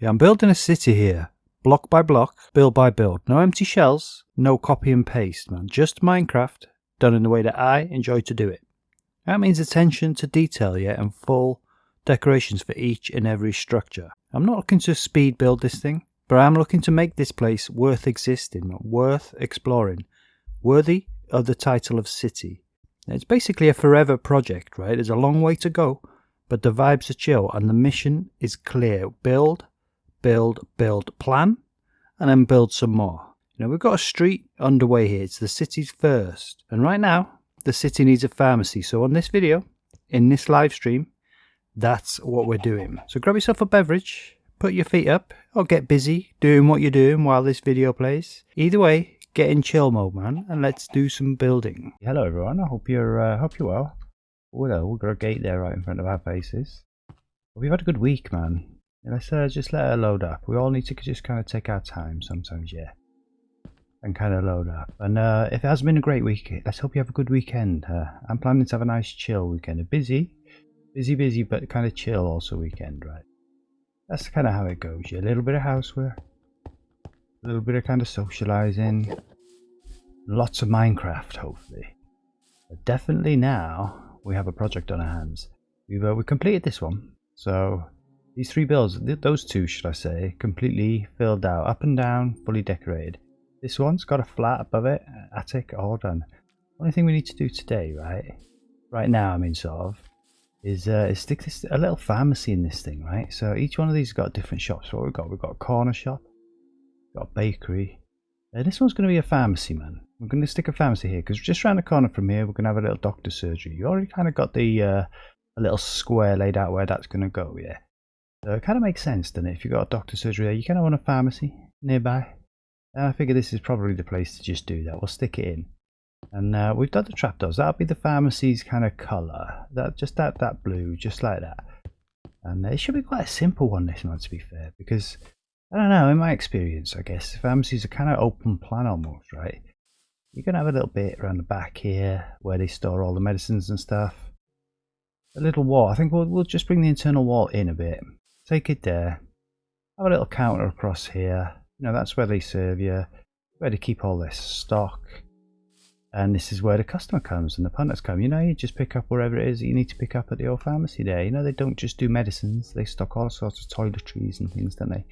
Yeah, I'm building a city here. Block by block, build by build. No empty shells, no copy and paste, man. Just Minecraft, done in the way that I enjoy to do it. That means attention to detail, yeah, and full decorations for each and every structure. I'm not looking to speed build this thing, but I'm looking to make this place worth existing, worth exploring, worthy of the title of city. It's basically a forever project, right? There's a long way to go, but the vibes are chill and the mission is clear. Build, plan, and then build some more. You know, we've got a street underway here. It's the city's first. And right now, the city needs a pharmacy. So on this video, in this live stream, that's what we're doing. So grab yourself a beverage, put your feet up, or get busy doing what you're doing while this video plays. Either way, get in chill mode, man, and let's do some building. Hello everyone, I hope you're well. Well, we've got a gate there right in front of our faces. We've had a good week, man. Let's just let her load up. We all need to just kind of take our time sometimes, yeah, and kind of load up. And if it has been a great week, let's hope you have a good weekend. I'm planning to have a nice chill weekend. A busy, but kind of chill also weekend, right? That's kind of how it goes. Yeah, a little bit of housework, a little bit of kind of socializing, lots of Minecraft, hopefully. But definitely now we have a project on our hands. We completed this one, so. These three builds, those two should I say, completely filled out, up and down, fully decorated. This one's got a flat above it, attic, all done. Only thing we need to do today, right now I mean sort of, is stick a little pharmacy in this thing, right? So each one of these has got different shops. What we've got a corner shop, we've got a bakery. This one's going to be a pharmacy, man. We're going to stick a pharmacy here, because just around the corner from here we're going to have a little doctor's surgery. You already kind of got the a little square laid out where that's going to go, yeah. So it kind of makes sense, doesn't it? If you've got a doctor's surgery there, you kind of want a pharmacy nearby. And I figure this is probably the place to just do that. We'll stick it in. And we've done the trapdoors. That'll be the pharmacy's kind of colour. That blue, just like that. And it should be quite a simple one, this one, to be fair. Because, I don't know, in my experience, I guess, pharmacies are kind of open plan almost, right? You're going to have a little bit around the back here, where they store all the medicines and stuff. A little wall. I think we'll just bring the internal wall in a bit. Take it there, have a little counter across here, you know, that's where they serve you, where they keep all this stock, and this is where the customer comes and the punters come. You know, you just pick up wherever it is that you need to pick up at the old pharmacy there. You know, they don't just do medicines, they stock all sorts of toiletries and things, don't they?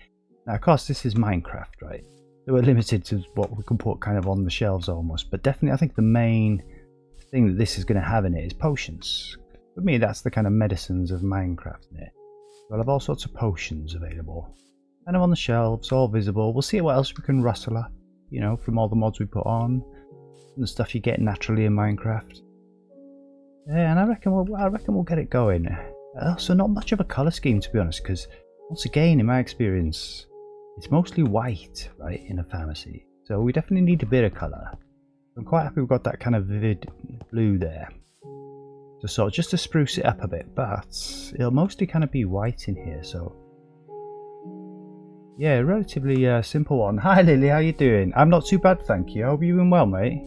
Now of course this is Minecraft, right, so we're limited to what we can put kind of on the shelves almost, but definitely I think the main thing that this is going to have in it is potions. For me, that's the kind of medicines of Minecraft in it. We'll have all sorts of potions available, kind of on the shelves, all visible. We'll see what else we can rustle up, you know, from all the mods we put on and the stuff you get naturally in Minecraft. Yeah, and I reckon we'll get it going. Also, not much of a colour scheme, to be honest, because once again, in my experience, it's mostly white, right, in a pharmacy. So we definitely need a bit of colour. I'm quite happy we've got that kind of vivid blue there. So sort of just to spruce it up a bit, but it'll mostly kind of be white in here, so yeah, relatively simple one. Hi Lily, how you doing? I'm not too bad, thank you. I hope you're doing well, mate.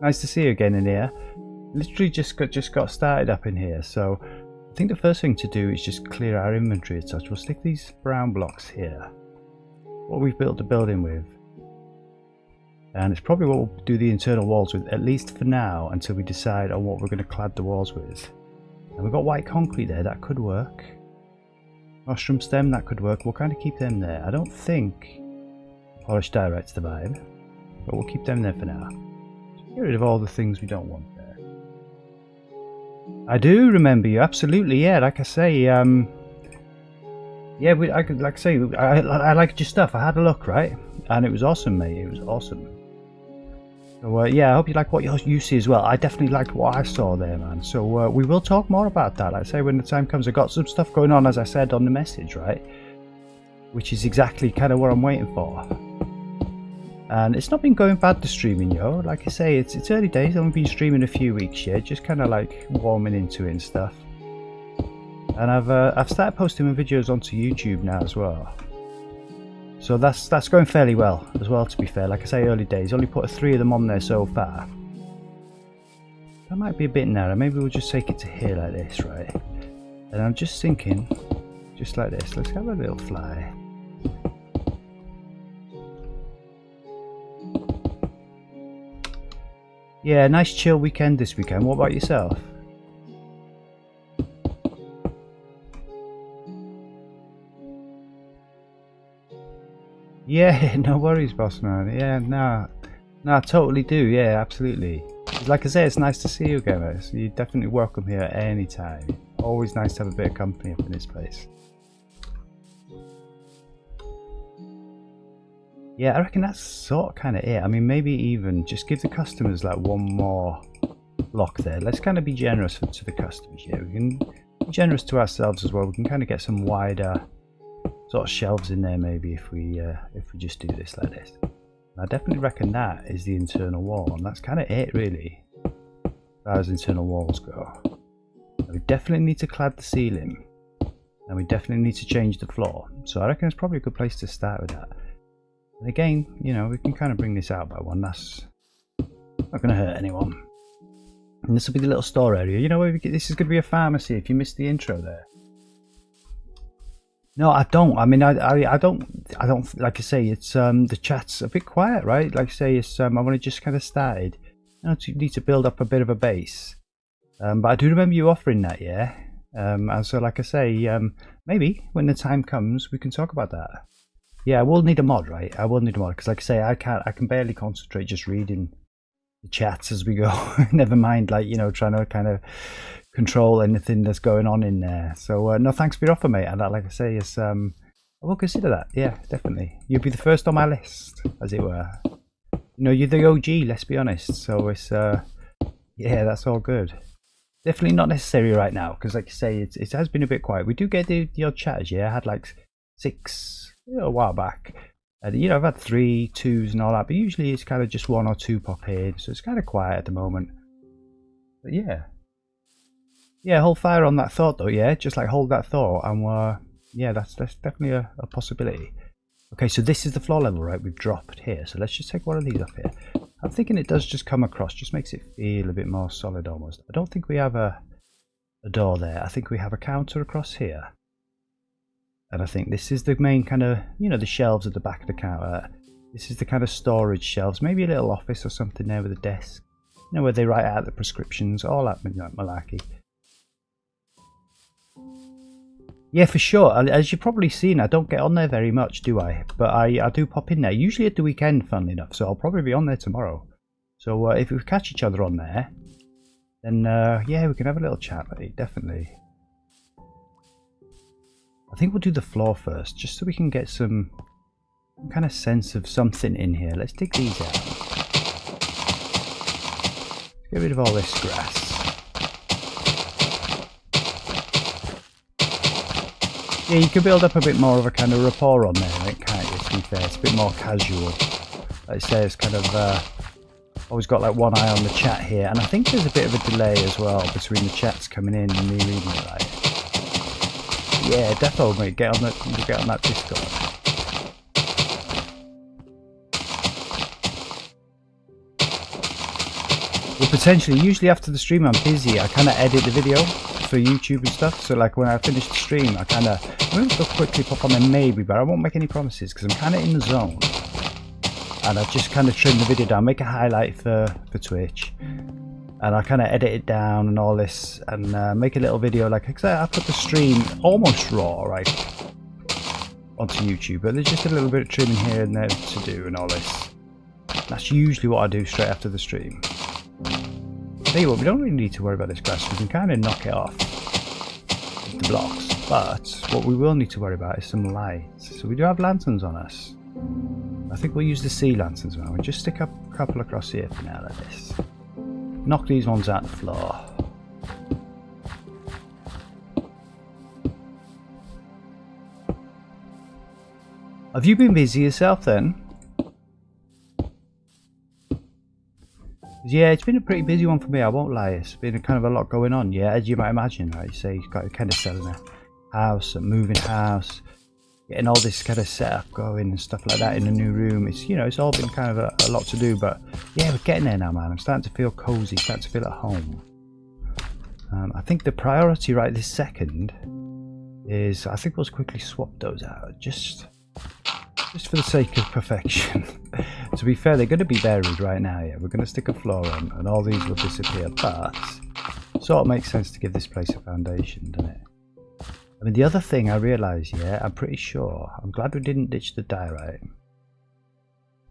Nice to see you again in here. Literally just got started up in here, so I think the first thing to do is just clear our inventory as such. We'll stick these brown blocks here, what we've built the building with. And it's probably what we'll do the internal walls with, at least for now, until we decide on what we're going to clad the walls with. And we've got white concrete there, that could work. Mushroom stem, that could work. We'll kind of keep them there. I don't think polished direct's the vibe, but we'll keep them there for now. Get rid of all the things we don't want there. I do remember you, absolutely, yeah. Like I say, yeah, I liked your stuff. I had a look, right? And it was awesome, mate. It was awesome. So yeah, I hope you like what you see as well. I definitely liked what I saw there, man. So we will talk more about that. Like I say, when the time comes. I've got some stuff going on, as I said on the message, right? Which is exactly kind of what I'm waiting for. And it's not been going bad, the streaming, yo. Like I say, it's early days. I've only been streaming a few weeks yet, just kind of like warming into it and stuff. And I've started posting my videos onto YouTube now as well. So that's going fairly well as well, to be fair. Like I say, early days. Only put 3 of them on there so far. That might be a bit narrow. Maybe we'll just take it to here like this, right? And I'm just thinking, just like this. Let's have a little fly. Yeah, nice chill weekend this weekend. What about yourself? Yeah, no worries, boss man. Yeah, no, I totally do. Yeah, absolutely. Like I say, it's nice to see you again, mate. So you're definitely welcome here at any time. Always nice to have a bit of company up in this place. Yeah, I reckon that's sort of kind of it. I mean, maybe even just give the customers like one more block there. Let's kind of be generous to the customers here. We can be generous to ourselves as well. We can kind of get some wider sort of shelves in there maybe if we just do this like this. And I definitely reckon that is the internal wall, and that's kind of it really as far as internal walls go. And we definitely need to clad the ceiling, and we definitely need to change the floor, so I reckon it's probably a good place to start with that. And again, you know, we can kind of bring this out by one. That's not going to hurt anyone. And this will be the little store area. You know, this is going to be a pharmacy if you missed the intro there. No, I don't. I mean, I don't. Like I say, it's the chat's a bit quiet, right? Like I say, it's I've only just kind of started. You know, need to build up a bit of a base. But I do remember you offering that, yeah. And so, like I say, maybe when the time comes, we can talk about that. Yeah, I will need a mod, right? I will need a mod because, like I say, I can barely concentrate just reading the chats as we go. Never mind, like, you know, trying to kind of control anything that's going on in there. So no, thanks for your offer, mate. And like I say, is I will consider that. Yeah, definitely. You'll be the first on my list, as it were. You know, you're the OG. Let's be honest. So it's yeah, that's all good. Definitely not necessary right now because, like you say, it has been a bit quiet. We do get the odd chatters. Yeah, I had like 6 a while back. You know, I've had 3, 2s and all that, but usually it's kind of just 1 or 2 pop in, so it's kind of quiet at the moment. But yeah, hold fire on that thought though. Yeah, just like hold that thought, and yeah, that's definitely a possibility. Okay, so this is the floor level, right? We've dropped here, so let's just take one of these up here. I'm thinking it does just come across, just makes it feel a bit more solid almost. I don't think we have a door there. I think we have a counter across here. And I think this is the main kind of, you know, the shelves at the back of the counter. This is the kind of storage shelves, maybe a little office or something there with a desk. You know, where they write out the prescriptions, all that malarkey. Yeah, for sure. As you've probably seen, I don't get on there very much, do I? But I do pop in there, usually at the weekend, funnily enough. So I'll probably be on there tomorrow. So if we catch each other on there, then yeah, we can have a little chat, mate, definitely. I think we'll do the floor first, just so we can get some kind of sense of something in here. Let's dig these out. Let's get rid of all this grass. Yeah, you can build up a bit more of a kind of rapport on there, right, can't you, to be fair? It's a bit more casual. Like I say, it's kind of always got like one eye on the chat here, and I think there's a bit of a delay as well between the chats coming in and me reading it, right? Yeah, defo, mate. Get on that Discord. Well, potentially. Usually after the stream, I'm busy. I kind of edit the video for YouTube and stuff. So, like when I finish the stream, I kind of go quickly pop on there, maybe, but I won't make any promises because I'm kind of in the zone. And I just kind of trim the video down, make a highlight for Twitch. And I kind of edit it down and all this, and make a little video. Like I put the stream almost raw, right, onto YouTube, but there's just a little bit of trimming here and there to do and all this. That's usually what I do straight after the stream. Tell you what, we don't really need to worry about this grass. We can kind of knock it off with the blocks, but what we will need to worry about is some lights. So we do have lanterns on us. I think we'll use the sea lanterns now. We'll just stick up a couple across here for now, like this. Knock these ones out the floor. Have you been busy yourself then? Yeah, it's been a pretty busy one for me, I won't lie. It's been kind of a lot going on, yeah, as you might imagine, right? So you've got kind of selling a house, a moving house, getting all this kind of setup going and stuff like that in a new room. It's, you know, it's all been kind of a lot to do, but yeah, we're getting there now, man. I'm starting to feel cozy, starting to feel at home. I think the priority right this second is I think we'll quickly swap those out just for the sake of perfection. To be fair, they're going to be buried right now. Yeah, we're going to stick a floor on, and all these will disappear. But sort of makes sense to give this place a foundation, doesn't it? I mean, the other thing I realise, yeah, I'm pretty sure. I'm glad we didn't ditch the diorite,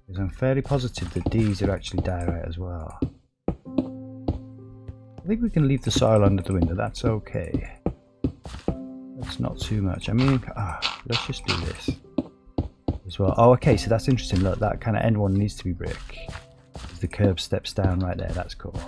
because I'm fairly positive that these are actually diorite as well. I think we can leave the soil under the window. That's okay. That's not too much. I mean, let's just do this as well. Oh, okay, so that's interesting. Look, that kind of end one needs to be brick. The curb steps down right there. That's cool.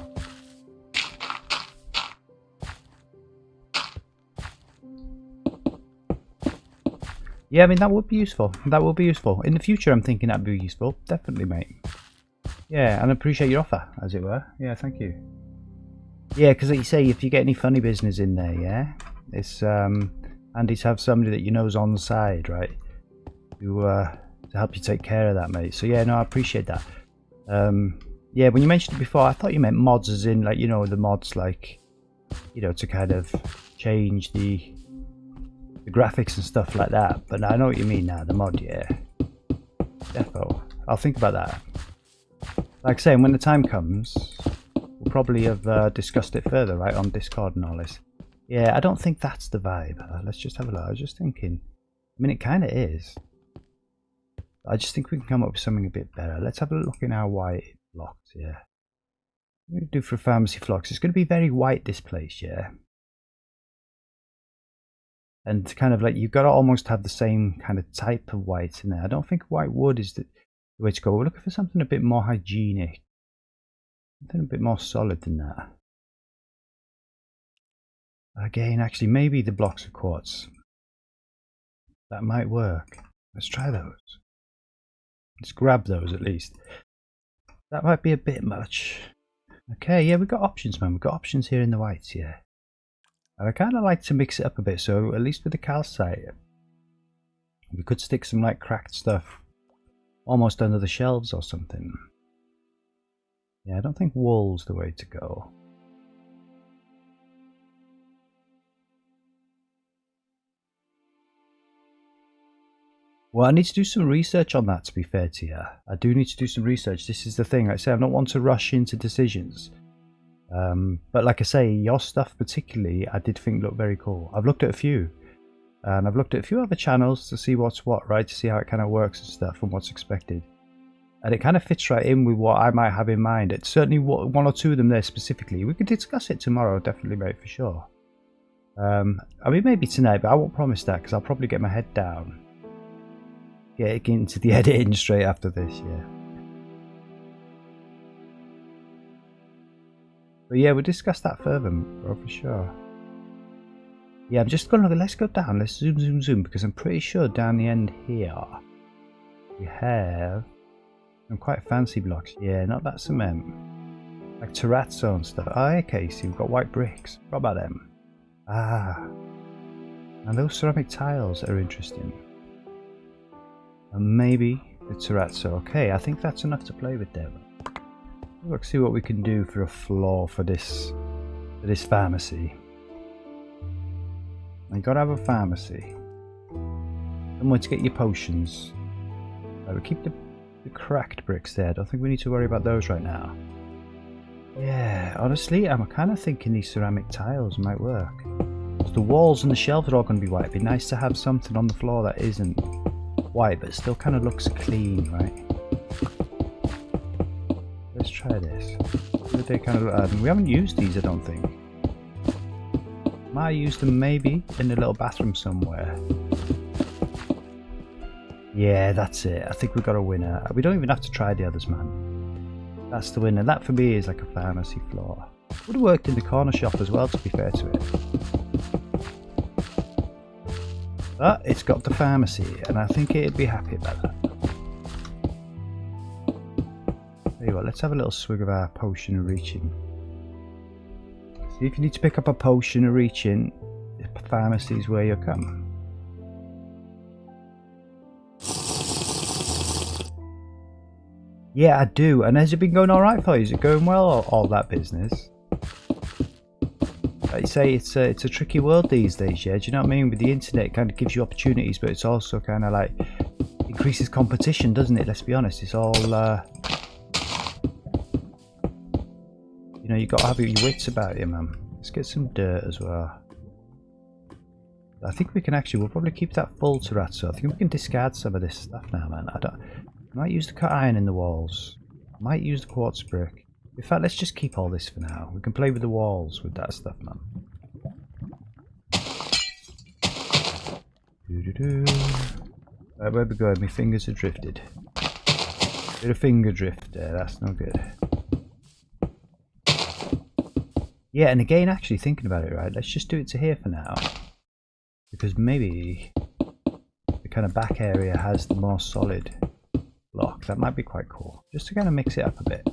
Yeah, I mean, that would be useful. That would be useful. In the future, I'm thinking that'd be useful. Definitely, mate. Yeah, and I appreciate your offer, as it were. Yeah, thank you. Yeah, because like you say, if you get any funny business in there, yeah, it's handy to have somebody that you know is on the side, right? To help you take care of that, mate. So yeah, no, I appreciate that. Yeah, when you mentioned it before, I thought you meant mods as in, like, you know, the mods, like, you know, to kind of change the graphics and stuff like that. But I know what you mean now, the mod, yeah. Defo. I'll think about that. Like I say, when the time comes, we'll probably have discussed it further, right, on Discord and all this. Yeah, I don't think that's the vibe. Let's just have a look. I was just thinking. I mean, it kind of is. I just think we can come up with something a bit better. Let's have a look in our white blocks, yeah. What do we do for pharmacy flocks? It's going to be very white, this place, yeah. And kind of like, you've got to almost have the same kind of type of white in there. I don't think white wood is the way to go. We're looking for something a bit more hygienic. Something a bit more solid than that. Again, actually, maybe the blocks of quartz. That might work. Let's try those. Let's grab those at least. That might be a bit much. Okay, yeah, we've got options, man. We've got options here in the whites, yeah. And I kind of like to mix it up a bit, so at least with the calcite, we could stick some like cracked stuff almost under the shelves or something. Yeah, I don't think wool's the way to go. Well, I need to do some research on that, to be fair to you. I do need to do some research. This is the thing. Like I say, I'm not one to rush into decisions. But like I say, your stuff particularly, I did think looked very cool. I've looked at a few. And I've looked at a few other channels to see what's what, right? To see how it kind of works and stuff and what's expected. And it kind of fits right in with what I might have in mind. It's certainly one or two of them there specifically. We could discuss it tomorrow, definitely, mate, for sure. I mean, maybe tonight, but I won't promise that because I'll probably get my head down. Get into the editing straight after this, yeah. But yeah, we'll discuss that further, bro, for sure. Yeah, I'm just gonna let's go down. Let's zoom, because I'm pretty sure down the end here we have some quite fancy blocks. Yeah, not that cement, like terrazzo and stuff. Oh, okay, so we've got white bricks. What about them? Ah, and those ceramic tiles are interesting. And maybe the terrazzo. Okay, I think that's enough to play with there. Let's see what we can do for a floor for this pharmacy. You gotta have a pharmacy. Somewhere to get your potions. Right, we'll keep the cracked bricks there. I don't think we need to worry about those right now. Yeah, honestly, I'm kind of thinking these ceramic tiles might work. The walls and the shelves are all going to be white. It'd be nice to have something on the floor that isn't white, but still kind of looks clean, right? Let's try this. They kind of, we haven't used these, I don't think. Might use them maybe in the little bathroom somewhere. Yeah, that's it. I think we've got a winner. We don't even have to try the others, man. That's the winner. That for me is like a pharmacy floor. Would have worked in the corner shop as well, to be fair to it. But it's got the pharmacy, and I think it'd be happy about that. Tell you what, let's have a little swig of our potion of reaching. See, if you need to pick up a potion of reaching, the pharmacy is where you come. Yeah, I do. And has it been going alright for you? Is it going well, all that business? I say it's a tricky world these days, yeah. Do you know what I mean? With the internet, it kind of gives you opportunities, but it's also kind of like increases competition, doesn't it? Let's be honest. It's all you know, you got to have your wits about you, man. Let's get some dirt as well. I think we can actually. We'll probably keep that full terrazzo. I think we can discard some of this stuff now, man. I might use the cut iron in the walls. I might use the quartz brick. In fact, let's just keep all this for now. We can play with the walls with that stuff, man. Right, where we going? My fingers are drifted. Bit of finger drift there, that's no good. Yeah, and again, actually thinking about it, right, let's just do it to here for now. Because maybe the kind of back area has the more solid block. That might be quite cool. Just to kind of mix it up a bit.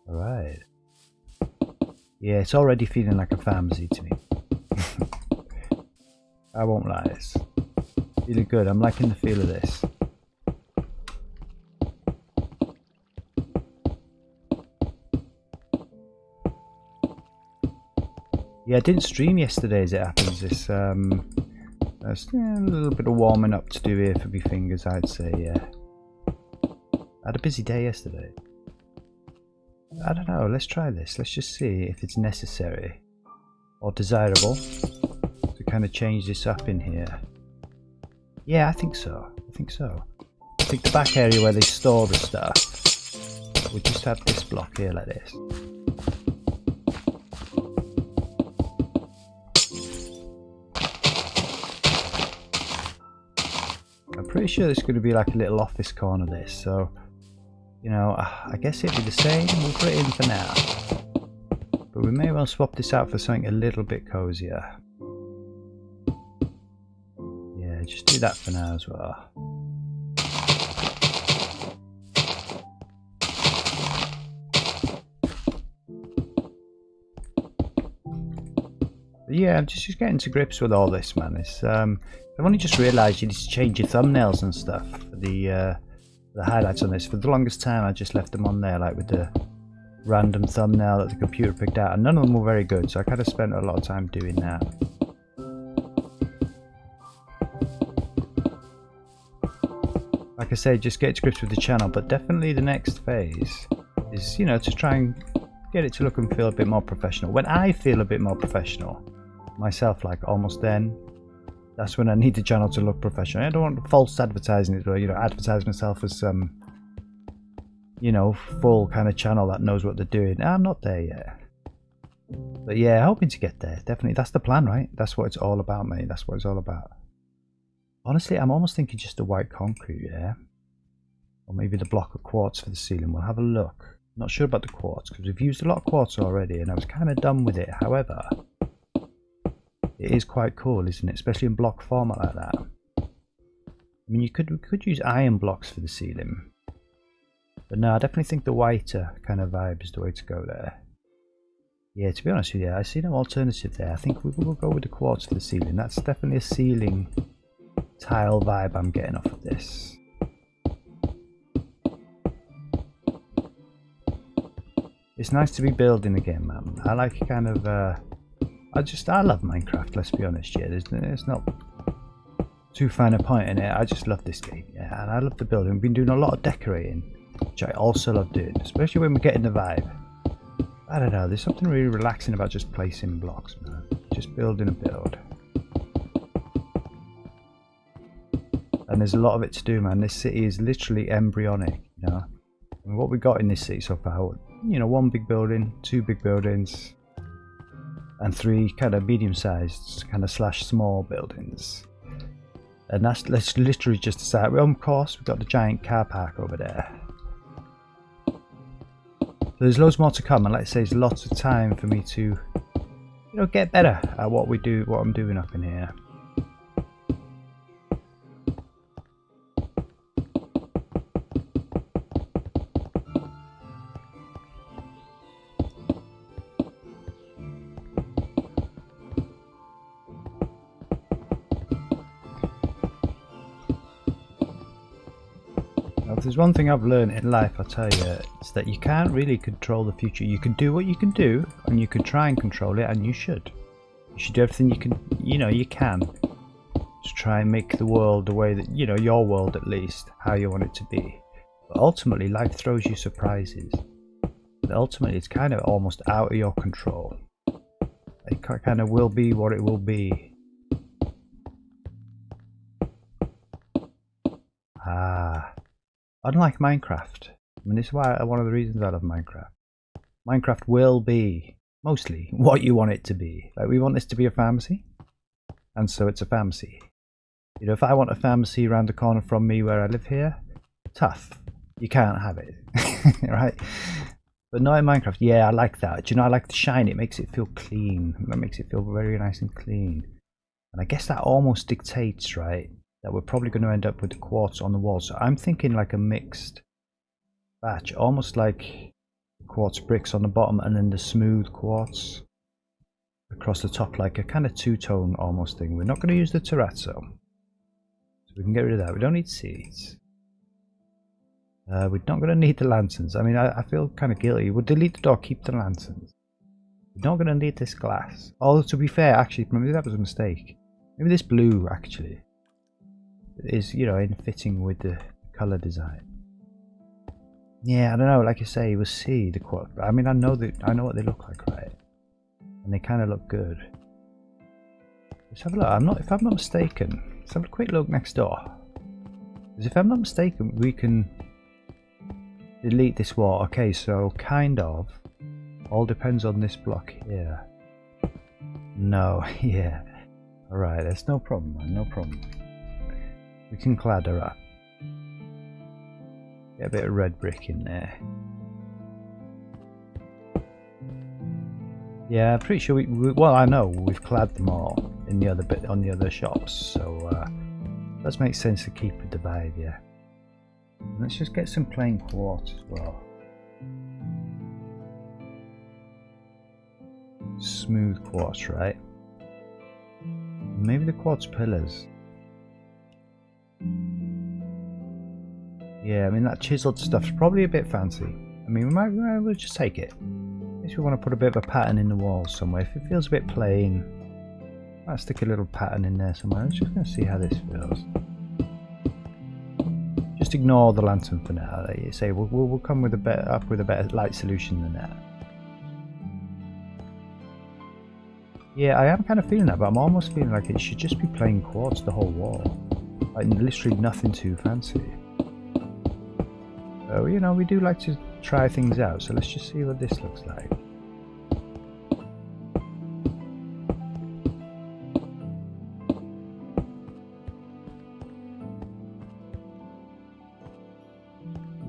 Alright. Yeah, it's already feeling like a pharmacy to me. I won't lie, it's feeling good. I'm liking the feel of this. Yeah, I didn't stream yesterday as it happens. There's a little bit of warming up to do here for my fingers, I'd say, yeah. I had a busy day yesterday. I don't know, let's try this. Let's just see if it's necessary or desirable to kind of change this up in here. Yeah, I think so. I think so. I think the back area where they store the stuff, we just have this block here like this. I'm pretty sure there's going to be like a little office corner this, so you know, I guess it'd be the same. We'll put it in for now, but we may well swap this out for something a little bit cozier. Yeah, just do that for now as well. But yeah, I'm just getting to grips with all this, man. It's I've only just realised you need to change your thumbnails and stuff for the highlights on this. For the longest time I just left them on there like with the random thumbnail that the computer picked out, and none of them were very good, so I kind of spent a lot of time doing that. Like I say, just get to grips with the channel, but definitely the next phase is, you know, to try and get it to look and feel a bit more professional. When I feel a bit more professional myself, like almost then, that's when I need the channel to look professional. I don't want false advertising as well, you know, advertise myself as some, you know, full kind of channel that knows what they're doing. I'm not there yet. But yeah, hoping to get there. Definitely, that's the plan, right? That's what it's all about, mate. That's what it's all about. Honestly, I'm almost thinking just the white concrete, yeah? Or maybe the block of quartz for the ceiling. We'll have a look. Not sure about the quartz, because we've used a lot of quartz already, and I was kind of done with it. However, it is quite cool, isn't it? Especially in block format like that. I mean, we could use iron blocks for the ceiling. But no, I definitely think the whiter kind of vibe is the way to go there. Yeah, to be honest with you, I see no alternative there. I think we will go with the quartz for the ceiling. That's definitely a ceiling tile vibe I'm getting off of this. It's nice to be building again, man. I like kind of I love Minecraft, let's be honest. Yeah, there's not too fine a point in it. I just love this game, yeah, and I love the building. We've been doing a lot of decorating, which I also love doing, especially when we're getting the vibe. I don't know, there's something really relaxing about just placing blocks, man. Just building a build. And there's a lot of it to do, man. This city is literally embryonic, you know. And what we got in this city so far, you know, one big building, two big buildings, and three kind of medium-sized kind of slash small buildings. And that's literally just the start. Well, of course, we've got the giant car park over there. So there's loads more to come, and like I say, there's lots of time for me to, you know, get better at what I'm doing up in here. If there's one thing I've learned in life, I tell you, it's that you can't really control the future. You can do what you can do, and you can try and control it, and you should. You should do everything you can, you can. To try and make the world the way that, your world at least, how you want it to be. But ultimately, life throws you surprises. But ultimately, it's kind of almost out of your control. It kind of will be what it will be. Unlike Minecraft. I mean, this is why one of the reasons I love Minecraft. Minecraft will be, mostly, what you want it to be. Like, we want this to be a pharmacy. And so it's a pharmacy. If I want a pharmacy around the corner from me where I live here, tough. You can't have it. Right? But not in Minecraft. Yeah, I like that. Do you know, I like the shine. It makes it feel clean. That makes it feel very nice and clean. And I guess that almost dictates, right, that we're probably going to end up with the quartz on the wall. So I'm thinking like a mixed batch. Almost like quartz bricks on the bottom and then the smooth quartz across the top, like a kind of two-tone almost thing. We're not going to use the terrazzo. So we can get rid of that. We don't need seeds. We're not going to need the lanterns. I mean, I feel kind of guilty. We'll delete the door, keep the lanterns. We're not going to need this glass. Although, to be fair, actually, maybe that was a mistake. Maybe this blue, actually, is, in fitting with the colour design. Yeah, I don't know. Like I say, we'll see the quartz. I mean, I know what they look like, right? And they kind of look good. Let's have a look. If I'm not mistaken, let's have a quick look next door. Because if I'm not mistaken, we can delete this wall. Okay, so kind of. All depends on this block here. No, yeah. Alright, that's no problem, man. No problem. We can clad her up. Get a bit of red brick in there. Yeah, I'm pretty sure well, I know we've clad them all in the other bit on the other shops, so does make sense to keep with the vibe, yeah. Let's just get some plain quartz as well. Smooth quartz, right? Maybe the quartz pillars. Yeah, I mean that chiseled stuff's probably a bit fancy. I mean, we might we'll just take it. If we want to put a bit of a pattern in the wall somewhere, if it feels a bit plain, I'll stick a little pattern in there somewhere. I'm just going to see how this feels. Just ignore the lantern for now. Like you say, we'll come with a better light solution than that. Yeah, I am kind of feeling that, but I'm almost feeling like it should just be plain quartz the whole wall. Like literally nothing too fancy. So, we do like to try things out, so let's just see what this looks like.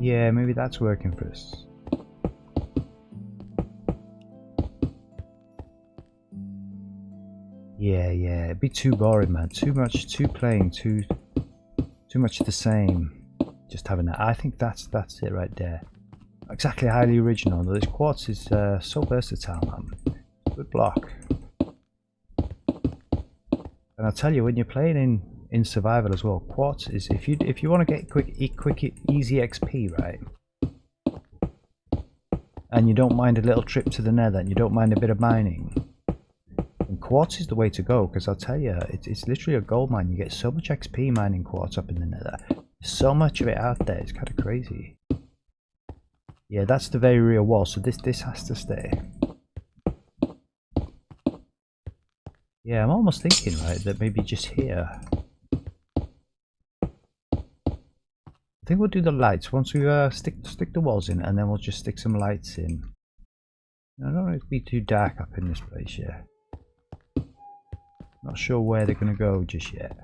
Yeah, maybe that's working for us. Yeah, it'd be too boring, man. Too much, too plain, too much the same. Just having that. I think that's it right there. Exactly highly original. This quartz is so versatile, man. Good block. And I'll tell you, when you're playing in survival as well, quartz is if you want to get quick easy XP, right? And you don't mind a little trip to the nether, and you don't mind a bit of mining. And quartz is the way to go, because I'll tell you, it's literally a gold mine. You get so much XP mining quartz up in the nether. There's so much of it out there, it's kind of crazy. Yeah, that's the very real wall, so this has to stay. Yeah, I'm almost thinking, right, that maybe just here. I think we'll do the lights once we stick the walls in, and then we'll just stick some lights in. I don't want it to be too dark up in this place, yeah. Not sure where they're going to go just yet.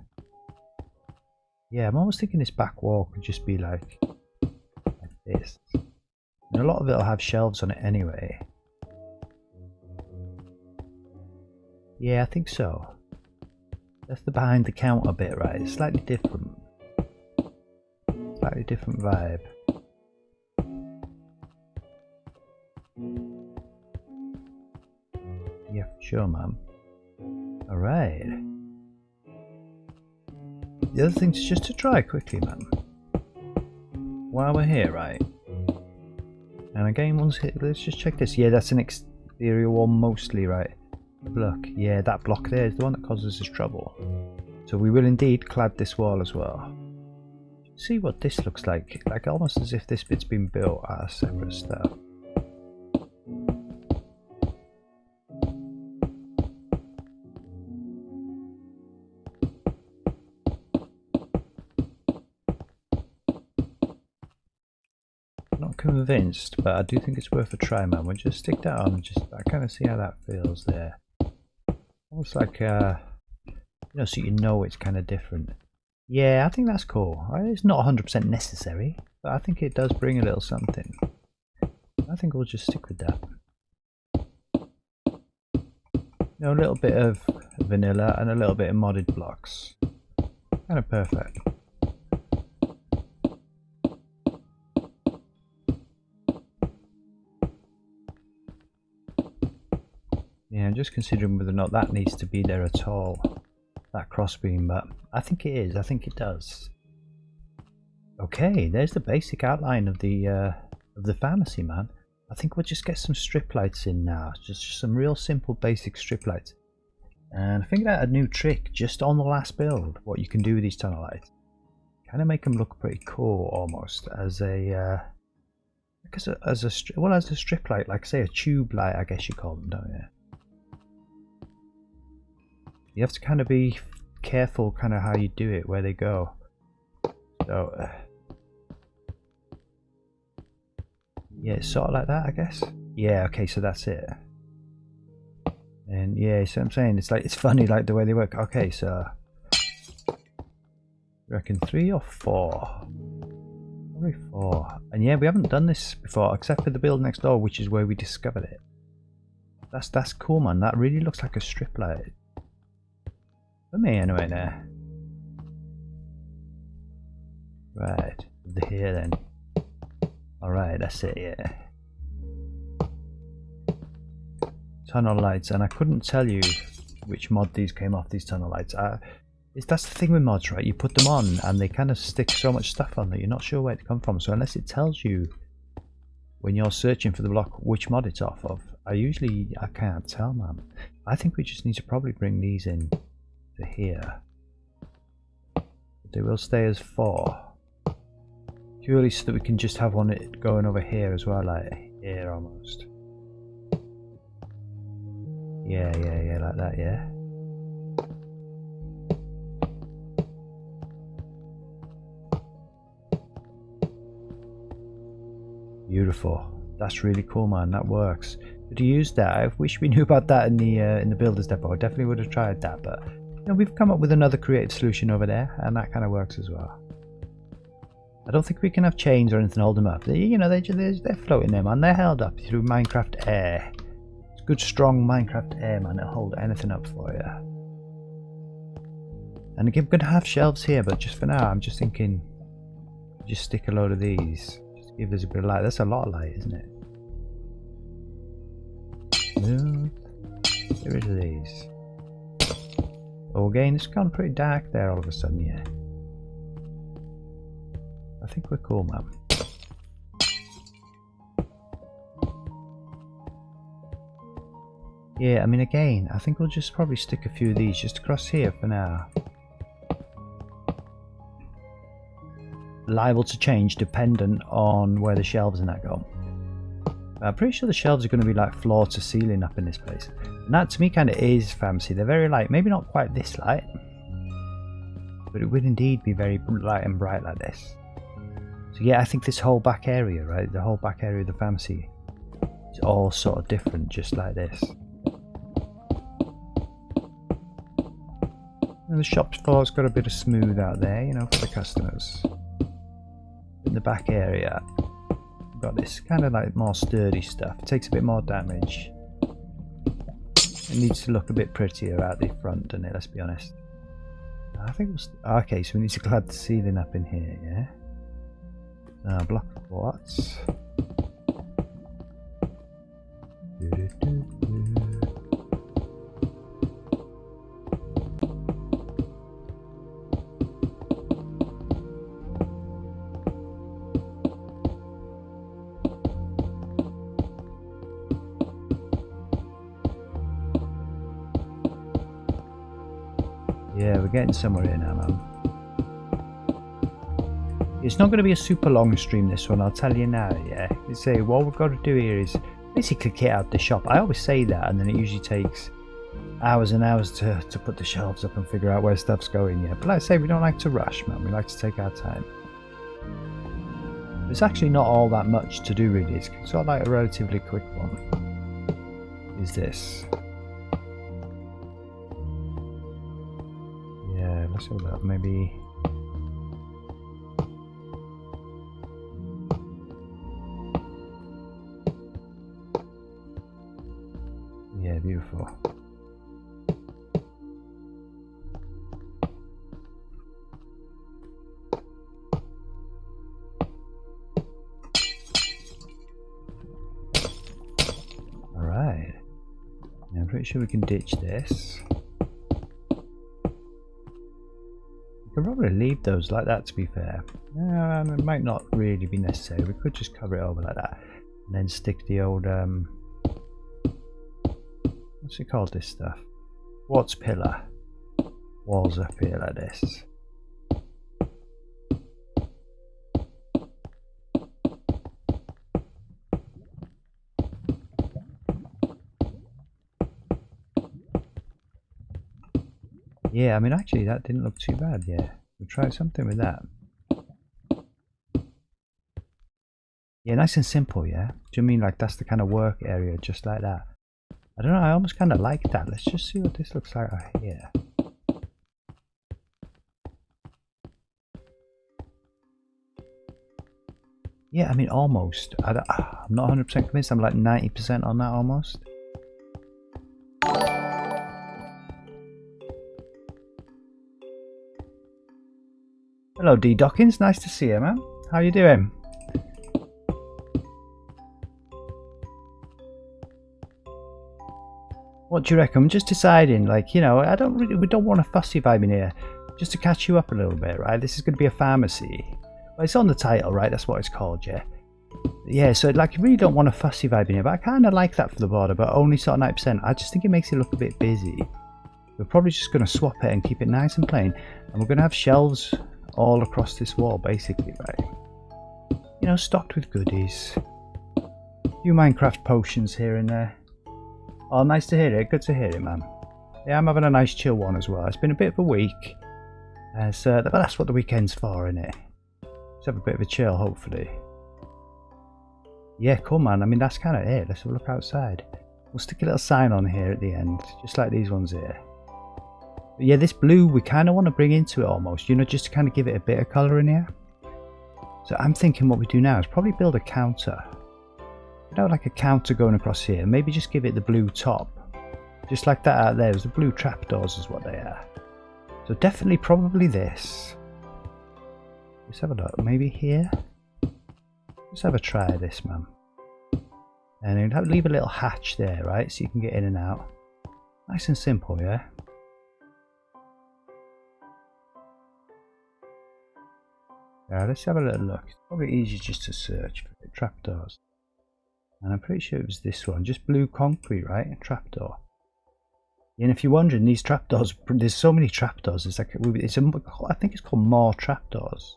Yeah, I'm almost thinking this back wall could just be like this. And a lot of it will have shelves on it anyway. Yeah, I think so. That's the behind the counter bit, right? It's slightly different. Slightly different vibe. Yeah, for sure, man. Alright. The other thing is just to try quickly, man. while we're here, right? And again, let's just check this. Yeah, that's an exterior wall mostly, right? Look, yeah, that block there is the one that causes us trouble. So we will indeed clad this wall as well. See what this looks like almost as if this bit's been built out of separate stuff. Not convinced, but I do think it's worth a try, man. We'll just stick that on and just kind of see how that feels there. Almost like you know, so you know it's kind of different. Yeah, I think that's cool. It's not 100% necessary, but I think it does bring a little something. I think we'll just stick with that. You know, a little bit of vanilla and a little bit of modded blocks. Kind of perfect. Yeah, I'm just considering whether or not that needs to be there at all. That crossbeam, but I think it is. I think it does. Okay, there's the basic outline of the pharmacy, man. I think we'll just get some strip lights in now. Just some real simple basic strip lights. And I figured out a new trick just on the last build. What you can do with these tunnel lights, kind of make them look pretty cool, almost as a as a strip light, like say a tube light, I guess you call them, don't you? You have to kind of be careful kind of how you do it, where they go. So yeah, it's sort of like that, I guess. Yeah, okay, so that's it. And yeah, so I'm saying it's like, it's funny like the way they work. Okay, so I reckon 3 or 4? Probably 4. And yeah, we haven't done this before except for the build next door, which is where we discovered it. That's cool, man. That really looks like a strip light. For me, anyway, there. Right, here then. Alright, that's it, yeah. Tunnel lights, and I couldn't tell you which mod these came off, these tunnel lights. That's the thing with mods, right? You put them on and they kind of stick so much stuff on that you're not sure where it come from. So unless it tells you when you're searching for the block which mod it's off of, I can't tell, man. I think we just need to probably bring these in to here. But they will stay as 4. Purely so that we can just have one going over here as well, like here almost. Yeah, like that, yeah. Beautiful. That's really cool, man. That works. But to use that, I wish we knew about that in the builder's depot. I definitely would have tried that, but you know, we've come up with another creative solution over there, and that kind of works as well. I don't think we can have chains or anything to hold them up. You know, they're floating there, man. They're held up through Minecraft air. It's good, strong Minecraft air, man. It'll hold anything up for you. And again, we're gonna have shelves here, but just for now, I'm just thinking, just stick a load of these. Just give us a bit of light. That's a lot of light, isn't it? Smooth. Get rid of these. Oh, again, it's gone pretty dark there all of a sudden, yeah. I think we're cool, man. Yeah, I mean, again, I think we'll just probably stick a few of these just across here for now. Liable to change dependent on where the shelves and that go. I'm pretty sure the shelves are going to be like floor to ceiling up in this place. And that to me kind of is fancy. They're very light, maybe not quite this light, but it would indeed be very light and bright like this. So yeah, I think this whole back area, right, the whole back area of the pharmacy is all sort of different, just like this. And the shop floor's got a bit of smooth out there, you know, for the customers. In the back area, we've got this kind of like more sturdy stuff. It takes a bit more damage. It needs to look a bit prettier out the front, doesn't it? Let's be honest. I think we'll okay, so we need to clad the ceiling up in here, yeah? Block of quartz. Yeah, we're getting somewhere here now, man. It's not going to be a super long stream, this one, I'll tell you now, yeah. You say, what we've got to do here is basically kit out the shop. I always say that, and then it usually takes hours and hours to put the shelves up and figure out where stuff's going, yeah. But like I say, we don't like to rush, man. We like to take our time. There's actually not all that much to do, really. It's sort of like a relatively quick one. Is this? Yeah, let's have that. Maybe. Yeah, beautiful. Alright. Yeah, I'm pretty sure we can ditch this. We could probably leave those like that, to be fair. It might not really be necessary. We could just cover it over like that. And then stick the old what's it called, this stuff? Quartz pillar walls up here like this. Yeah, I mean, actually that didn't look too bad. Yeah, we'll try something with that. Yeah, nice and simple. Yeah, do you mean like that's the kind of work area, just like that? I don't know, I almost kind of like that. Let's just see what this looks like right here. Yeah, I mean, almost. I'm not 100% convinced. I'm like 90% on that almost. Hello, D. Dockins. Nice to see you, man. How you doing? What do you reckon? I'm just deciding, like, you know, we don't want a fussy vibe in here. Just to catch you up a little bit, right? This is going to be a pharmacy. Well, it's on the title, right? That's what it's called, yeah. Yeah, so like, you really don't want a fussy vibe in here, but I kind of like that for the border, but only sort of 90%. I just think it makes it look a bit busy. We're probably just going to swap it and keep it nice and plain. And we're going to have shelves all across this wall, basically, right? You know, stocked with goodies. A few Minecraft potions here and there. Oh, nice to hear it. Good to hear it, man. Yeah, I'm having a nice chill one as well. It's been a bit of a week. But that's what the weekend's for, isn't it? Let's have a bit of a chill, hopefully. Yeah, cool, man. I mean, that's kind of it. Let's have a look outside. We'll stick a little sign on here at the end, just like these ones here. But yeah, this blue we kind of want to bring into it almost, you know, just to kind of give it a bit of colour in here. So I'm thinking what we do now is probably build a counter. You know, like a counter going across here. Maybe just give it the blue top. Just like that out there. The blue trapdoors is what they are. So definitely probably this. Let's have a look. Maybe here. Let's have a try of this, man. And you'll leave a little hatch there, right? So you can get in and out. Nice and simple, yeah? Yeah, let's have a little look. It's probably easier just to search for the trapdoors. And I'm pretty sure it was this one. Just blue concrete, right? A trapdoor. And if you're wondering, these trapdoors, there's so many trapdoors. It's like, I think it's called more trapdoors.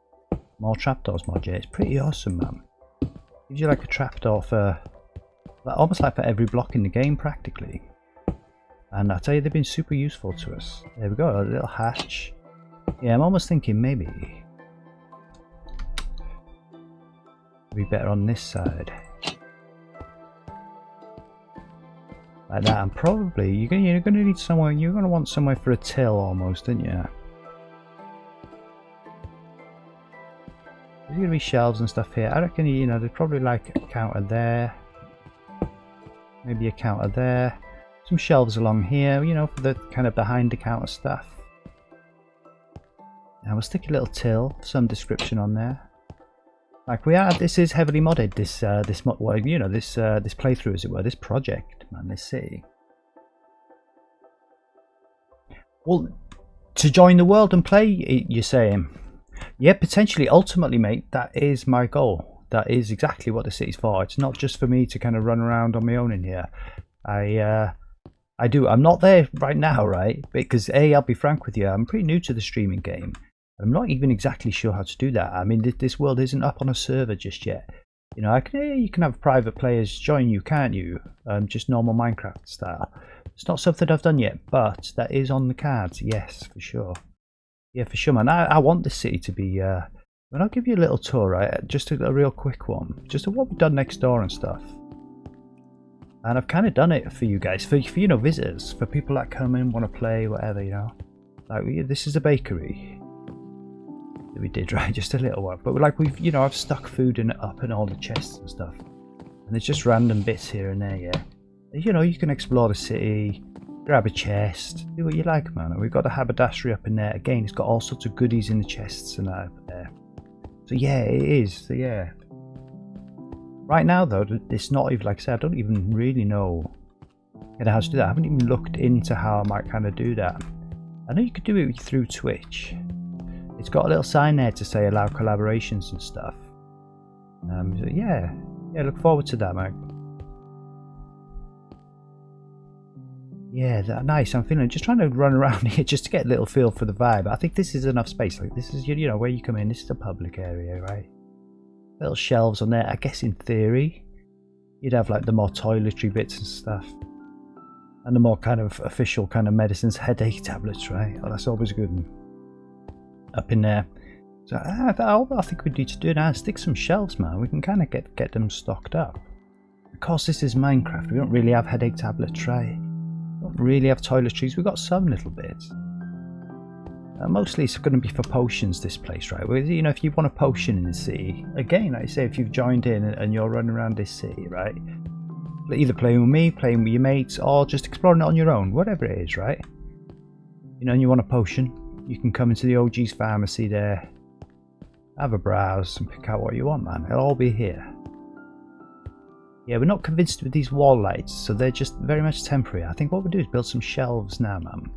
More trapdoors, more J. It's pretty awesome, man. Gives you like a trapdoor for, almost like for every block in the game, practically. And I tell you, they've been super useful to us. There we go, a little hatch. Yeah, I'm almost thinking maybe it'd be better on this side. Like that, and probably you're gonna need somewhere. You're gonna want somewhere for a till almost, aren't you? There's gonna be shelves and stuff here. I reckon, you know, there's probably like a counter there, maybe a counter there, some shelves along here, you know, for the kind of behind the counter stuff. Now we'll stick a little till, some description on there. Like we are, this is heavily modded. This playthrough, as it were, this project, man, this city. Well, to join the world and play, you're saying? Yeah, potentially. Ultimately, mate, that is my goal. That is exactly what the city's for. It's not just for me to kind of run around on my own in here. I I do. I'm not there right now, right? Because I'll be frank with you, I'm pretty new to the streaming game. I'm not even exactly sure how to do that. I mean, this world isn't up on a server just yet. You know, you can have private players join you, can't you? Just normal Minecraft style. It's not something I've done yet, but that is on the cards. Yes, for sure. Yeah, for sure, man. I want the city to be. And I'll give you a little tour, right? Just a real quick one, just of what we've done next door and stuff. And I've kind of done it for you guys, for you know, visitors, for people that come in, want to play, whatever, you know. Like this is a bakery that we did, right? Just a little one, but like you know, I've stuck food in it up in all the chests and stuff, and there's just random bits here and there, yeah. You know, you can explore the city, grab a chest, do what you like, man. And we've got the haberdashery up in there again. It's got all sorts of goodies in the chests and that up there. So yeah, it is. So yeah. Right now though, it's not even, like I said, I don't even really know how to do that. I haven't even looked into how I might kind of do that. I know you could do it through Twitch. It's got a little sign there to say allow collaborations and stuff. So yeah, look forward to that, mate. Yeah, nice. I'm feeling just trying to run around here just to get a little feel for the vibe. I think this is enough space. Like this is, you know, where you come in. This is a public area, right? Little shelves on there. I guess in theory, you'd have like the more toiletry bits and stuff, and the more kind of official kind of medicines, headache tablets, right? Oh, that's always good. Up in there. So I think we need to do now. Stick some shelves, man. We can kind of get them stocked up. Of course, this is Minecraft. We don't really have headache tablets, right? We don't really have toiletries. We've got some little bits. Mostly it's going to be for potions, this place, right? Well, you know, if you want a potion in the city, again, like I say, if you've joined in and you're running around this city, right? Either playing with me, playing with your mates, or just exploring it on your own, whatever it is, right? You know, and you want a potion, you can come into the OG's pharmacy there, have a browse and pick out what you want, man. It'll all be here. Yeah, we're not convinced with these wall lights, so they're just very much temporary. I think what we'll do is build some shelves now, man.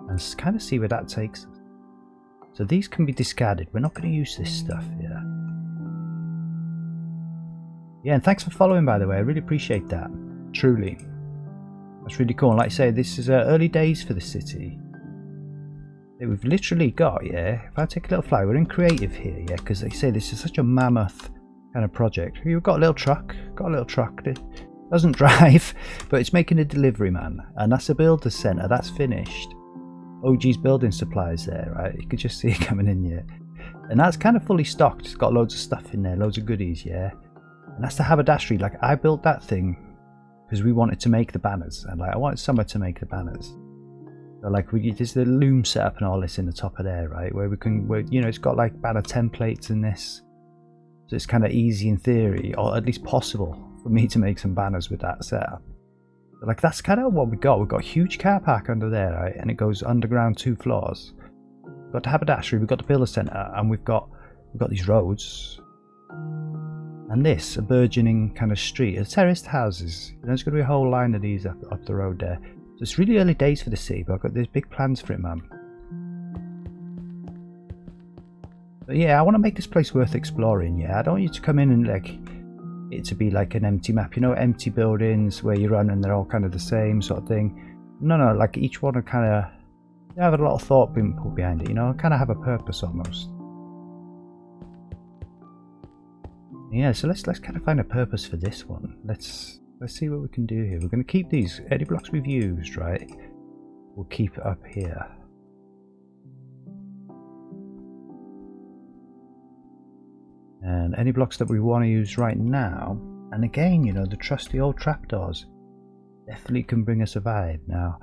And kind of see where that takes us. So these can be discarded. We're not going to use this stuff here. Yeah, and thanks for following, by the way. I really appreciate that. Truly. That's really cool. And like I say, this is early days for the city. We've literally got, yeah, if I take a little fly, we're in creative here, yeah, because they say this is such a mammoth kind of project. We've got a little truck. It doesn't drive, but it's making a delivery, man. And that's a builder centre. That's finished. OG's building supplies there, right? You could just see it coming in, yeah. And that's kind of fully stocked. It's got loads of stuff in there, loads of goodies, yeah. And that's the haberdashery. Like, I built that thing because we wanted to make the banners, and like I wanted somewhere to make the banners. So like there's the loom setup and all this in the top of there, right? Where you know, it's got like banner templates in this, so it's kind of easy in theory, or at least possible for me to make some banners with that setup. Like that's kind of what we got. We've got a huge car park under there, right? And it goes underground 2 floors. We've got the haberdashery, we've got the builder centre, and we've got these roads. And this, a burgeoning kind of street of terraced houses. You know, there's going to be a whole line of these up the road there. So it's really early days for the city, but I've got these big plans for it, man. But yeah, I want to make this place worth exploring, yeah. I don't want you to come in and like it to be like an empty map, you know, empty buildings where you run and they're all kind of the same sort of thing. No, like each one will kind of have a lot of thought being put behind it, you know, kind of have a purpose almost. Yeah, so let's kind of find a purpose for this one. Let's see what we can do here. We're going to keep these any blocks we've used, right? We'll keep it up here. And any blocks that we want to use right now, and again, you know, the trusty old trapdoors definitely can bring us a vibe. Now,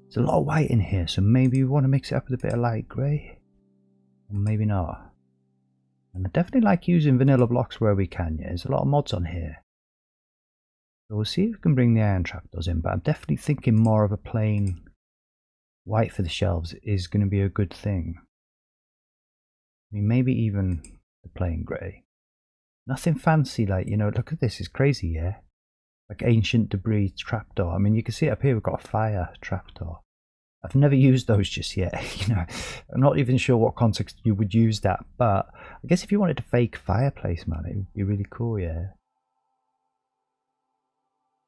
there's a lot of white in here, so maybe we want to mix it up with a bit of light grey, or maybe not. And I definitely like using vanilla blocks where we can. Yeah, there's a lot of mods on here, so we'll see if we can bring the iron trapdoors in. But I'm definitely thinking more of a plain white for the shelves is going to be a good thing. I mean, maybe even the plain grey. Nothing fancy, like, you know, look at this, it's crazy, yeah? Like ancient debris trapdoor. I mean, you can see up here we've got a fire trapdoor. I've never used those just yet, you know. I'm not even sure what context you would use that, but I guess if you wanted a fake fireplace, man, it would be really cool, yeah?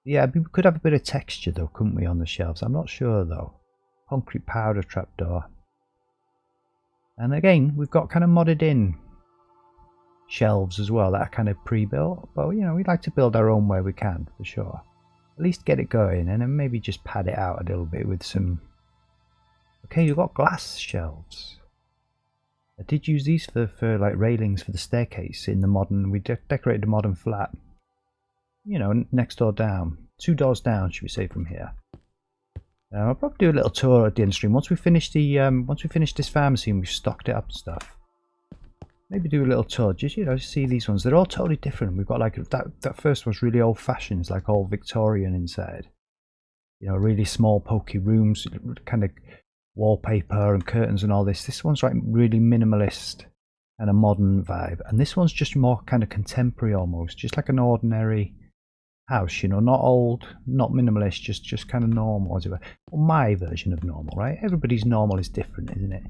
Yeah, we could have a bit of texture though, couldn't we, on the shelves? I'm not sure though. Concrete powder trapdoor. And again, we've got kind of modded in shelves as well that are kind of pre-built. But, you know, we'd like to build our own where we can, for sure. At least get it going and then maybe just pad it out a little bit with some... Okay, you've got glass shelves. I did use these for like railings for the staircase in the modern... We decorated the modern flat. You know, next door down. 2 doors down, should we say, from here. I'll probably do a little tour at the end stream once we finish this pharmacy and we've stocked it up and stuff. Maybe do a little tour, just, you know, see these ones. They're all totally different. We've got like that first one's really old-fashioned, it's like all Victorian inside. You know, really small, pokey rooms, kind of wallpaper and curtains and all this. This one's like really minimalist and a modern vibe, and this one's just more kind of contemporary almost, just like an ordinary house, you know, not old, not minimalist, just kind of normal, as it were. Well, my version of normal, right? Everybody's normal is different, isn't it?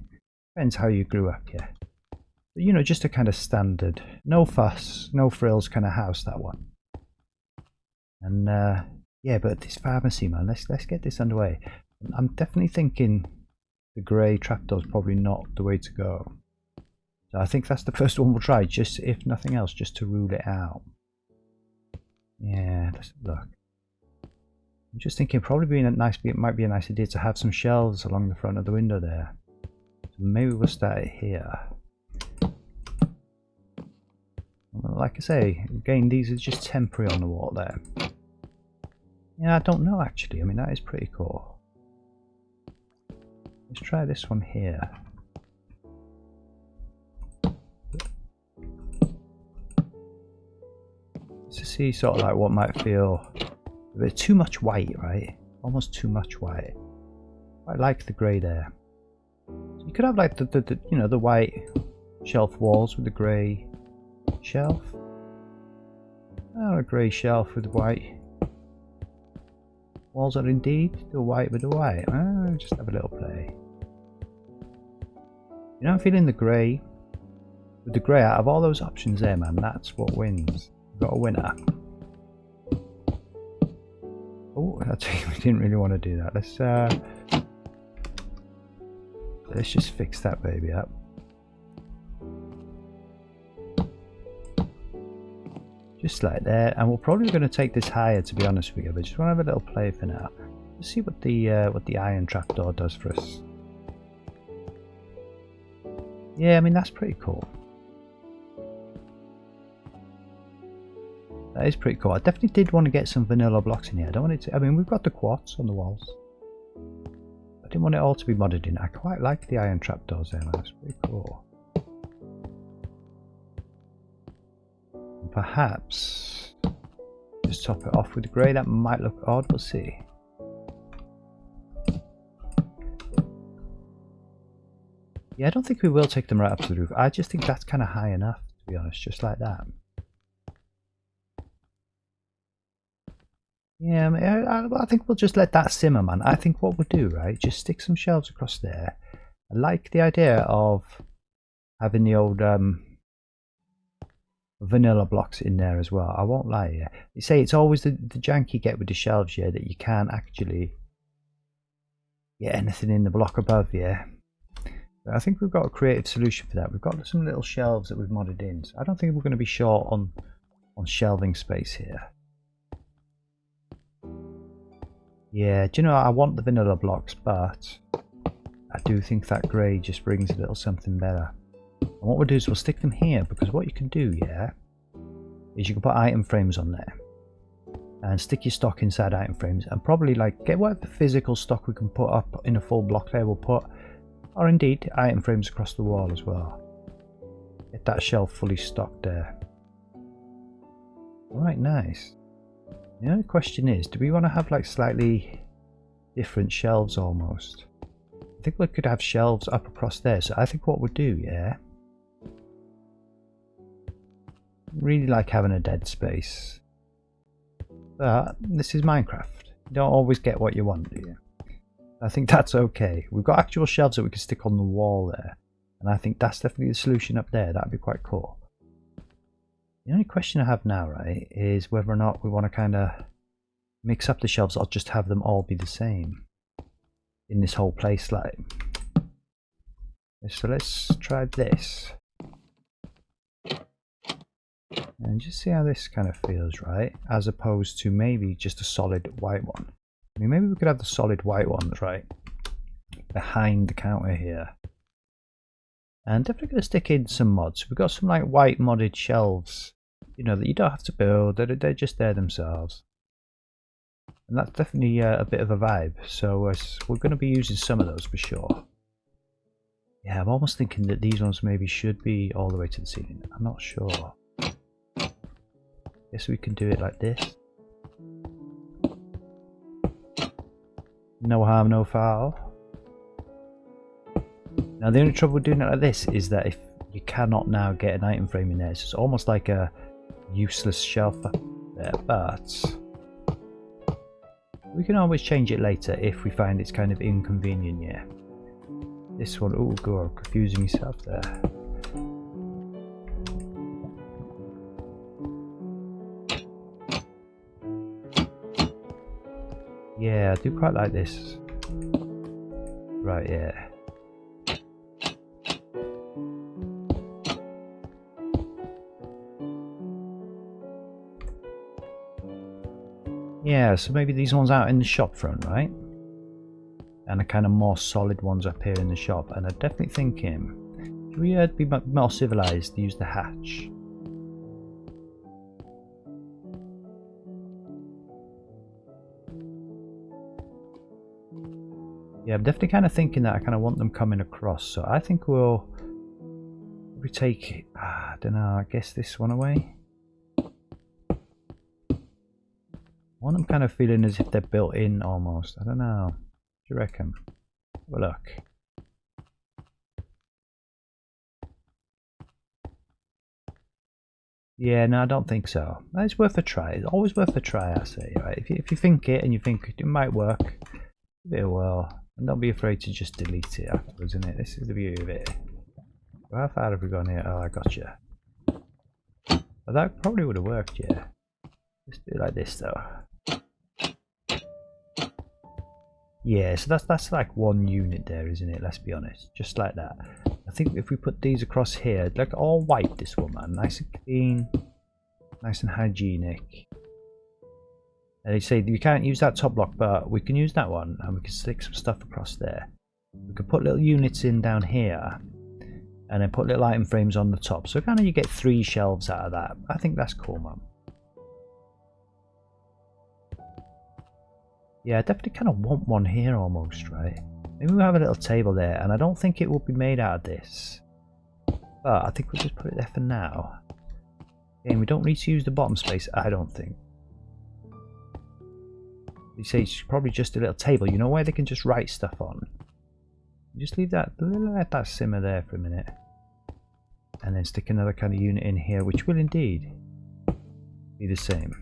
Depends how you grew up, yeah. But, you know, just a kind of standard, no fuss, no frills kind of house, that one. And yeah, but this pharmacy, man, let's get this underway. I'm definitely thinking the grey trapdoor's probably not the way to go. So I think that's the first one we'll try, just if nothing else, just to rule it out. Yeah, let's look. I'm just thinking probably it might be a nice idea to have some shelves along the front of the window there. So maybe we'll start it here. Like I say, again, these are just temporary on the wall there. Yeah, I don't know actually. I mean, that is pretty cool. Let's try this one here. To see sort of like what might feel a bit too much white, right? Almost too much white. I like the grey there. So you could have like the you know, the white shelf walls with the grey shelf. Or a grey shelf with white walls are indeed the white with the white. Just have a little play. You know, I'm feeling the grey. With the grey, out of all those options there, man, that's what wins. Got a winner. Oh, we didn't really want to do that. Let's just fix that baby up. Just like that, and we're probably going to take this higher, to be honest with you. But just want to have a little play for now. Let's see what the iron trapdoor does for us. Yeah, I mean, that's pretty cool. That is pretty cool. I definitely did want to get some vanilla blocks in here. I don't want it to, I mean, we've got the quartz on the walls. I didn't want it all to be modded in. I quite like the iron trapdoors there, man. That's pretty cool. And perhaps just top it off with the grey. That might look odd. We'll see. Yeah, I don't think we will take them right up to the roof. I just think that's kind of high enough, to be honest, just like that. Yeah, I mean, I think we'll just let that simmer, man. I think what we'll do, right, just stick some shelves across there. I like the idea of having the old vanilla blocks in there as well. I won't lie here. You say it's always the jank you get with the shelves, yeah, that you can't actually get anything in the block above, yeah. But I think we've got a creative solution for that. We've got some little shelves that we've modded in. So I don't think we're going to be short on shelving space here. Yeah, do you know, I want the vanilla blocks, but I do think that grey just brings a little something better. And what we'll do is we'll stick them here, because what you can do, yeah, is you can put item frames on there and stick your stock inside item frames, and probably like get whatever physical stock we can put up in a full block there, we'll put, or indeed item frames across the wall as well. Get that shelf fully stocked there. Alright, nice. The only question is, do we want to have like slightly different shelves almost? I think we could have shelves up across there. So I think what we'll do, yeah, really like having a dead space. But this is Minecraft. You don't always get what you want, do you? I think that's okay. We've got actual shelves that we can stick on the wall there. And I think that's definitely the solution up there. That'd be quite cool. The only question I have now, right, is whether or not we want to kind of mix up the shelves or just have them all be the same in this whole place. Like, so let's try this and just see how this kind of feels, right? As opposed to maybe just a solid white one. I mean, maybe we could have the solid white ones right behind the counter here. And definitely going to stick in some mods. We've got some like white modded shelves, you know, that you don't have to build, they're just there themselves. And that's definitely a bit of a vibe. So we're going to be using some of those for sure. Yeah, I'm almost thinking that these ones maybe should be all the way to the ceiling. I'm not sure. Guess we can do it like this. No harm, no foul. Now the only trouble with doing it like this is that if you cannot now get an item frame in there, so it's almost like a useless shelf there, but we can always change it later if we find it's kind of inconvenient. Yeah. This one, oh god, confusing myself there. Yeah, I do quite like this. Right, yeah. Yeah, so maybe these ones out in the shop front, right? And the kind of more solid ones up here in the shop. And I'm definitely thinking, should we be more civilized to use the hatch? Yeah, I'm definitely kind of thinking that I kind of want them coming across. So I think we'll take, I don't know, I guess this one away. I want them kind of feeling as if they're built in almost. I don't know. What do you reckon? Well, look. Yeah, no, I don't think so. It's worth a try. It's always worth a try, I say. Right? If you think it and you think it might work, give it a whirl. And don't be afraid to just delete it afterwards, isn't it? This is the beauty of it. How far have we gone here? Oh, I got you. Well, that probably would have worked, yeah. Let's do it like this, though. Yeah, so that's like one unit there, isn't it? Let's be honest. Just like that. I think if we put these across here, like all white, this one, man. Nice and clean. Nice and hygienic. And they say you can't use that top block, but we can use that one and we can stick some stuff across there. We can put little units in down here and then put little item frames on the top. So kind of you get 3 shelves out of that. I think that's cool, man. Yeah, I definitely kind of want one here almost, right? Maybe we'll have a little table there, and I don't think it will be made out of this. But I think we'll just put it there for now. Again, we don't need to use the bottom space, I don't think. You say it's probably just a little table, you know, where they can just write stuff on. Just leave that, let that simmer there for a minute. And then stick another kind of unit in here, which will indeed be the same.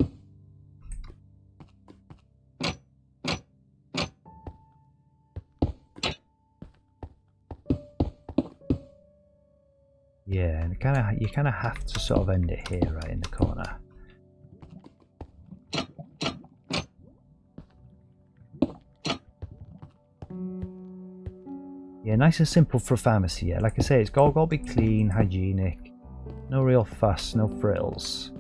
Yeah, and you kind of have to sort of end it here, right in the corner. Yeah, nice and simple for a pharmacy. Yeah, like I say, it's got to be clean, hygienic, no real fuss, no frills.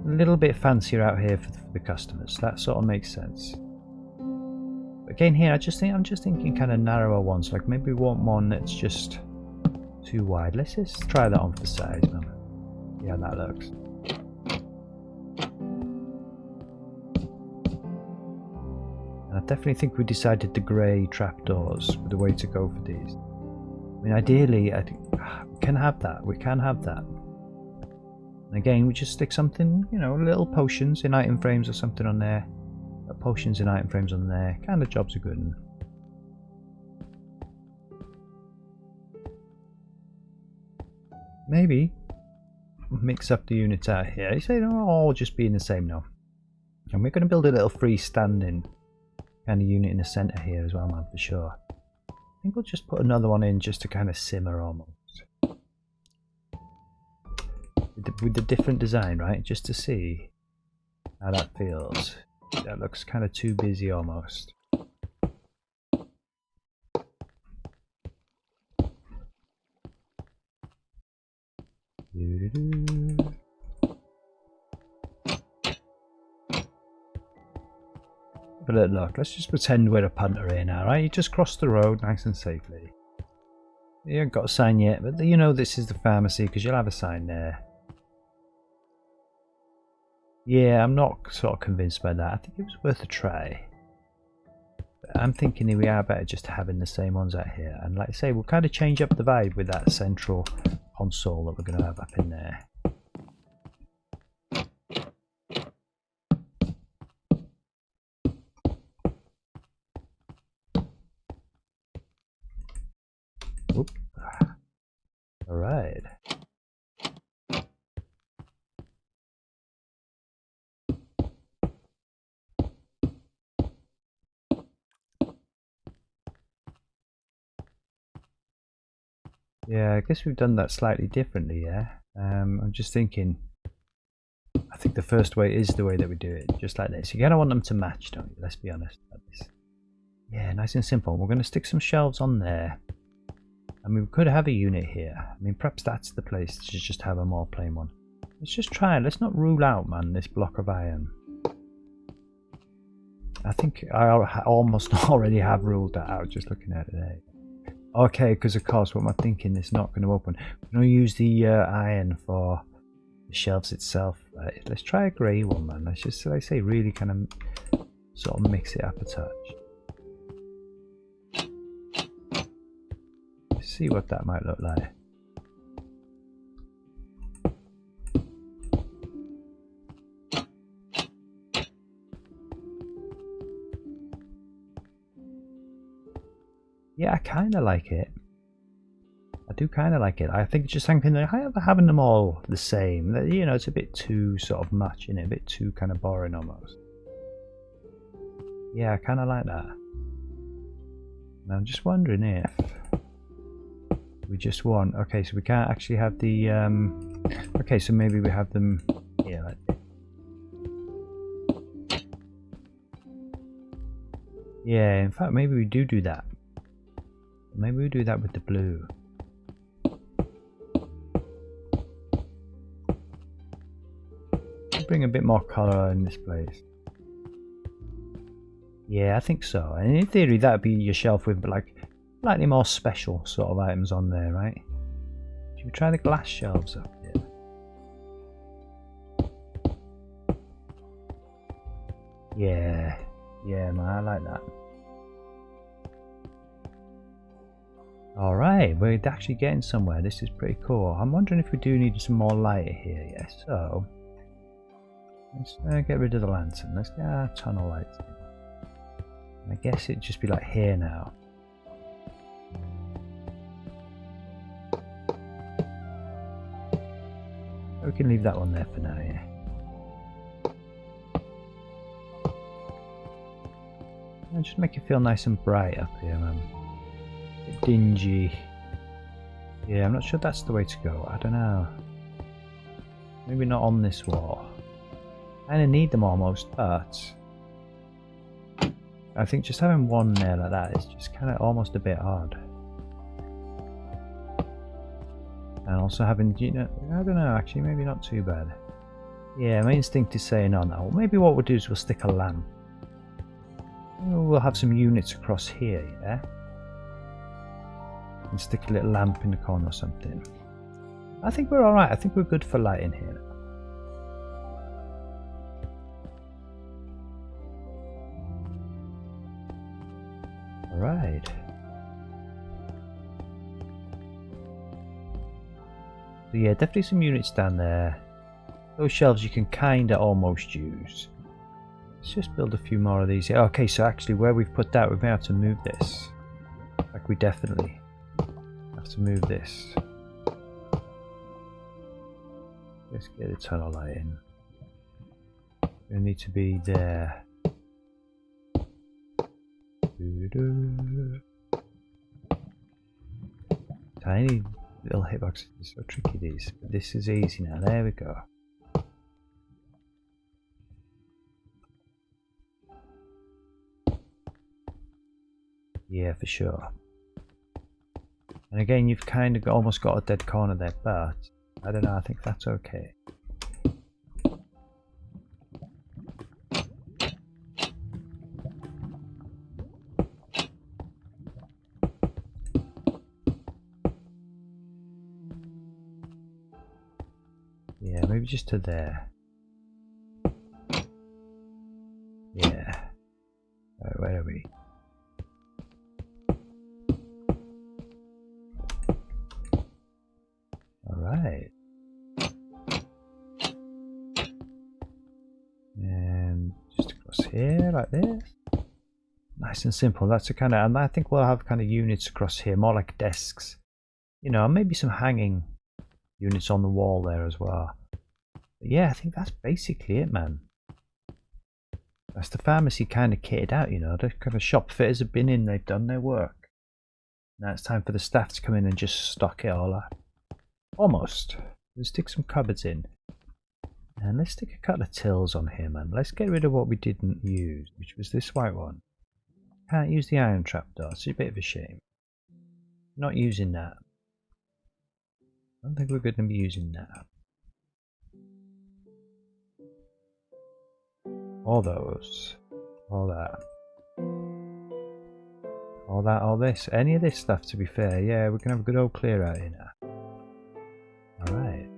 A little bit fancier out here for the customers. That sort of makes sense. But again, here I'm just thinking kind of narrower ones. Like maybe we want one that's just too wide. Let's just try that on for size, man. Yeah, that looks. And I definitely think we decided the grey trapdoors were the way to go for these. I mean, ideally, I think we can have that. We can have that. And again, we just stick something, you know, little potions in item frames or something on there. Potions in item frames on there. Kind of jobs are good. And maybe mix up the units out here. You say they're all just being the same now. And we're going to build a little freestanding kind of unit in the center here as well, man, for sure. I think we'll just put another one in just to kind of simmer almost. With the different design, right? Just to see how that feels. That looks kind of too busy almost. But look, let's just pretend we're a punter here now, right? You just cross the road nice and safely. You haven't got a sign yet, but you know this is the pharmacy because you'll have a sign there. Yeah, I'm not sort of convinced by that. I think it was worth a try. But I'm thinking we are better just having the same ones out here. And like I say, we'll kind of change up the vibe with that central console that we're going to have up in there. Oop. All right. Yeah, I guess we've done that slightly differently, yeah. I'm just thinking, I think the first way is the way that we do it, just like this. You kind of want them to match, don't you? Let's be honest about this. Yeah, nice and simple. We're going to stick some shelves on there. I mean, we could have a unit here. I mean, perhaps that's the place to just have a more plain one. Let's just try it. Let's not rule out, man, this block of iron. I think I almost already have ruled that out just looking at it there. Okay, because of course, what am I thinking? It's not going to open. We're going to use the iron for the shelves itself. Right? Let's try a grey one, man. Let's just, like I say, really kind of sort of mix it up a touch. Let's see what that might look like. Yeah, I kind of like it. I do kind of like it. I think just thinking that having them all the same, you know, it's a bit too sort of much, in it, a bit too kind of boring almost. Yeah, I kind of like that. And I'm just wondering if we just want. Okay, so we can't actually have the. Okay, so maybe we have them here like this. Yeah, in fact, maybe we do that. Maybe we do that with the blue. Bring a bit more colour in this place. Yeah, I think so. And in theory, that'd be your shelf with like slightly more special sort of items on there, right? Should we try the glass shelves up here? Yeah, man, I like that. Alright, we're actually getting somewhere. This is pretty cool. I'm wondering if we do need some more light here. Yes, so let's get rid of the lantern. Let's get our tunnel lights in. I guess it'd just be like here now. We can leave that one there for now, yeah. And just make it feel nice and bright up here, man. A bit dingy. Yeah, I'm not sure that's the way to go. I don't know. Maybe not on this wall. I kind of need them almost, but I think just having one there like that is just kind of almost a bit odd. And also having, you know, I don't know, actually, maybe not too bad. Yeah, my instinct is saying no. Well, maybe what we'll do is we'll stick a lamp. We'll have some units across here, yeah? And stick a little lamp in the corner or something. I think we're alright. I think we're good for lighting here. Alright. So yeah, definitely some units down there. Those shelves you can kinda almost use. Let's just build a few more of these. Okay, so actually where we've put that, we may have to move this. Like we definitely have to move this. Let's get a tunnel light in. We need to be there. Tiny little hitboxes are so tricky, these. But this is easy now. There we go. Yeah, for sure. And again, you've kind of almost got a dead corner there, but I don't know, I think that's okay. Yeah, maybe just to there. Yeah. Right, where are we? Alright. And just across here, like this. Nice and simple. That's a kind of, and I think we'll have kind of units across here, more like desks. You know, maybe some hanging units on the wall there as well. But yeah, I think that's basically it, man. That's the pharmacy kind of kitted out, you know. The kind of shop fitters have been in, they've done their work. Now it's time for the staff to come in and just stock it all up. Almost. We'll stick some cupboards in. And let's stick a couple of tills on here, man. Let's get rid of what we didn't use, which was this white one. Can't use the iron trap though, it's a bit of a shame. Not using that. I don't think we're going to be using that. All those. All that. All that, all this. Any of this stuff, to be fair. Yeah, we're going to have a good old clear out here now. Alright.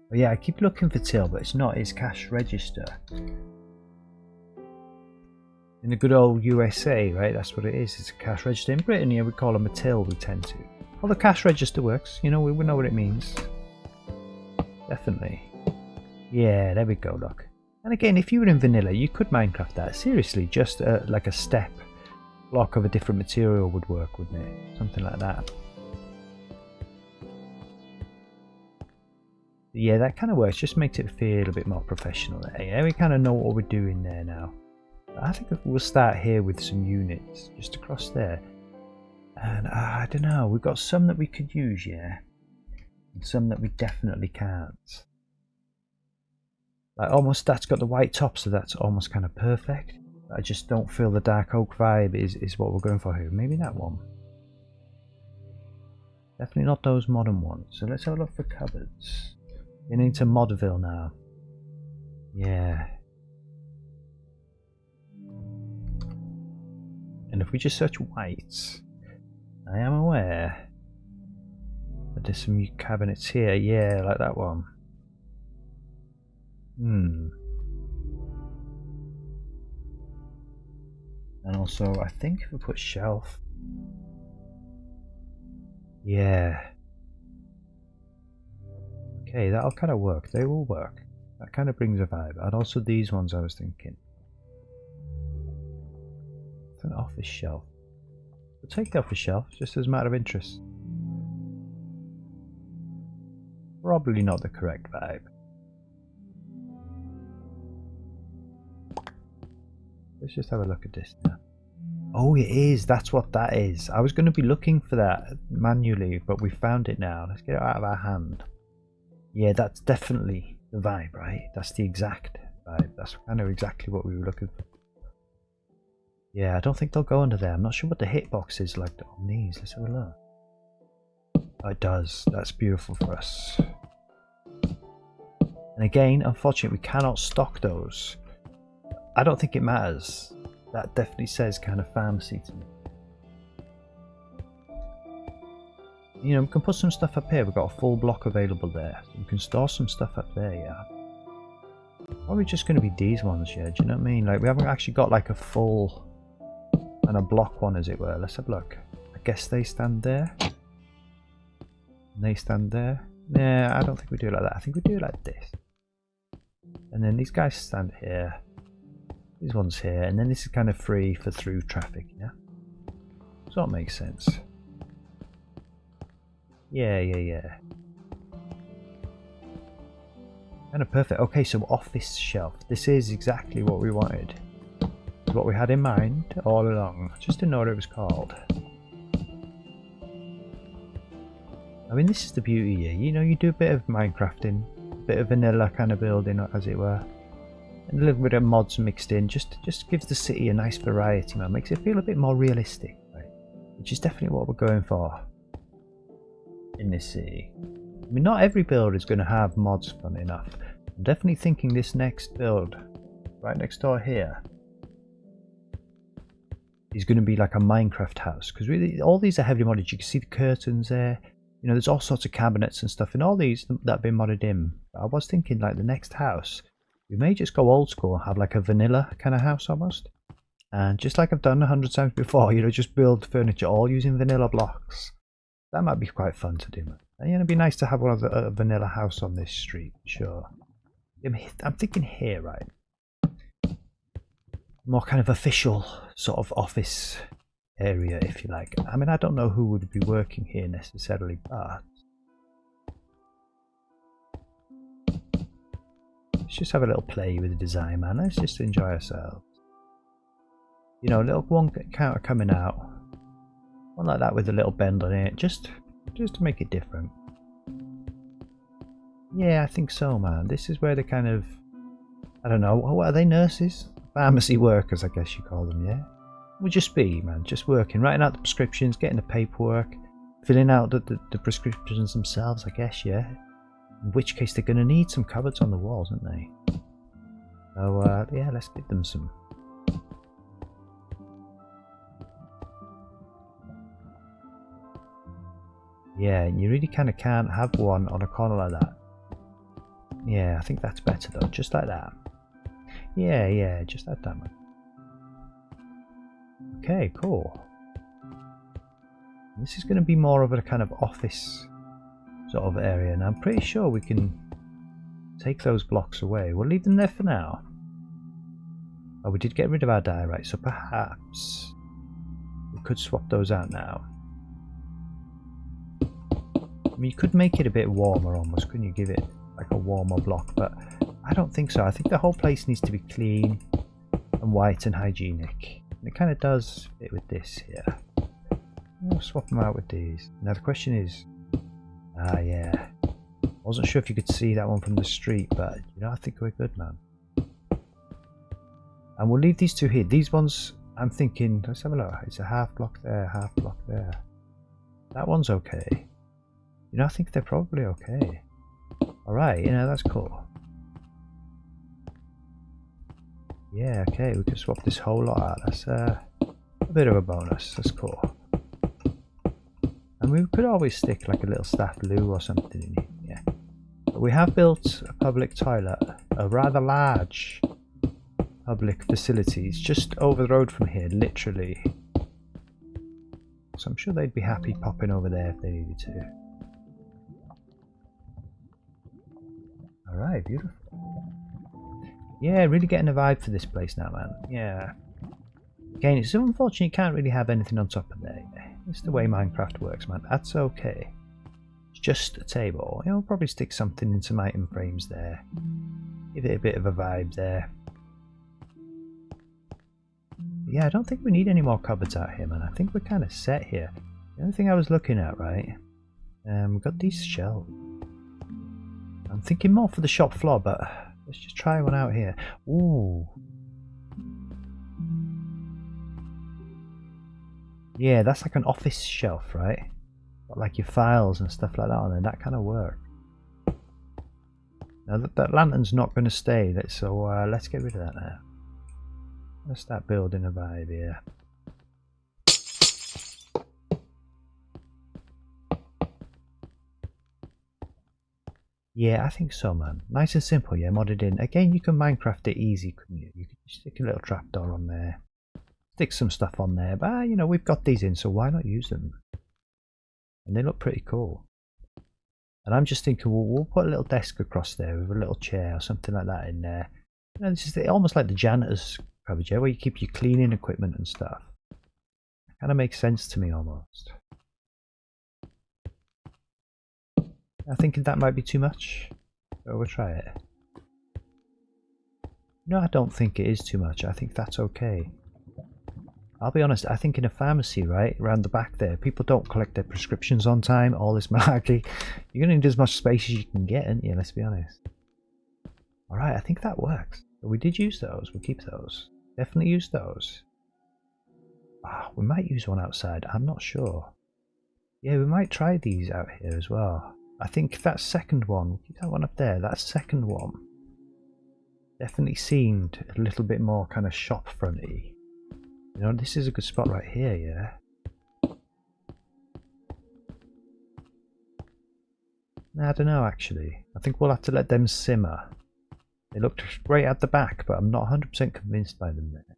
Well, yeah, I keep looking for till, but it's not. It's cash register. In the good old USA, right? That's what it is. It's a cash register. In Britain, yeah, we call them a till, we tend to. Well, the cash register works. You know, we know what it means. Definitely. Yeah, there we go, look. And again, if you were in vanilla, you could Minecraft that. Seriously, just like a step block of a different material would work, wouldn't it? Something like that. But yeah, that kind of works. Just makes it feel a bit more professional there. Yeah, we kind of know what we're doing there now. I think we'll start here with some units just across there. And I don't know, we've got some that we could use, yeah. And some that we definitely can't. Like almost that's got the white top, so that's almost kind of perfect. I just don't feel the dark oak vibe is what we're going for here. Maybe that one. Definitely not those modern ones. So let's have a look for cupboards. Getting into Modville now. Yeah. And if we just search whites, I am aware that there's some cabinets here. Yeah, like that one. And also, I think if we put shelf. Yeah. Okay, that'll kind of work. They will work. That kind of brings a vibe. And also these ones I was thinking. It's an office shelf. We'll take the office shelf, just as a matter of interest. Probably not the correct vibe. Let's just have a look at this now. Oh, it is. That's what that is. I was going to be looking for that manually, but we found it now. Let's get it out of our hand. Yeah, that's definitely the vibe, right? That's the exact vibe. That's kind of exactly what we were looking for. Yeah, I don't think they'll go under there. I'm not sure what the hitbox is like on these. Let's have a look. Oh, it does. That's beautiful for us. And again, unfortunately, we cannot stock those. I don't think it matters. That definitely says kind of pharmacy to me. You know, we can put some stuff up here. We've got a full block available there. So we can store some stuff up there, yeah. Probably just going to be these ones, yeah. Do you know what I mean? Like, we haven't actually got like a full and a block one, as it were. Let's have a look. I guess they stand there. And they stand there. Yeah, I don't think we do it like that. I think we do it like this. And then these guys stand here. These ones here. And then this is kind of free for through traffic, yeah? So that makes sense. Yeah. Kind of perfect. Okay, so office shelf. This is exactly what we wanted. It's what we had in mind all along. Just didn't know what it was called. I mean, this is the beauty here. You know, you do a bit of Minecrafting, a bit of vanilla kind of building, as it were. and a little bit of mods mixed in. Just gives the city a nice variety, man. Makes it feel a bit more realistic, right? Which is definitely what we're going for in this city. I mean, not every build is going to have mods, funny enough. I'm definitely thinking this next build, right next door here, is going to be like a Minecraft house, because really all these are heavily modded. You can see the curtains there. You know, there's all sorts of cabinets and stuff in all these that have been modded in. But I was thinking, like, the next house, we may just go old school and have like a vanilla kind of house almost. And just like I've done 100 times before, you know, just build furniture all using vanilla blocks. That might be quite fun to do, man. And, you know, it'd be nice to have one of a vanilla house on this street, sure. I'm thinking here, right? More kind of official sort of office area, if you like. I mean, I don't know who would be working here necessarily, but let's just have a little play with the design, man. Let's just enjoy ourselves. You know, a little one counter coming out, one like that with a little bend on it, just to make it different. Yeah, I think so, man. This is where the kind of, I don't know, what are they, nurses? Pharmacy workers, I guess you call them, yeah? We'll just be, man, just working, writing out the prescriptions, getting the paperwork, filling out the prescriptions themselves, I guess, yeah? In which case they're going to need some cupboards on the walls, aren't they? So, yeah, let's give them some. Yeah, and you really kind of can't have one on a corner like that. Yeah, I think that's better though, just like that. Yeah, just like that, man. Okay, cool. This is going to be more of a kind of office sort of area, and I'm pretty sure we can take those blocks away. We'll leave them there for now. Oh, we did get rid of our die, right? So perhaps we could swap those out now. I mean, you could make it a bit warmer almost, couldn't you? Give it like a warmer block, but I don't think so. I think the whole place needs to be clean and white and hygienic. And it kind of does fit with this here. We'll swap them out with these. Now the question is, yeah. I wasn't sure if you could see that one from the street, but you know, I think we're good, man. And we'll leave these two here. These ones, I'm thinking, let's have a look. It's a half block there, half block there. That one's okay. You know, I think they're probably okay. Alright, you know, that's cool. Yeah, okay, we can swap this whole lot out. That's a bit of a bonus. That's cool. And we could always stick like a little staff loo or something in here. Yeah. But we have built a public toilet, a rather large public facility. It's just over the road from here, literally. So I'm sure they'd be happy popping over there if they needed to. Alright, beautiful. Yeah, really getting a vibe for this place now, man. Yeah. Again, it's unfortunate you can't really have anything on top of there. It's the way Minecraft works, man. That's okay. It's just a table. You know, we'll probably stick something in some item frames there. Give it a bit of a vibe there. Yeah, I don't think we need any more cupboards out here, man. I think we're kind of set here. The only thing I was looking at, right? We've got these shelves. I'm thinking more for the shop floor, but let's just try one out here. Ooh. Yeah, that's like an office shelf, right? Got like your files and stuff like that on there. That kind of work. Now that lantern's not going to stay, so let's get rid of that now. Let's start building a vibe here. Yeah, I think so, man. Nice and simple, yeah, modded in. Again, you can Minecraft it easy, couldn't you? You could stick a little trapdoor on there. Stick some stuff on there, but you know, we've got these in, so why not use them? And they look pretty cool. And I'm just thinking, well, we'll put a little desk across there with a little chair or something like that in there. You know, this is almost like the janitor's cupboard, yeah, where you keep your cleaning equipment and stuff. Kind of makes sense to me almost. I think that might be too much. So we'll try it. No, I don't think it is too much. I think that's okay. I'll be honest, I think in a pharmacy, right, around the back there, people don't collect their prescriptions on time, all this malarkey. You're going to need as much space as you can get, aren't you? Let's be honest. Alright, I think that works. But we did use those. We'll keep those. Definitely use those. Ah, we might use one outside. I'm not sure. Yeah, we might try these out here as well. I think that second one, we'll keep that one up there. That second one definitely seemed a little bit more kind of shop fronty. You know, this is a good spot right here, yeah. I don't know actually. I think we'll have to let them simmer. They looked great at the back, but I'm not 100% convinced by them there.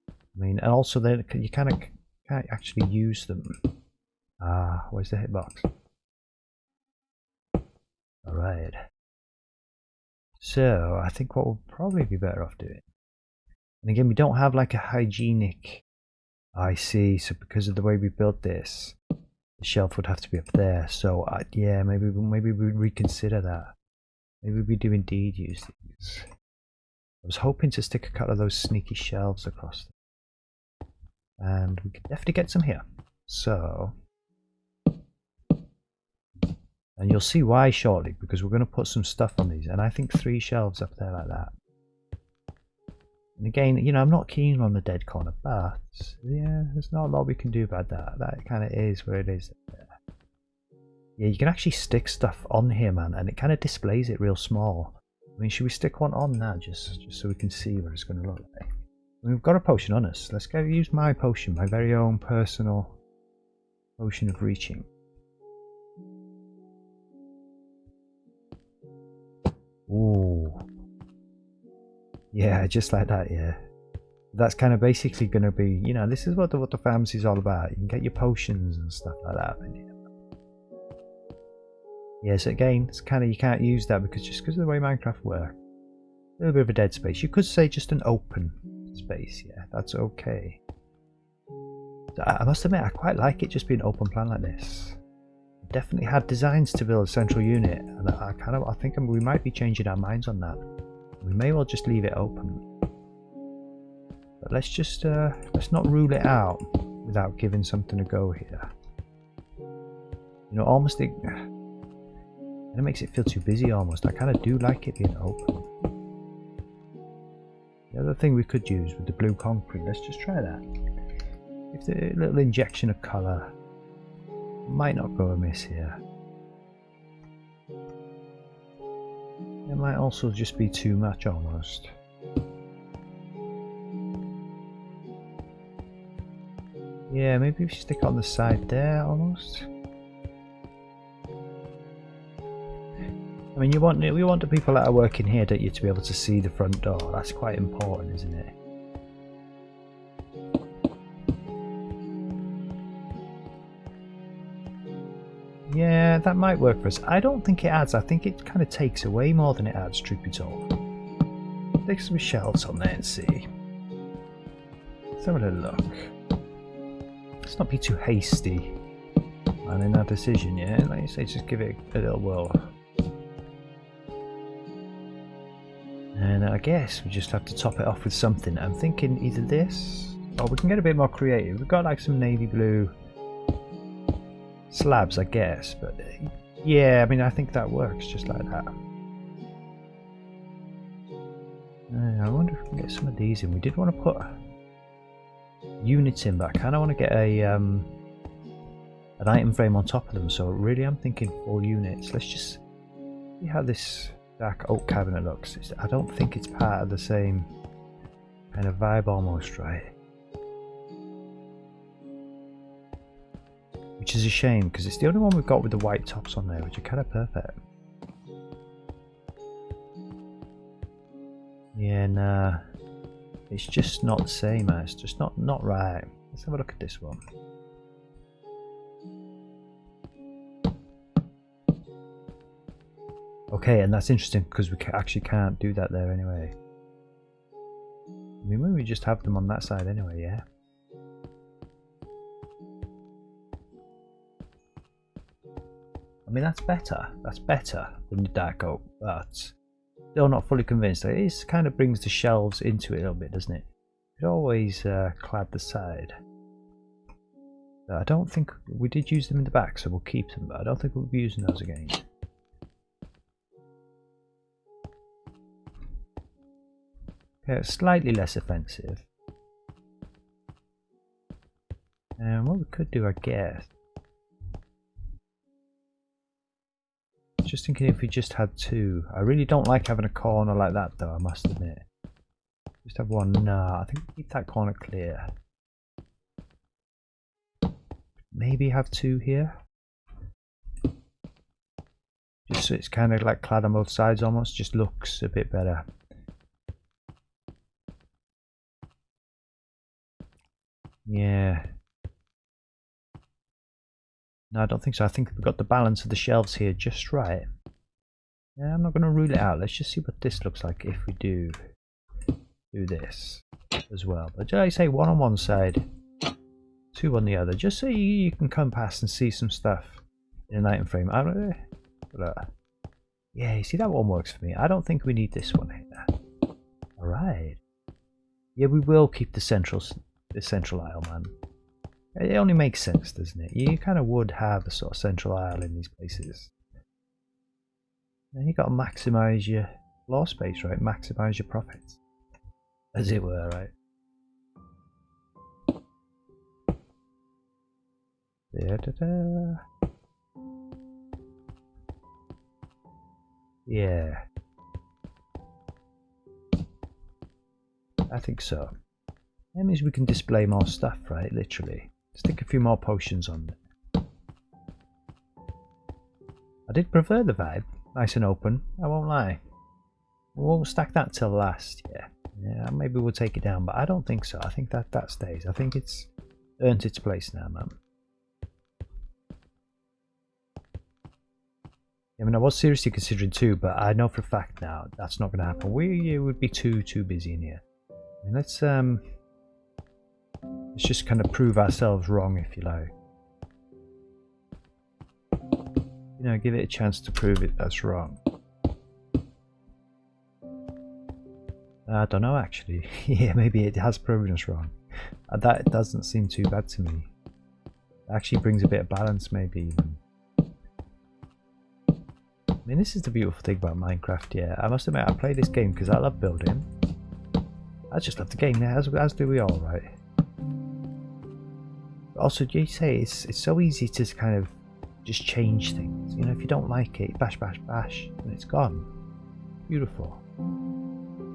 I mean, and also you kind of can't actually use them. Ah, where's the hitbox? Alright. So, I think what we'll probably be better off doing. And again, we don't have like a hygienic... I see, so because of the way we built this, the shelf would have to be up there. So, yeah, maybe we reconsider that. Maybe we do indeed use these. I was hoping to stick a couple of those sneaky shelves across them. And we can definitely get some here. So... And you'll see why shortly, because we're going to put some stuff on these. And I think 3 shelves up there like that. And again, you know, I'm not keen on the dead corner, but yeah, there's not a lot we can do about that. That kind of is where it is there. Yeah, you can actually stick stuff on here, man, and it kind of displays it real small. I mean, should we stick one on that just so we can see what it's going to look like? I mean, we've got a potion on us. Let's go use my potion, my very own personal potion of reaching. Ooh. Yeah, just like that, yeah. That's kind of basically going to be, you know, this is what the pharmacy is all about. You can get your potions and stuff like that. Yes, again, it's kind of, you can't use that because of the way Minecraft works. A little bit of a dead space. You could say just an open space, yeah, that's okay. I must admit, I quite like it just being open plan like this. Definitely had designs to build a central unit, and I think we might be changing our minds on that. We may well just leave it open, but let's just let's not rule it out without giving something a go here. You know, almost it makes it feel too busy. Almost, I kind of do like it being open. The other thing we could use with the blue concrete, let's just try that. If a little injection of colour. Might not go amiss here. It might also just be too much almost. Yeah, maybe we stick it on the side there almost. I mean, we want the people that are working here, don't you, to be able to see the front door. That's quite important, isn't it? Yeah, that might work for us. I don't think it adds. I think it kind of takes away more than it adds, truth be told. Stick some shelves on there and see. Let's have a little look. Let's not be too hasty and in our decision, yeah? Like you say, just give it a little whirl. And I guess we just have to top it off with something. I'm thinking either this, or we can get a bit more creative. We've got like some navy blue slabs, I guess, but yeah, I mean, I think that works just like that. I wonder if we can get some of these in. We did want to put units in, but I kind of want to get a an item frame on top of them, so really I'm thinking 4 units. Let's just see how this dark oak cabinet looks. I don't think it's part of the same kind of vibe almost, right? Which is a shame, because it's the only one we've got with the white tops on there, which are kind of perfect. Yeah, nah. It's just not the same, man. It's just not right. Let's have a look at this one. Okay, and that's interesting, because we actually can't do that there anyway. I mean, maybe we just have them on that side anyway, yeah? I mean, that's better. That's better than the dark oak, but still not fully convinced. It is kind of brings the shelves into it a little bit, doesn't it? It always clad the side. I don't think we did use them in the back, so we'll keep them, but I don't think we'll be using those again. Okay, it's slightly less offensive. And what we could do, I guess. Just thinking if we just had two. I really don't like having a corner like that though, I must admit. Just have one. Nah, I think we keep that corner clear. Maybe have two here. Just so it's kind of like clad on both sides almost. Just looks a bit better. Yeah. No, I don't think so. I think we've got the balance of the shelves here just right. Yeah, I'm not going to rule it out. Let's just see what this looks like if we do this as well. But like I say, one on one side, two on the other, just so you can come past and see some stuff in an item frame. Yeah, you see, that one works for me. I don't think we need this one here. Alright. Yeah, we will keep the central aisle, man. It only makes sense, doesn't it? You kind of would have a sort of central aisle in these places. And you got to maximise your floor space, right? Maximise your profits, as it were, right? Yeah, I think so. That means we can display more stuff, right? Literally. Stick a few more potions on there. I did prefer the vibe. Nice and open, I won't lie. We'll stack that till last, yeah. Yeah, maybe we'll take it down, but I don't think so. I think that stays. I think it's earned its place now, man. I mean, I was seriously considering two, but I know for a fact now that's not going to happen. We would be too busy in here. I mean, let's just kind of prove ourselves wrong, if you like. You know, give it a chance to prove it that's wrong. I don't know, actually. Yeah, maybe it has proven us wrong. That doesn't seem too bad to me. It actually brings a bit of balance, maybe even. I mean, this is the beautiful thing about Minecraft, yeah. I must admit, I play this game because I love building. I just love the game now, as do we all, right? But also, you say it's so easy to kind of just change things. You know, if you don't like it, bash, bash, bash, and it's gone. Beautiful.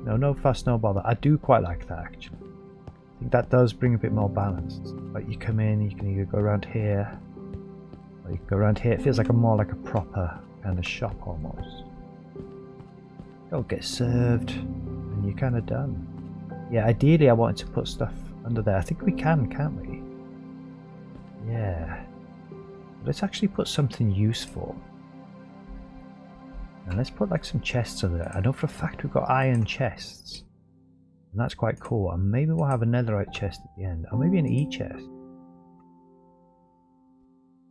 No fuss, no bother. I do quite like that, actually. I think that does bring a bit more balance. Like, you come in, you can either go around here, or you can go around here. It feels like more like a proper kind of shop almost. Don't get served, and you're kind of done. Yeah, ideally I wanted to put stuff under there. I think we can, can't we? Yeah. Let's actually put something useful. And let's put like some chests under there. I know for a fact we've got iron chests. And that's quite cool. And maybe we'll have a netherite chest at the end. Or maybe an E chest.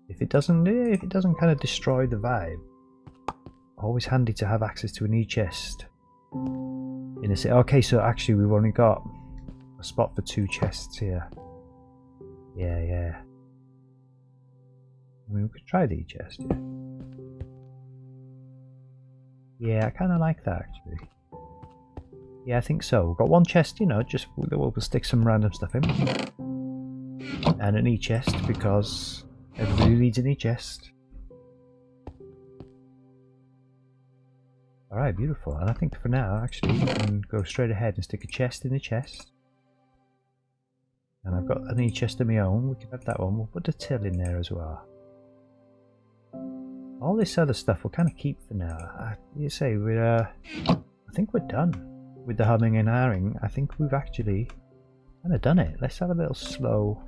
If it doesn't kind of destroy the vibe. Always handy to have access to an E chest. In a city. Okay, so actually we've only got a spot for 2 chests here. Yeah. I mean, we could try the E chest, yeah. Yeah, I kind of like that, actually. Yeah, I think so. We've got 1 chest, you know, just we'll stick some random stuff in. And an E chest, because everybody needs an E chest. Alright, beautiful. And I think for now, actually, we can go straight ahead and stick a chest in the chest. And I've got an E chest of my own. We can have that one. We'll put the till in there as well. All this other stuff we'll kind of keep for now. You say I think we're done with the humming and hawing. I think we've actually kind of done it. Let's have a little slow,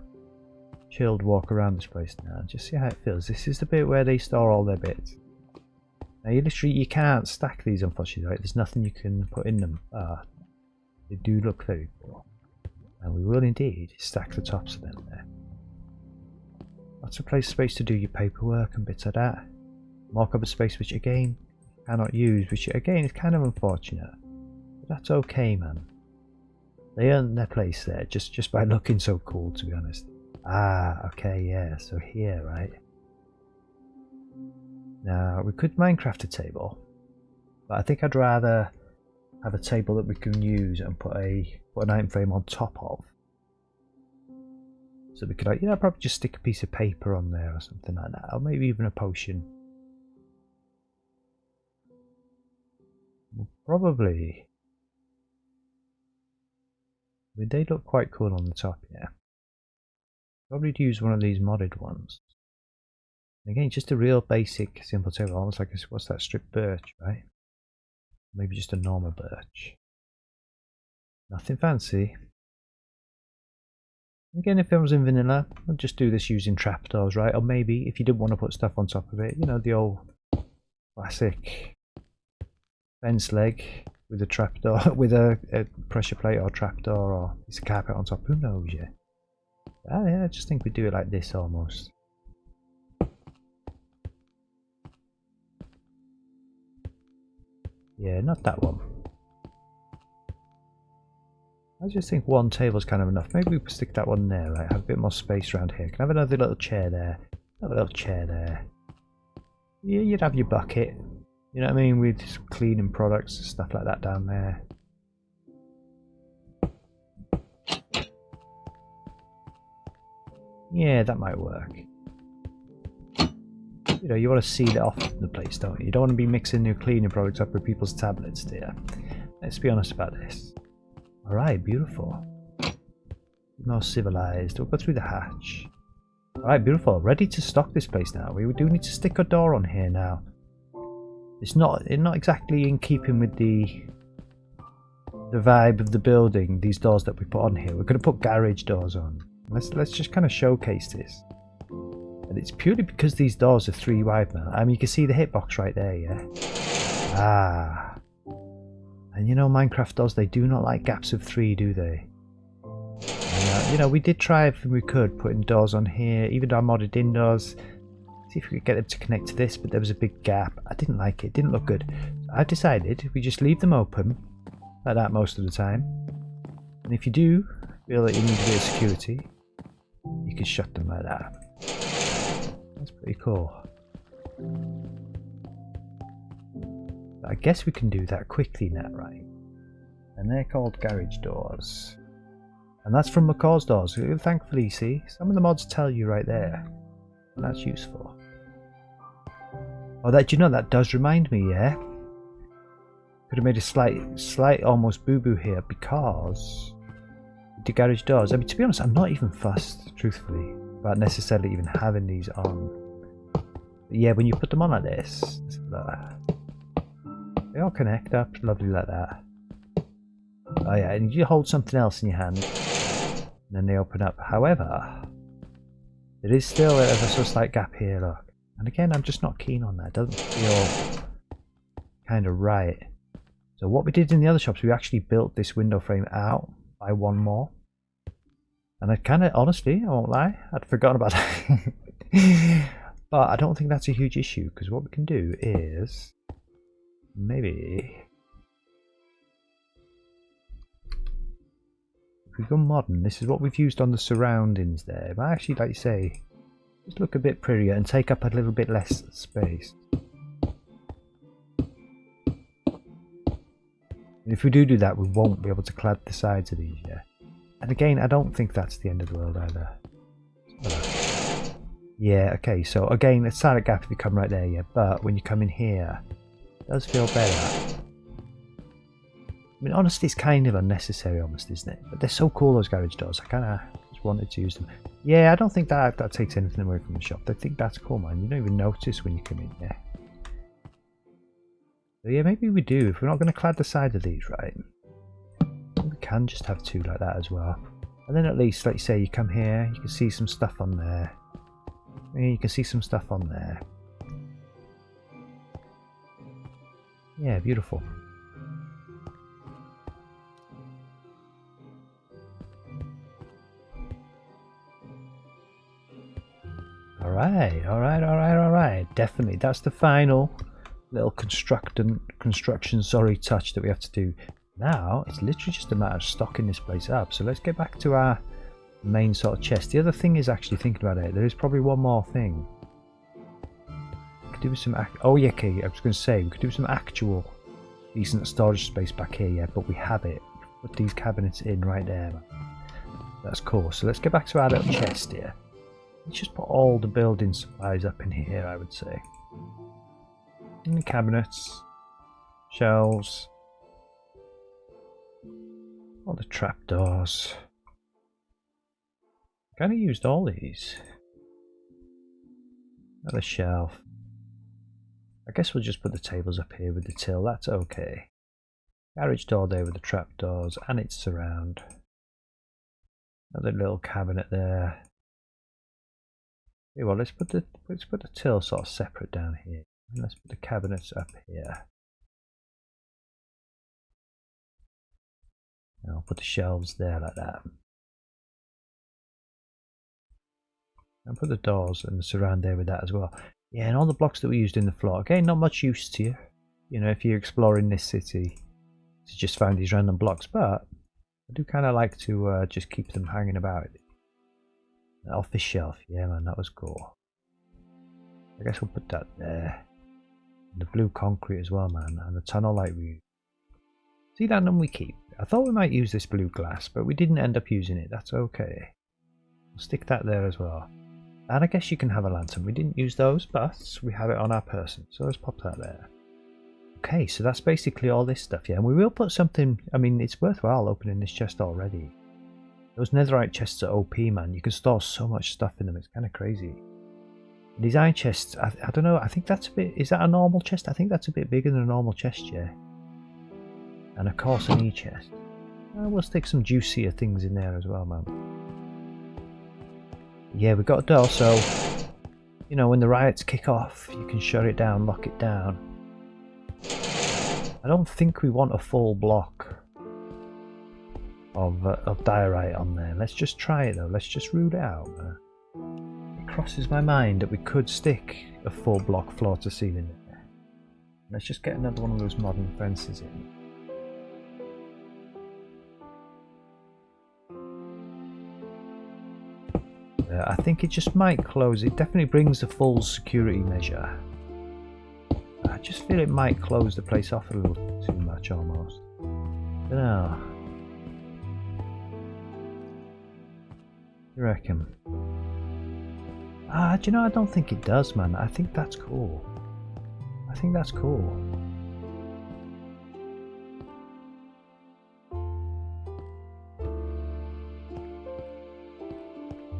chilled walk around this place now and just see how it feels. This is the bit where they store all their bits. Now you can't stack these, unfortunately, right? There's nothing you can put in them. They do look very cool. And we will indeed stack the tops of them there. Lots of space to do your paperwork and bits like that. More cupboard space, which again cannot use, which again is kind of unfortunate. But that's okay, man. They earned their place there just by looking so cool, to be honest. Okay, yeah, so here, right? Now, we could Minecraft a table, but I think I'd rather have a table that we can use and put an item frame on top of. So we could, like, probably just stick a piece of paper on there or something like that, or maybe even a potion. Probably. I mean, they look quite cool on the top, yeah. Probably use one of these modded ones. Again, just a real basic, simple table, almost like what's that, strip birch, right? Maybe just a normal birch. Nothing fancy. Again, if it was in vanilla, I'd just do this using trapdoors, right? Or maybe if you didn't want to put stuff on top of it, the old classic fence leg with a trapdoor, with a pressure plate or trapdoor or piece of carpet on top. Who knows, yeah? Yeah, I just think we do it like this almost. Yeah, not that one. I just think one table's kind of enough. Maybe we stick that one there, right? Have a bit more space around here. Can I have another little chair there? Have a little chair there. Yeah, you'd have your bucket. You know what I mean? With cleaning products and stuff like that down there. Yeah, that might work. You want to seal it off the place, don't you? You don't want to be mixing new cleaning products up with people's tablets, do you? Let's be honest about this. Alright, beautiful. More civilized. We'll go through the hatch. Alright, beautiful. Ready to stock this place now. We do need to stick a door on here now. It's not exactly in keeping with the vibe of the building, these doors that we put on here. We're going to put garage doors on. Let's just kind of showcase this. And it's purely because these doors are 3 wide now. I mean, you can see the hitbox right there, yeah? Ah. And Minecraft doors, they do not like gaps of 3, do they? And, we did try everything we could, putting doors on here, even our modded indoors. See if we could get them to connect to this, but there was a big gap. I didn't like it, it didn't look good. So I've decided we just leave them open, like that most of the time. And if you do feel that you need a bit of security, you can shut them like that. That's pretty cool. I guess we can do that quickly now, right? And they're called garage doors. And that's from McCaw's doors. Thankfully, see, some of the mods tell you right there. And that's useful. Oh, that does remind me, yeah? Could have made a slight almost boo-boo here because the garage doors. I mean, to be honest, I'm not even fussed, truthfully, about necessarily even having these on. But yeah, when you put them on like this, they all connect up lovely like that. Oh yeah, and you hold something else in your hand, and then they open up. However, there is still a slight gap here, look. And again, I'm just not keen on that. It doesn't feel kind of right. So what we did in the other shops, we actually built this window frame out by 1 more. And I kind of, honestly, I won't lie, I'd forgotten about that. But I don't think that's a huge issue, because what we can do is maybe if we go modern, this is what we've used on the surroundings there. But actually, like you say, just look a bit prettier and take up a little bit less space. And if we do that, we won't be able to clad the sides of these yet. And again, I don't think that's the end of the world either. Yeah, okay, so again, it's silent gap if you come right there, yeah, but when you come in here, it does feel better. I mean, honestly, it's kind of unnecessary almost, isn't it? But they're so cool, those garage doors. I kind of just wanted to use them. Yeah, I don't think that takes anything away from the shop. I think that's cool, man. You don't even notice when you come in here. So yeah, maybe we do. If we're not going to clad the side of these, right? We can just have 2 like that as well. And then at least, like you say, you come here, you can see some stuff on there. Yeah, you can see some stuff on there. Yeah, beautiful. Alright. Definitely. That's the final little construction touch that we have to do. Now, it's literally just a matter of stocking this place up. So let's get back to our main sort of chest. The other thing is actually thinking about it. There is probably one more thing. We could do some oh yeah, okay. I was going to say we could do some actual decent storage space back here yet, but we have it. Put these cabinets in right there. That's cool. So let's get back to our little chest here. Let's just put all the building supplies up in here, I would say. In the cabinets, shelves, all the trapdoors. Kind of used all these. Another shelf. I guess we'll just put the tables up here with the till. That's okay. Garage door there with the trapdoors and its surround. Another little cabinet there. Okay, well, let's put the till sort of separate down here. And let's put the cabinets up here. And I'll put the shelves there like that. And put the doors and the surround there with that as well. Yeah, and all the blocks that we used in the floor. Again, not much use to you. You know, if you're exploring this city, to just find these random blocks. But I do kind of like to just keep them hanging about. The office shelf. Yeah, man, that was cool. I guess we'll put that there. And the blue concrete as well, man. And the tunnel light we use. See that none we keep. I thought we might use this blue glass, but we didn't end up using it. That's okay. We'll stick that there as well. And I guess you can have a lantern. We didn't use those, but we have it on our person. So let's pop that there. Okay, so that's basically all this stuff, yeah. And we will put something, I mean, it's worthwhile opening this chest already. Those netherite chests are OP, man. You can store so much stuff in them. It's kind of crazy. These iron chests, I don't know. I think that's a bit, is that a normal chest? I think that's a bit bigger than a normal chest, yeah. And of course an E-chest. We'll stick some juicier things in there as well, man. Yeah, we've got a door, so, you know, when the riots kick off, you can shut it down, lock it down. I don't think we want a full block of diorite on there. Let's just try it though. Let's just rule it out. It crosses my mind that we could stick a full block floor to ceiling in there. Let's just get another one of those modern fences in. I think it just might close. It definitely brings the full security measure. I just feel it might close the place off a little too much almost. I don't know. You reckon? Do you know, I don't think it does, man. I think that's cool. I think that's cool.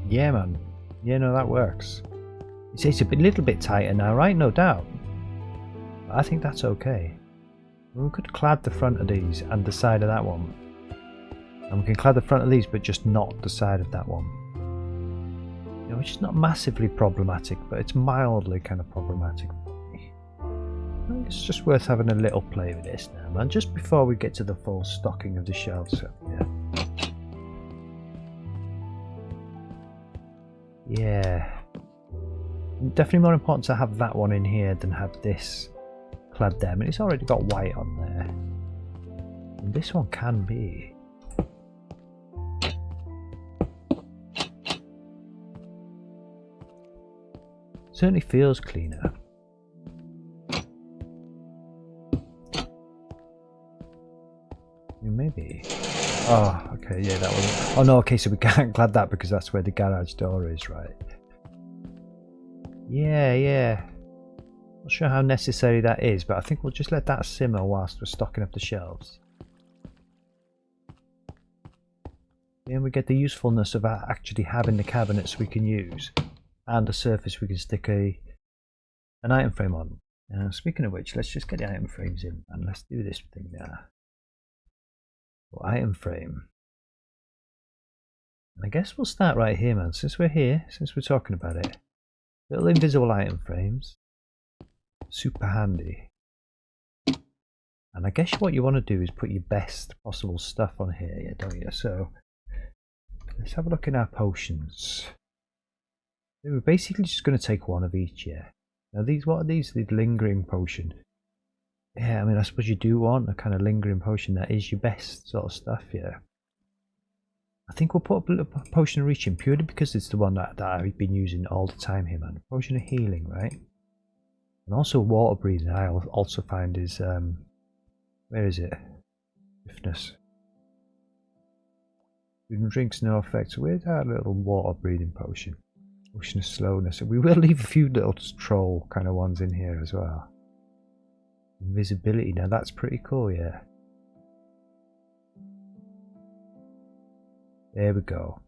Yeah, man. Yeah, no, that works. It's a little bit tighter now, right? No doubt. But I think that's okay. We could clad the front of these and the side of that one. And we can clad the front of these, but just not the side of that one. You know, which is not massively problematic, but it's mildly kind of problematic for me. I think it's just worth having a little play with this now, man. Just before we get to the full stocking of the shelves. So, yeah. Yeah, definitely more important to have that one in here than have this clad there. I mean, it's already got white on there. And this one can be. Certainly feels cleaner. Maybe. Oh, okay, yeah, that was. Oh no, okay, so we can't clad that because that's where the garage door is, right? Yeah. Not sure how necessary that is, but I think we'll just let that simmer whilst we're stocking up the shelves. Yeah, and we get the usefulness of actually having the cabinets we can use and a surface we can stick an item frame on. Speaking of which, let's just get the item frames in and let's do this thing there. Item frame. And I guess we'll start right here, man. Since we're here, since we're talking about it, little invisible item frames, super handy. And I guess what you want to do is put your best possible stuff on here, yeah, don't you? So let's have a look in our potions. We're basically just going to take one of each, yeah. Now these, what are these? The lingering potion. Yeah, I mean, I suppose you do want a kind of lingering potion that is your best sort of stuff, yeah. I think we'll put a potion of reaching purely because it's the one that I've been using all the time here, man. Potion of healing, right? And also water breathing, I also find is a Where is it? Swiftness. Food and drinks, no effects. Where's our little water breathing potion? Potion of slowness. We will leave a few little troll kind of ones in here as well. Invisibility. Now that's pretty cool, yeah. There we go.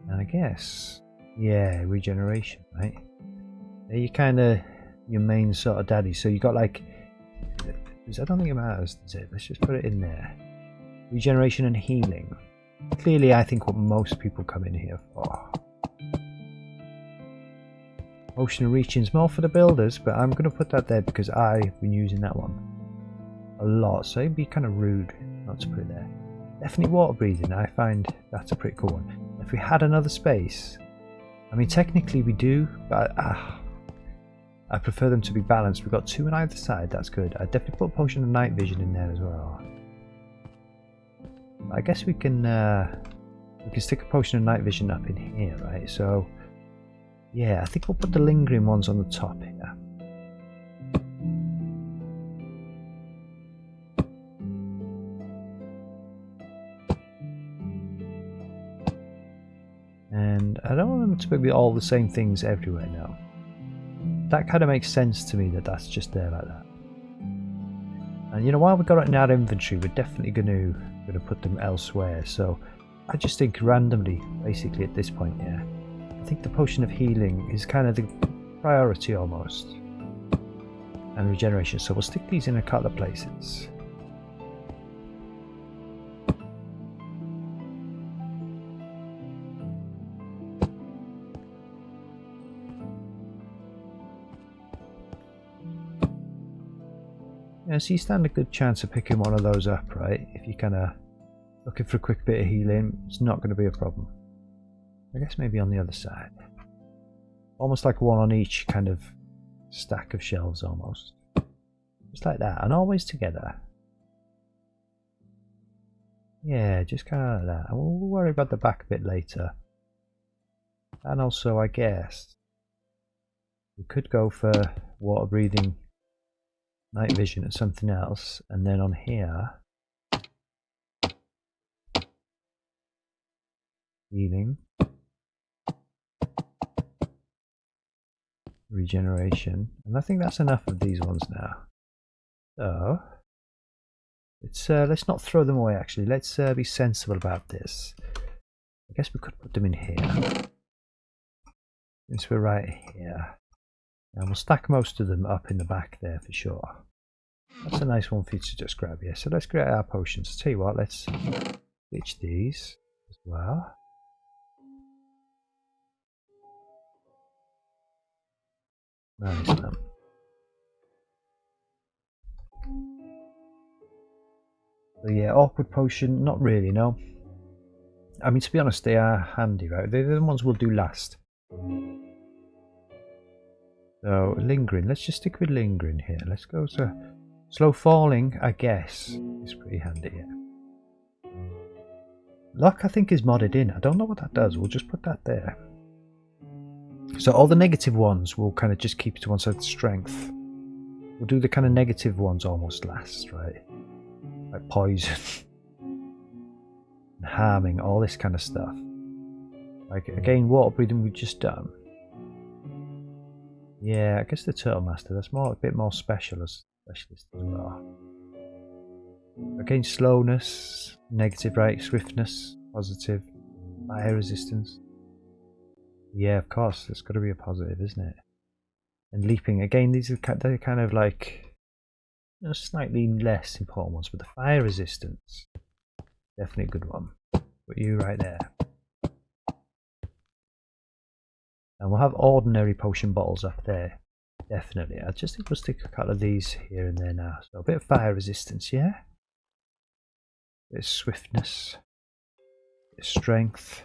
And I guess, yeah, regeneration, right? They're you kind of your main sort of daddy. So you got like, I don't think it matters, does it? Let's just put it in there. Regeneration and healing. Clearly, I think what most people come in here for. Motion of reaching is more for the builders, but I'm going to put that there because I've been using that one a lot. So it'd be kind of rude not to put it there. Definitely water breathing. I find that's a pretty cool one. If we had another space, I mean, technically we do, but I prefer them to be balanced. We've got 2 on either side. That's good. I definitely put potion of night vision in there as well. I guess we can stick a potion of night vision up in here, right? So yeah, I think we'll put the lingering ones on the top here. And I don't want them to be all the same things everywhere now. That kind of makes sense to me that that's just there like that. And you know, while we've got it in our inventory, we're definitely going to put them elsewhere. So I just think randomly, basically at this point, yeah. I think the potion of healing is kind of the priority almost. And regeneration. So we'll stick these in a couple of places. Yeah, so you stand a good chance of picking one of those up, right? If you're kind of looking for a quick bit of healing, it's not going to be a problem. I guess maybe on the other side. Almost like one on each kind of stack of shelves almost. Just like that, and always together. Yeah, just kind of like that. And we'll worry about the back a bit later. And also, I guess, we could go for water breathing, night vision and something else, and then on here healing, regeneration, and I think that's enough of these ones now. So let's not throw them away. Actually, let's be sensible about this. I guess we could put them in here since we're right here. And we'll stack most of them up in the back there for sure. That's a nice one for you to just grab here. So let's create our potions. Tell you what, let's ditch these as well. Nice man. So yeah, awkward potion, not really, no. I mean, to be honest, they are handy, right? They're the ones we'll do last. So lingering, let's just stick with lingering here. Let's go to slow falling, I guess, is pretty handy here. Luck, I think, is modded in. I don't know what that does. We'll just put that there. So all the negative ones we'll kind of just keep to one side. Strength. We'll do the kind of negative ones almost last, right? Like poison, and harming, all this kind of stuff. Like again, water breathing we've just done. Yeah, I guess the Turtle Master, that's a bit more specialist as well. Again, slowness, negative, right? Swiftness, positive. Fire resistance. Yeah, of course, it's got to be a positive, isn't it? And leaping, again, they're kind of like, you know, slightly less important ones, but the fire resistance, definitely a good one. Put you right there. And we'll have ordinary potion bottles up there. Definitely. I just think we'll stick a couple of these here and there now. So a bit of fire resistance, yeah? A bit of swiftness. A bit of strength.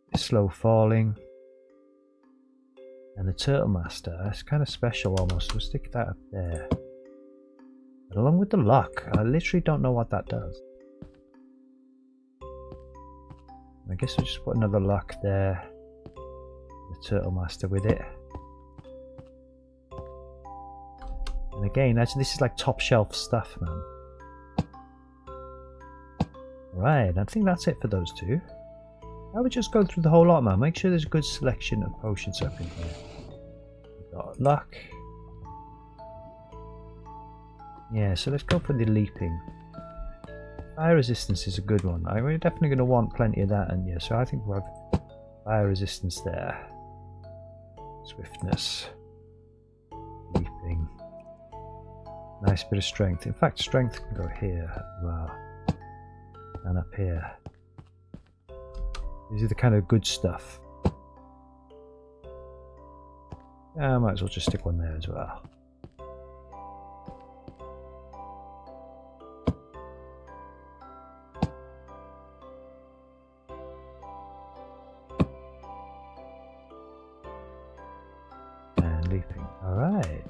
A bit of slow falling. And the Turtle Master, that's kind of special almost. We'll stick that up there. And along with the luck, I literally don't know what that does. I guess we'll just put another luck there. The Turtle Master with it. And again, actually, this is like top shelf stuff, man. Right, I think that's it for those two. I would just go through the whole lot, man. Make sure there's a good selection of potions up in here. We've got luck. Yeah, so let's go for the leaping. Fire resistance is a good one. We're definitely going to want plenty of that, and yeah, so I think we'll have fire resistance there. Swiftness. Leaping. Nice bit of strength. In fact, strength can go here as well. And up here. These are the kind of good stuff. I might as well just stick one there as well. And leaping. Alright.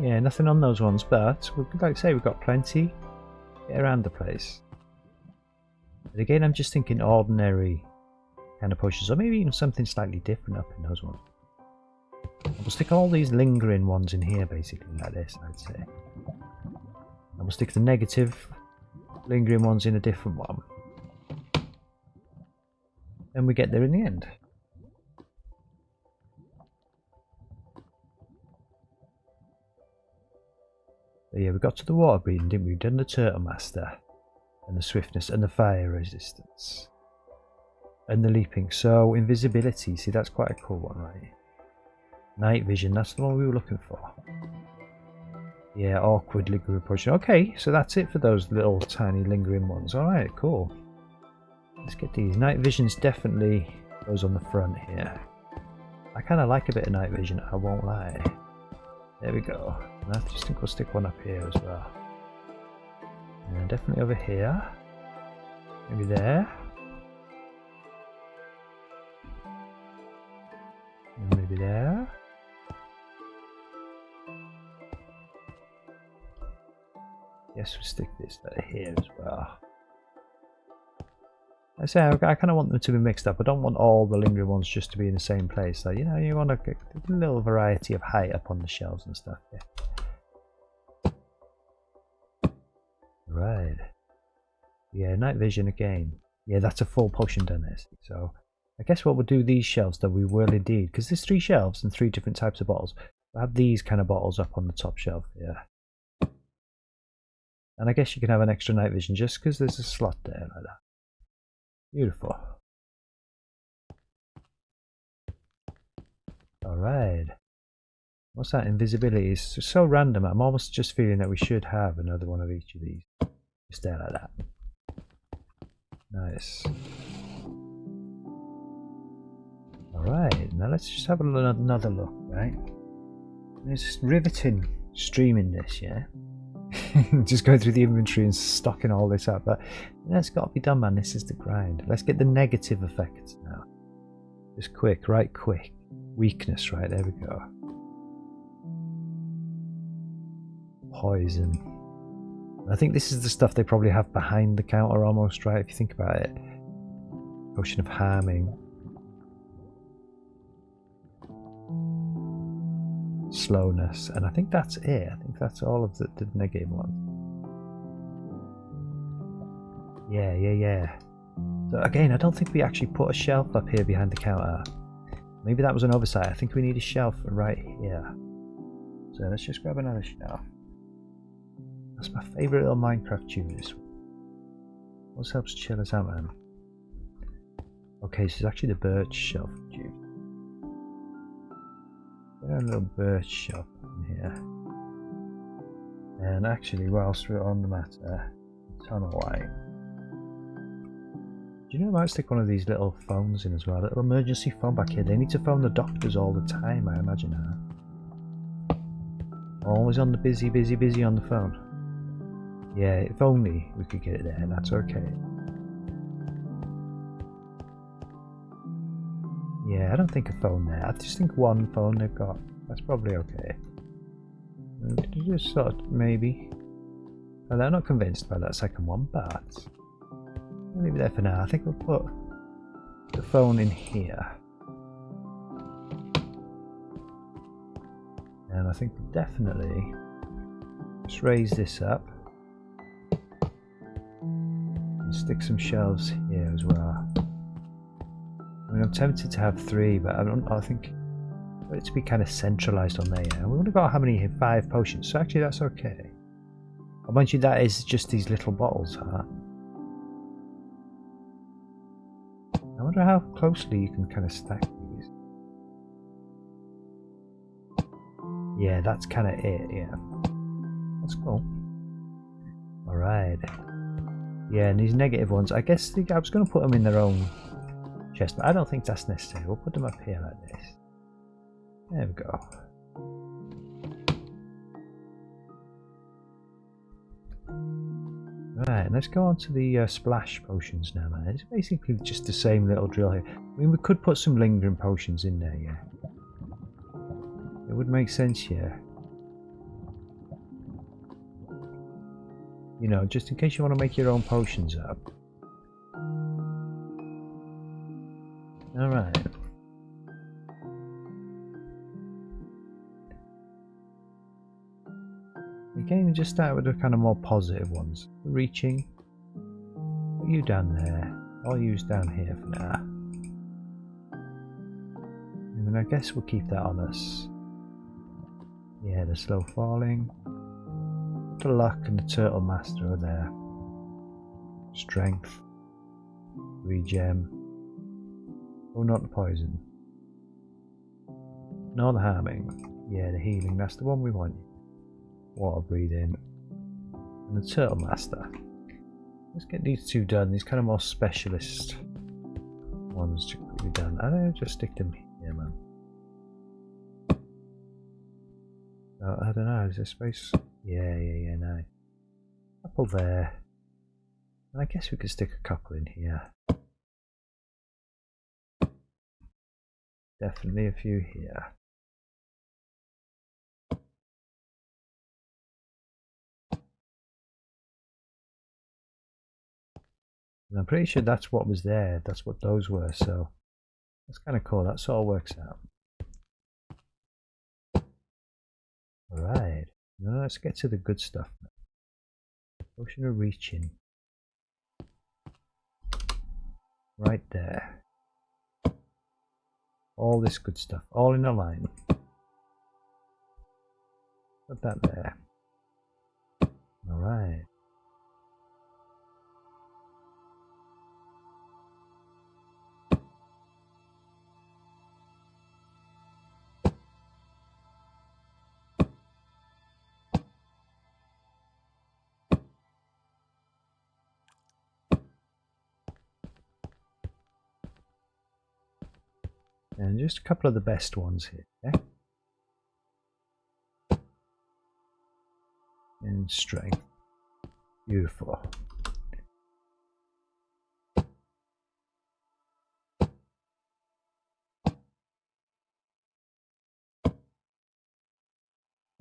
Yeah, nothing on those ones, but like I say, we've got plenty. Get around the place. But again, I'm just thinking ordinary kind of potions, or maybe even something slightly different up in those ones. We'll stick all these lingering ones in here, basically, like this, I'd say. And we'll stick the negative lingering ones in a different one. And we get there in the end. But yeah, we got to the water breathing, didn't we? We've done the turtle master. And the swiftness and the fire resistance and the leaping. So invisibility, see, that's quite a cool one, right? Night vision, that's the one we were looking for. Yeah, awkward lingering potion. Okay, so that's it for those little tiny lingering ones. Alright, cool. Let's get these. Night vision's definitely goes on the front here. I kind of like a bit of night vision, I won't lie. There we go. And I just think we'll stick one up here as well. And definitely over here. Maybe there. And maybe there. Yes, we'll stick this here as well. I say I kind of want them to be mixed up. I don't want all the lingering ones just to be in the same place. Like, you know, you want a little variety of height up on the shelves and stuff. Yeah. Right. Yeah, night vision again. Yeah, that's a full potion done this. So I guess what we'll do these shelves though, we will indeed, because there's 3 shelves and 3 different types of bottles. We'll have these kind of bottles up on the top shelf here. And I guess you can have an extra night vision just because there's a slot there like that. Beautiful. Alright. What's that? Invisibility is so random. I'm almost just feeling that we should have another one of each of these. Just there like that. Nice. Alright, now let's just have another look, right? It's riveting streaming this, yeah? Just going through the inventory and stocking all this up. But that's got to be done, man. This is the grind. Let's get the negative effects now. Just quick, right quick. Weakness, right? There we go. Poison. I think this is the stuff they probably have behind the counter almost, right? If you think about it. Potion of harming. Slowness. And I think that's it. I think that's all of the negative ones. Yeah. So again, I don't think we actually put a shelf up here behind the counter. Maybe that was an oversight. I think we need a shelf right here. So let's just grab another shelf. That's my favourite little Minecraft tune. This one. What helps chill us out, man? Okay, so it's actually the birch shelf tune. Get a little birch shelf in here. And actually, whilst we're on the matter, tunnel light. Do you know I might stick one of these little phones in as well? A little emergency phone back here. They need to phone the doctors all the time, I imagine, huh? Always on the busy on the phone. Yeah, if only we could get it there, that's okay. Yeah, I don't think a phone there. I just think one phone they've got. That's probably okay. Just sort of, maybe. Well, I'm not convinced by that second one, but I'll leave it there for now. I think we'll put the phone in here. And I think definitely just raise this up and stick some shelves here as well. I mean, I'm tempted to have 3, but I think I want it to be kind of centralized on there. Yeah? We've only got how many? 5 potions, so actually that's okay. I mind you, that is just these little bottles, huh? I wonder how closely you can kind of stack these. Yeah, that's kind of it, yeah. That's cool. Alright. Yeah, and these negative ones, I guess I was going to put them in their own chest, but I don't think that's necessary. We'll put them up here like this. There we go. Right, let's go on to the splash potions now, man. It's basically just the same little drill here. I mean, we could put some lingering potions in there, yeah. It would make sense, yeah. You know, just in case you want to make your own potions up. Alright. Again, we just start with the kind of more positive ones. Reaching. Put you down there. I'll use down here for now. I mean, I guess we'll keep that on us. Yeah, the slow falling. The luck and the turtle master are there. Strength. Regen. Oh, not the poison. Nor the harming. Yeah, the healing. That's the one we want. Water breathing. And the turtle master. Let's get these 2 done. These kind of more specialist ones to be done. I don't know, just stick them here, man. Oh, I don't know. Is there space? Yeah, no. Couple there. I guess we could stick a couple in here. Definitely a few here. And I'm pretty sure that's what was there. That's what those were. So that's kind of cool. That sort of works out. Alright. Now let's get to the good stuff. Potion of reaching. Right there. All this good stuff. All in a line. Put that there. Alright. And just a couple of the best ones here. Okay? And strength. Beautiful.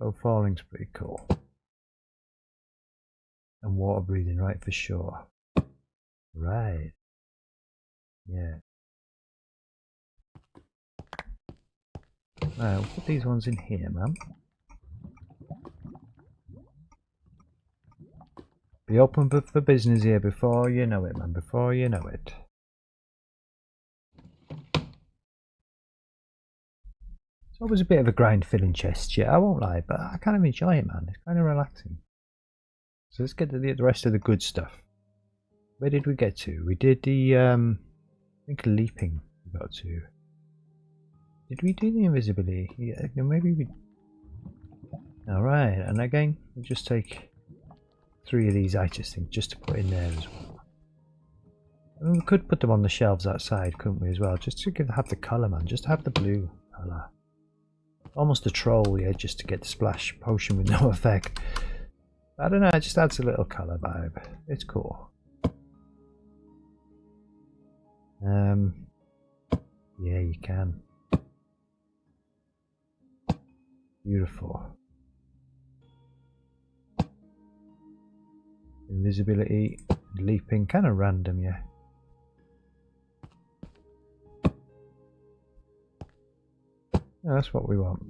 Oh, falling's pretty cool. And water breathing, right, for sure. Right. Yeah. Right, we'll put these ones in here, man. Be open for business here before you know it, man. Before you know it. It's always a bit of a grind filling chest, yeah, I won't lie, but I kind of enjoy it, man. It's kind of relaxing. So let's get to the rest of the good stuff. Where did we get to? We did the, I think leaping we got to. Did we do the invisibility? Yeah, maybe we... Alright, and again, we'll just take 3 of these itis things just to put in there as well. I mean, we could put them on the shelves outside, couldn't we, as well? Just to have the colour, man. Just to have the blue colour. Almost a troll, yeah, just to get the splash potion with no effect. I don't know, it just adds a little colour vibe. It's cool. Yeah, you can. Beautiful. Invisibility, leaping, kind of random, yeah. Yeah, that's what we want.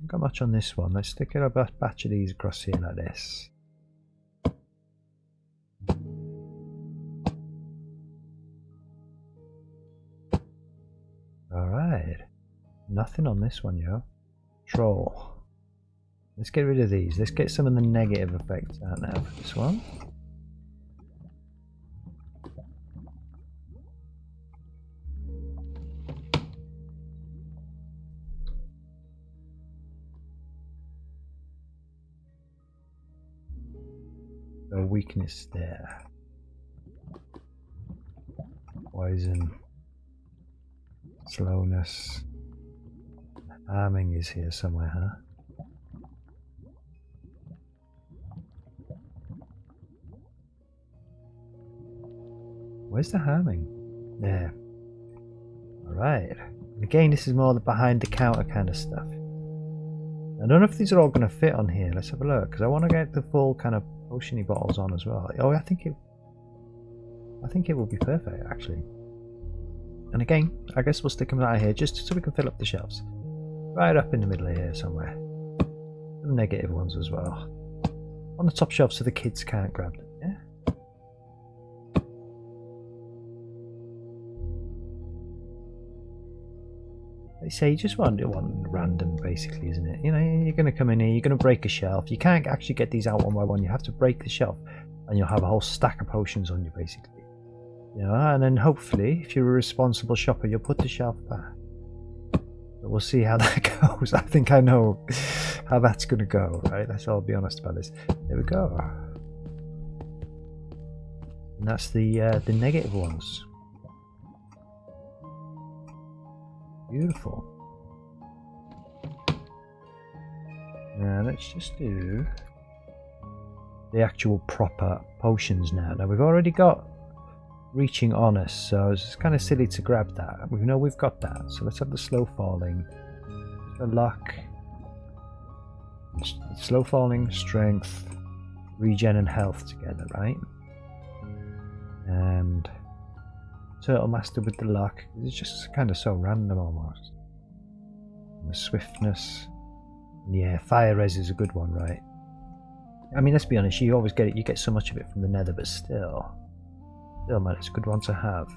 Not got much on this one. Let's stick a batch of these across here like this. Alright. Nothing on this one, yo. Troll. Let's get rid of these. Let's get some of the negative effects out now for this one. No weakness there. Poison. Slowness. Harming is here somewhere, huh? Where's the harming? There. Alright. Again, this is more the behind the counter kind of stuff. I don't know if these are all going to fit on here. Let's have a look, because I want to get the full kind of potiony bottles on as well. Oh, I think it will be perfect, actually. And again, I guess we'll stick them out here just so we can fill up the shelves. Right up in the middle of here somewhere. Some negative ones as well. On the top shelf so the kids can't grab them, yeah? They say you just want random, basically, isn't it? You know, you're going to come in here, you're going to break a shelf. You can't actually get these out one by one. You have to break the shelf and you'll have a whole stack of potions on you, basically. You know, and then hopefully, if you're a responsible shopper, you'll put the shelf back. But we'll see how that goes. I think I know how that's going to go, right? Let's all be honest about this. There we go. And that's the negative ones. Beautiful. Now let's just do the actual proper potions now. Now we've already got reaching on us, so it's kind of silly to grab that. We know we've got that, so let's have the slow falling, the luck, slow falling, strength, regen and health together, right? And Turtle Master with the luck. It's just kind of so random almost. And the swiftness. And yeah, fire res is a good one, right? I mean, let's be honest, you always get it, you get so much of it from the nether, but still man, it's a good one to have.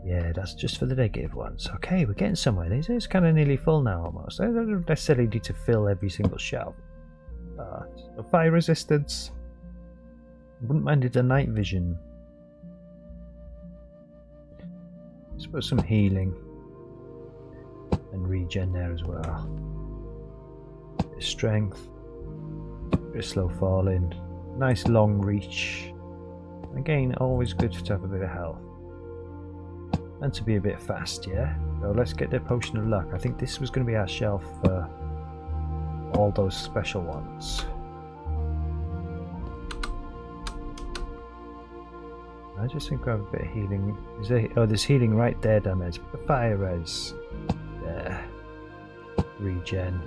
Yeah, that's just for the negative ones. Okay, we're getting somewhere. It's kind of nearly full now almost. I don't necessarily need to fill every single shelf. So fire resistance. Wouldn't mind it a night vision. I suppose some healing. And regen there as well. Bit of strength. Bit of slow falling. Nice long reach. Again, always good to have a bit of health. And to be a bit fast, yeah? So let's get the potion of luck. I think this was going to be our shelf for all those special ones. I just think we have a bit of healing. Is there, oh, there's healing right there, damn it. The fire res. There. Regen.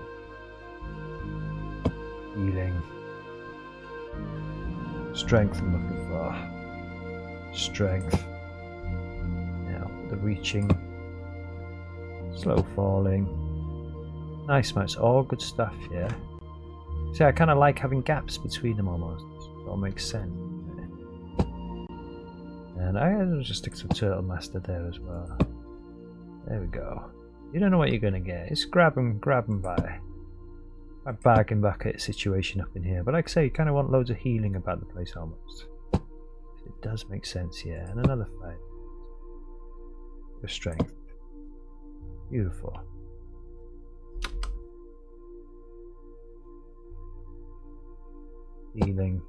Healing. Strength I'm looking for. Strength. Now, the reaching. Slow falling. Nice, man. It's all good stuff, yeah? See, I kind of like having gaps between them almost. It all makes sense. And I'll just stick to Turtle Master there as well. There we go. You don't know what you're going to get. It's grab and buy. A bargain bucket situation up in here. But like I say, you kind of want loads of healing about the place almost. It does make sense, yeah. And another fight. The strength. Beautiful. Healing.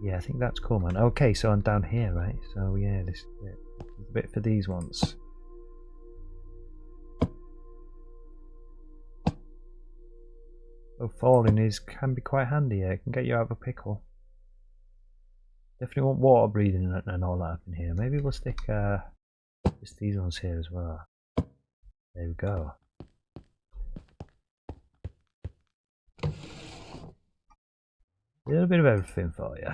Yeah, I think that's cool, man. Okay, so I'm down here, right? So yeah, this is a bit for these ones. So falling can be quite handy. Yeah, it can get you out of a pickle. Definitely want water breathing and all that up in here. Maybe we'll stick just these ones here as well. There we go. A little bit of everything for you.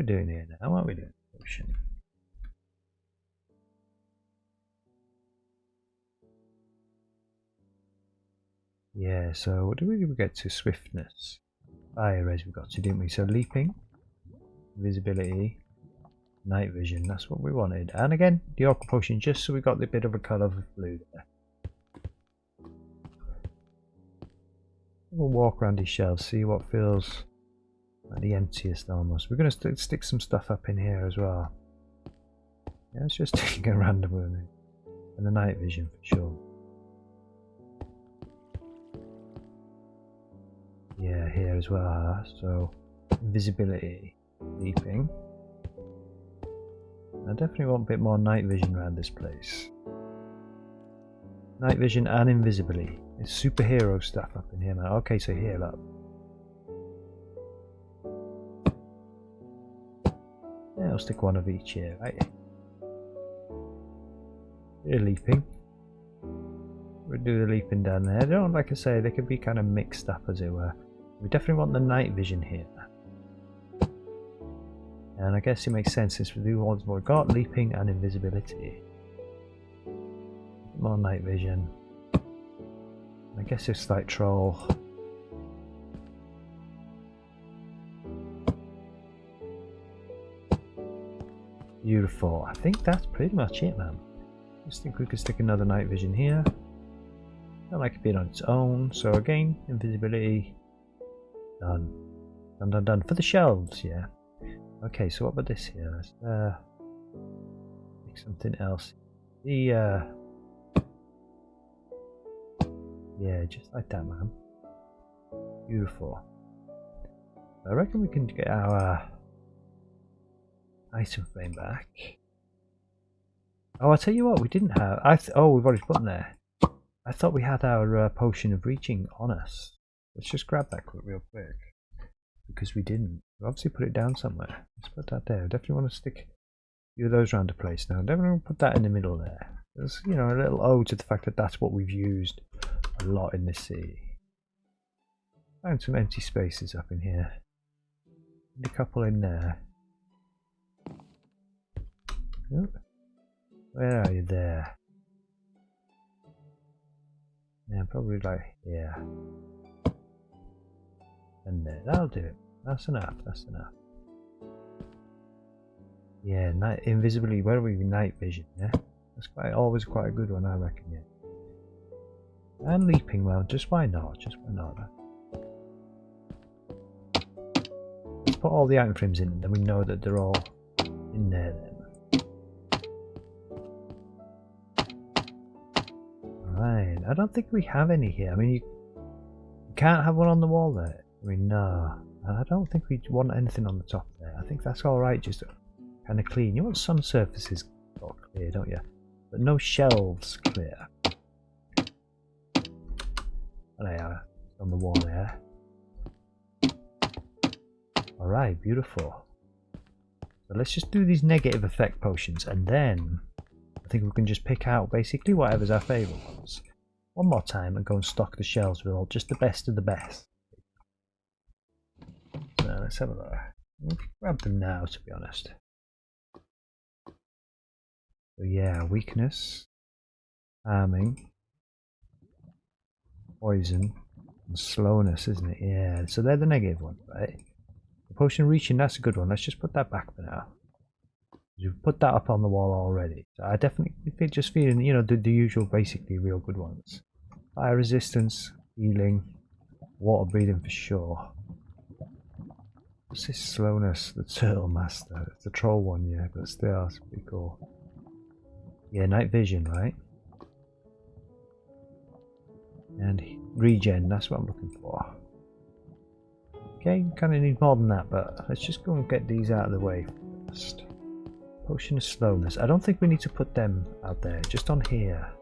doing here now? What are we doing? Potion. Yeah, so what did we get to? Swiftness. Fire res we got to, didn't we? So leaping, visibility, night vision, that's what we wanted. And again, the orca potion, just so we got the bit of a colour of blue there. We'll walk around these shelves, see what feels like the emptiest almost. We're going to stick some stuff up in here as well. Yeah, let's just take a random one. And the night vision for sure. Yeah, here as well. So invisibility, leaping. I definitely want a bit more night vision around this place. Night vision and invisibility. It's superhero stuff up in here now. Okay, so heal up. Yeah, I'll stick one of each here, right? Bit of leaping. We'll do the leaping down there. They don't, like I say, they could be kind of mixed up as it were. We definitely want the night vision here. And I guess it makes sense since we do want more. We've got leaping and invisibility. More night vision. I guess it's like troll. Beautiful. I think that's pretty much it, man. Just think we could stick another night vision here. Not like it being on its own. So again, invisibility. Done. Done, done, done. For the shelves, yeah. Okay, so what about this here? Let's make something else. The yeah, just like that, man. Beautiful. I reckon we can get our item frame back. Oh, I'll tell you what, we didn't have. Oh, we've already put them there. I thought we had our potion of reaching on us. Let's just grab that real quick. Because we didn't. We obviously put it down somewhere. Let's put that there. Definitely want to stick a few of those around the place now. Definitely put that in the middle there. There's, you know, a little ode to the fact that that's what we've used a lot in this sea. Found some empty spaces up in here. And a couple in there. Oh, where are you there? Yeah, probably like here. And there, that'll do it. That's enough, that's enough. Yeah, night invisibility, where are we? Night vision, yeah? That's always quite a good one, I reckon, yeah. And leaping, well, just why not? Just why not? Let's put all the item frames in, and then we know that they're all in there then. Right, I don't think we have any here. I mean, you can't have one on the wall there. I mean, no. I don't think we want anything on the top there. I think that's alright, just kind of clean. You want some surfaces got clear, don't you? But no shelves clear. And they are on the wall there. Alright, beautiful. So let's just do these negative effect potions, and then I think we can just pick out basically whatever's our favourite ones one more time and go and stock the shelves with all just the best of the best. So let's have a look. We'll grab them now, to be honest. So yeah, weakness, harming, poison, and slowness, isn't it? Yeah, so they're the negative ones, right? The potion reaching, that's a good one. Let's just put that back for now. We've put that up on the wall already. So I definitely just feeling, you know, the usual, basically real good ones. Fire resistance, healing, water breathing for sure. What's this slowness? The turtle master. It's the troll one, yeah, but still, it's pretty cool. Yeah, night vision, right? And regen, that's what I'm looking for. Okay, kind of need more than that, but let's just go and get these out of the way first. Potion of slowness. I don't think we need to put them out there, just on here.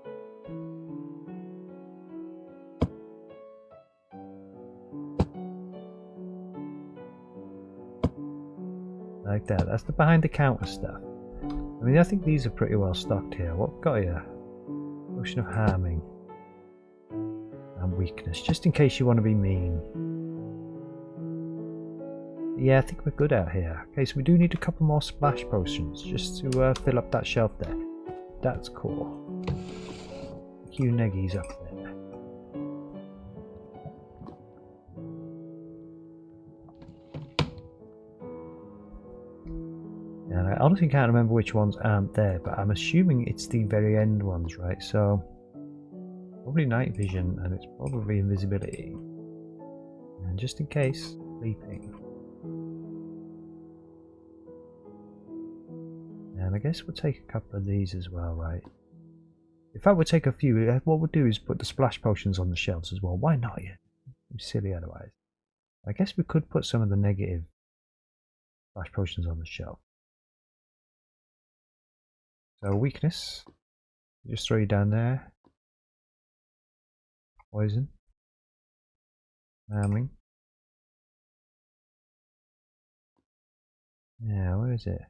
Like that. That's the behind the counter stuff. I mean, I think these are pretty well stocked here. What we've got here? Potion of harming. And weakness, just in case you want to be mean. Yeah, I think we're good out here. Okay, so we do need a couple more splash potions just to fill up that shelf there. That's cool. Q Neggies up there. And I honestly can't remember which ones aren't there, but I'm assuming it's the very end ones, right? So, probably night vision, and it's probably invisibility. And just in case, leaping. And I guess we'll take a couple of these as well, right? In fact, we'll take a few. What we'll do is put the splash potions on the shelves as well. Why not? Yeah, I'm silly otherwise. I guess we could put some of the negative splash potions on the shelf. So weakness, just throw you down there. Poison. Arming. Yeah, where is it?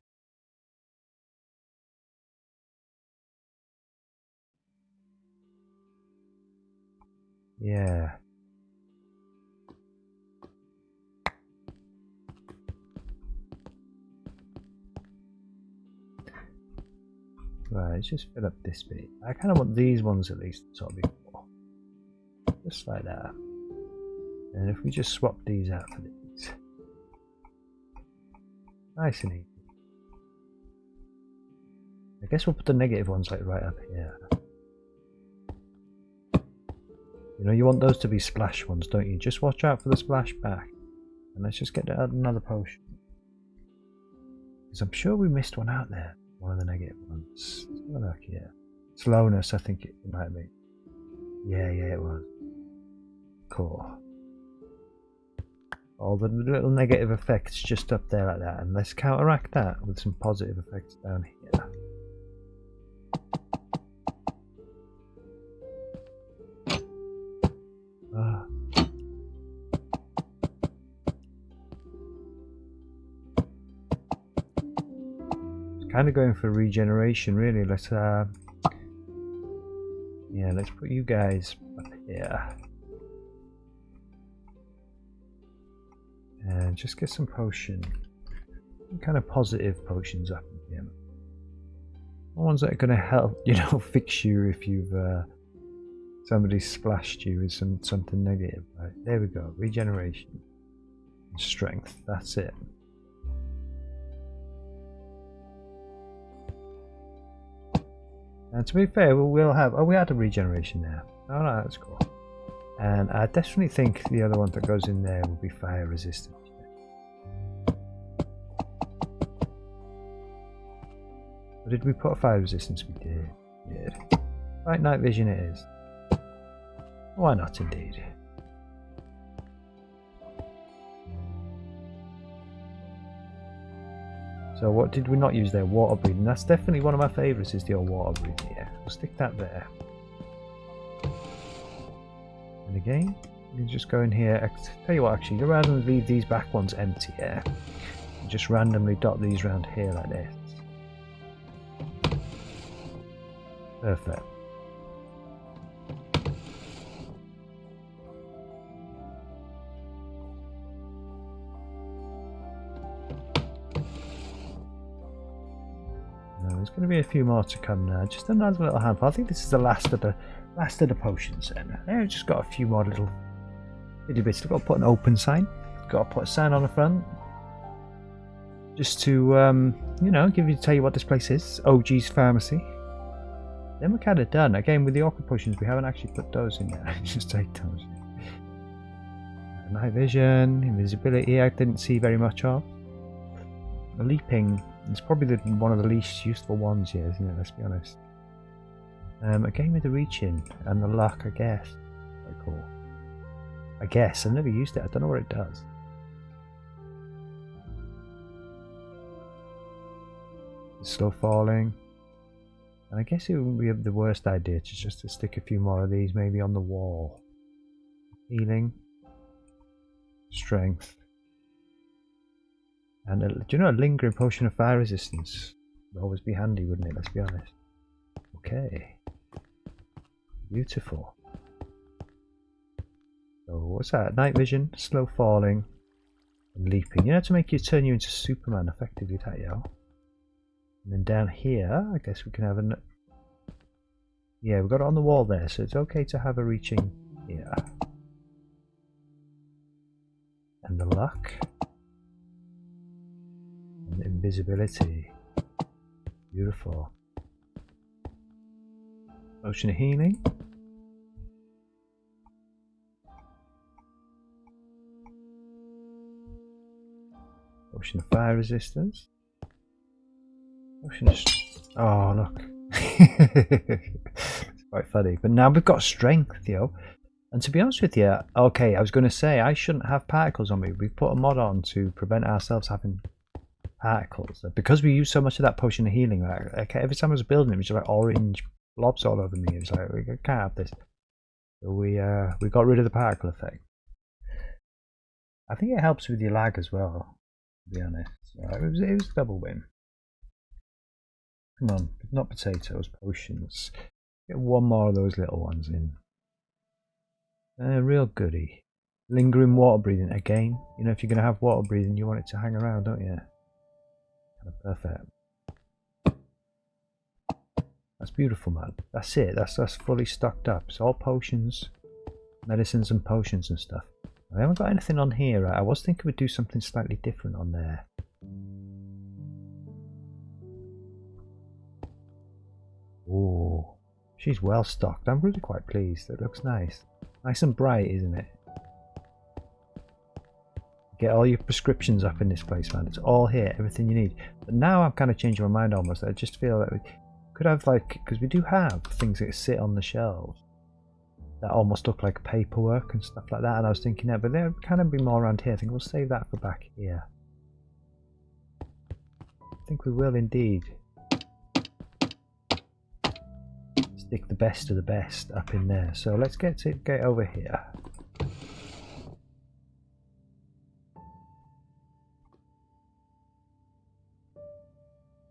Yeah. Right, let's just fill up this bit. I kind of want these ones at least to sort of be full. Just like that. And if we just swap these out for these. Nice and easy. I guess we'll put the negative ones like right up here. You know, you want those to be splash ones, don't you? Just watch out for the splash back. And let's just get another potion. Because I'm sure we missed one out there. One of the negative ones. Let's have a look here. Slowness, I think it might be. Yeah, it was. Cool. All the little negative effects just up there like that. And let's counteract that with some positive effects down here. Kind of going for regeneration, really. Let's yeah, let's put you guys up here and just get some potion, some kind of positive potions up in here. Ones that are going to help, you know, fix you if you've somebody splashed you with something negative. Right, there we go. Regeneration, and strength. That's it. And to be fair, we'll have... Oh, we had a regeneration there. Oh no, that's cool. And I definitely think the other one that goes in there will be fire resistant. Or did we put a fire resistance? We did. Yeah. Right, night vision it is. Why not indeed? So what did we not use there? Water breathing. That's definitely one of my favourites, is the old water breathing. Yeah, we'll stick that there. And again, you can just go in here. Tell you what, actually, rather than leave these back ones empty, yeah, just randomly dot these around here like this. Perfect. There's going to be a few more to come now. Just another little handful. I think this is the last of the potions. Then I've just got a few more little bits. I've got to put an open sign. Got to put a sign on the front, just to you know, tell you what this place is. OG's Pharmacy. Then we're kind of done. Again, with the awkward potions, we haven't actually put those in there. Just take those. Night vision, invisibility. I didn't see very much of. Leaping. It's probably one of the least useful ones here, isn't it? Let's be honest. Again with the reaching and the luck, I guess. Quite cool. I guess. I've never used it. I don't know what it does. It's slow falling. And I guess it wouldn't be the worst idea just to stick a few more of these maybe on the wall. Healing. Strength. And do you know, a lingering potion of fire resistance would always be handy, wouldn't it? Let's be honest. Okay. Beautiful. So what's that? Night vision, slow falling, And leaping. You know, to make you turn you into Superman effectively, that yo. And then down here, I guess we can have an. Yeah, we've got it on the wall there, so it's okay to have a reaching here. And the luck. And invisibility. Beautiful. Potion of healing. Potion of fire resistance. Potion of... Oh, look. It's quite funny. But now we've got strength, yo. And to be honest with you, okay, I was going to say I shouldn't have particles on me. We've put a mod on to prevent ourselves having particles. Because we use so much of that potion of healing, like every time I was building it was just like orange blobs all over me. It was like, we can't have this. So we got rid of the particle effect. I think it helps with your lag as well, to be honest. It was a double win. Come on, not potatoes, potions. Get one more of those little ones in. Real goodie. Lingering water breathing again. You know, if you're going to have water breathing, you want it to hang around, don't you? Kind of perfect. That's beautiful, man. That's it. That's fully stocked up. It's all potions, medicines and potions and stuff. I haven't got anything on here. Right? I was thinking we'd do something slightly different on there. Oh, she's well stocked. I'm really quite pleased. It looks nice. Nice and bright, isn't it? Get all your prescriptions up in this place, man. It's all here, everything you need. But now I'm kind of changing my mind almost. I just feel that we could have, like, because we do have things that sit on the shelves that almost look like paperwork and stuff like that. And I was thinking, yeah, but there can be more around here. I think we'll save that for back here. I think we will indeed. Stick the best of the best up in there. So let's get over here.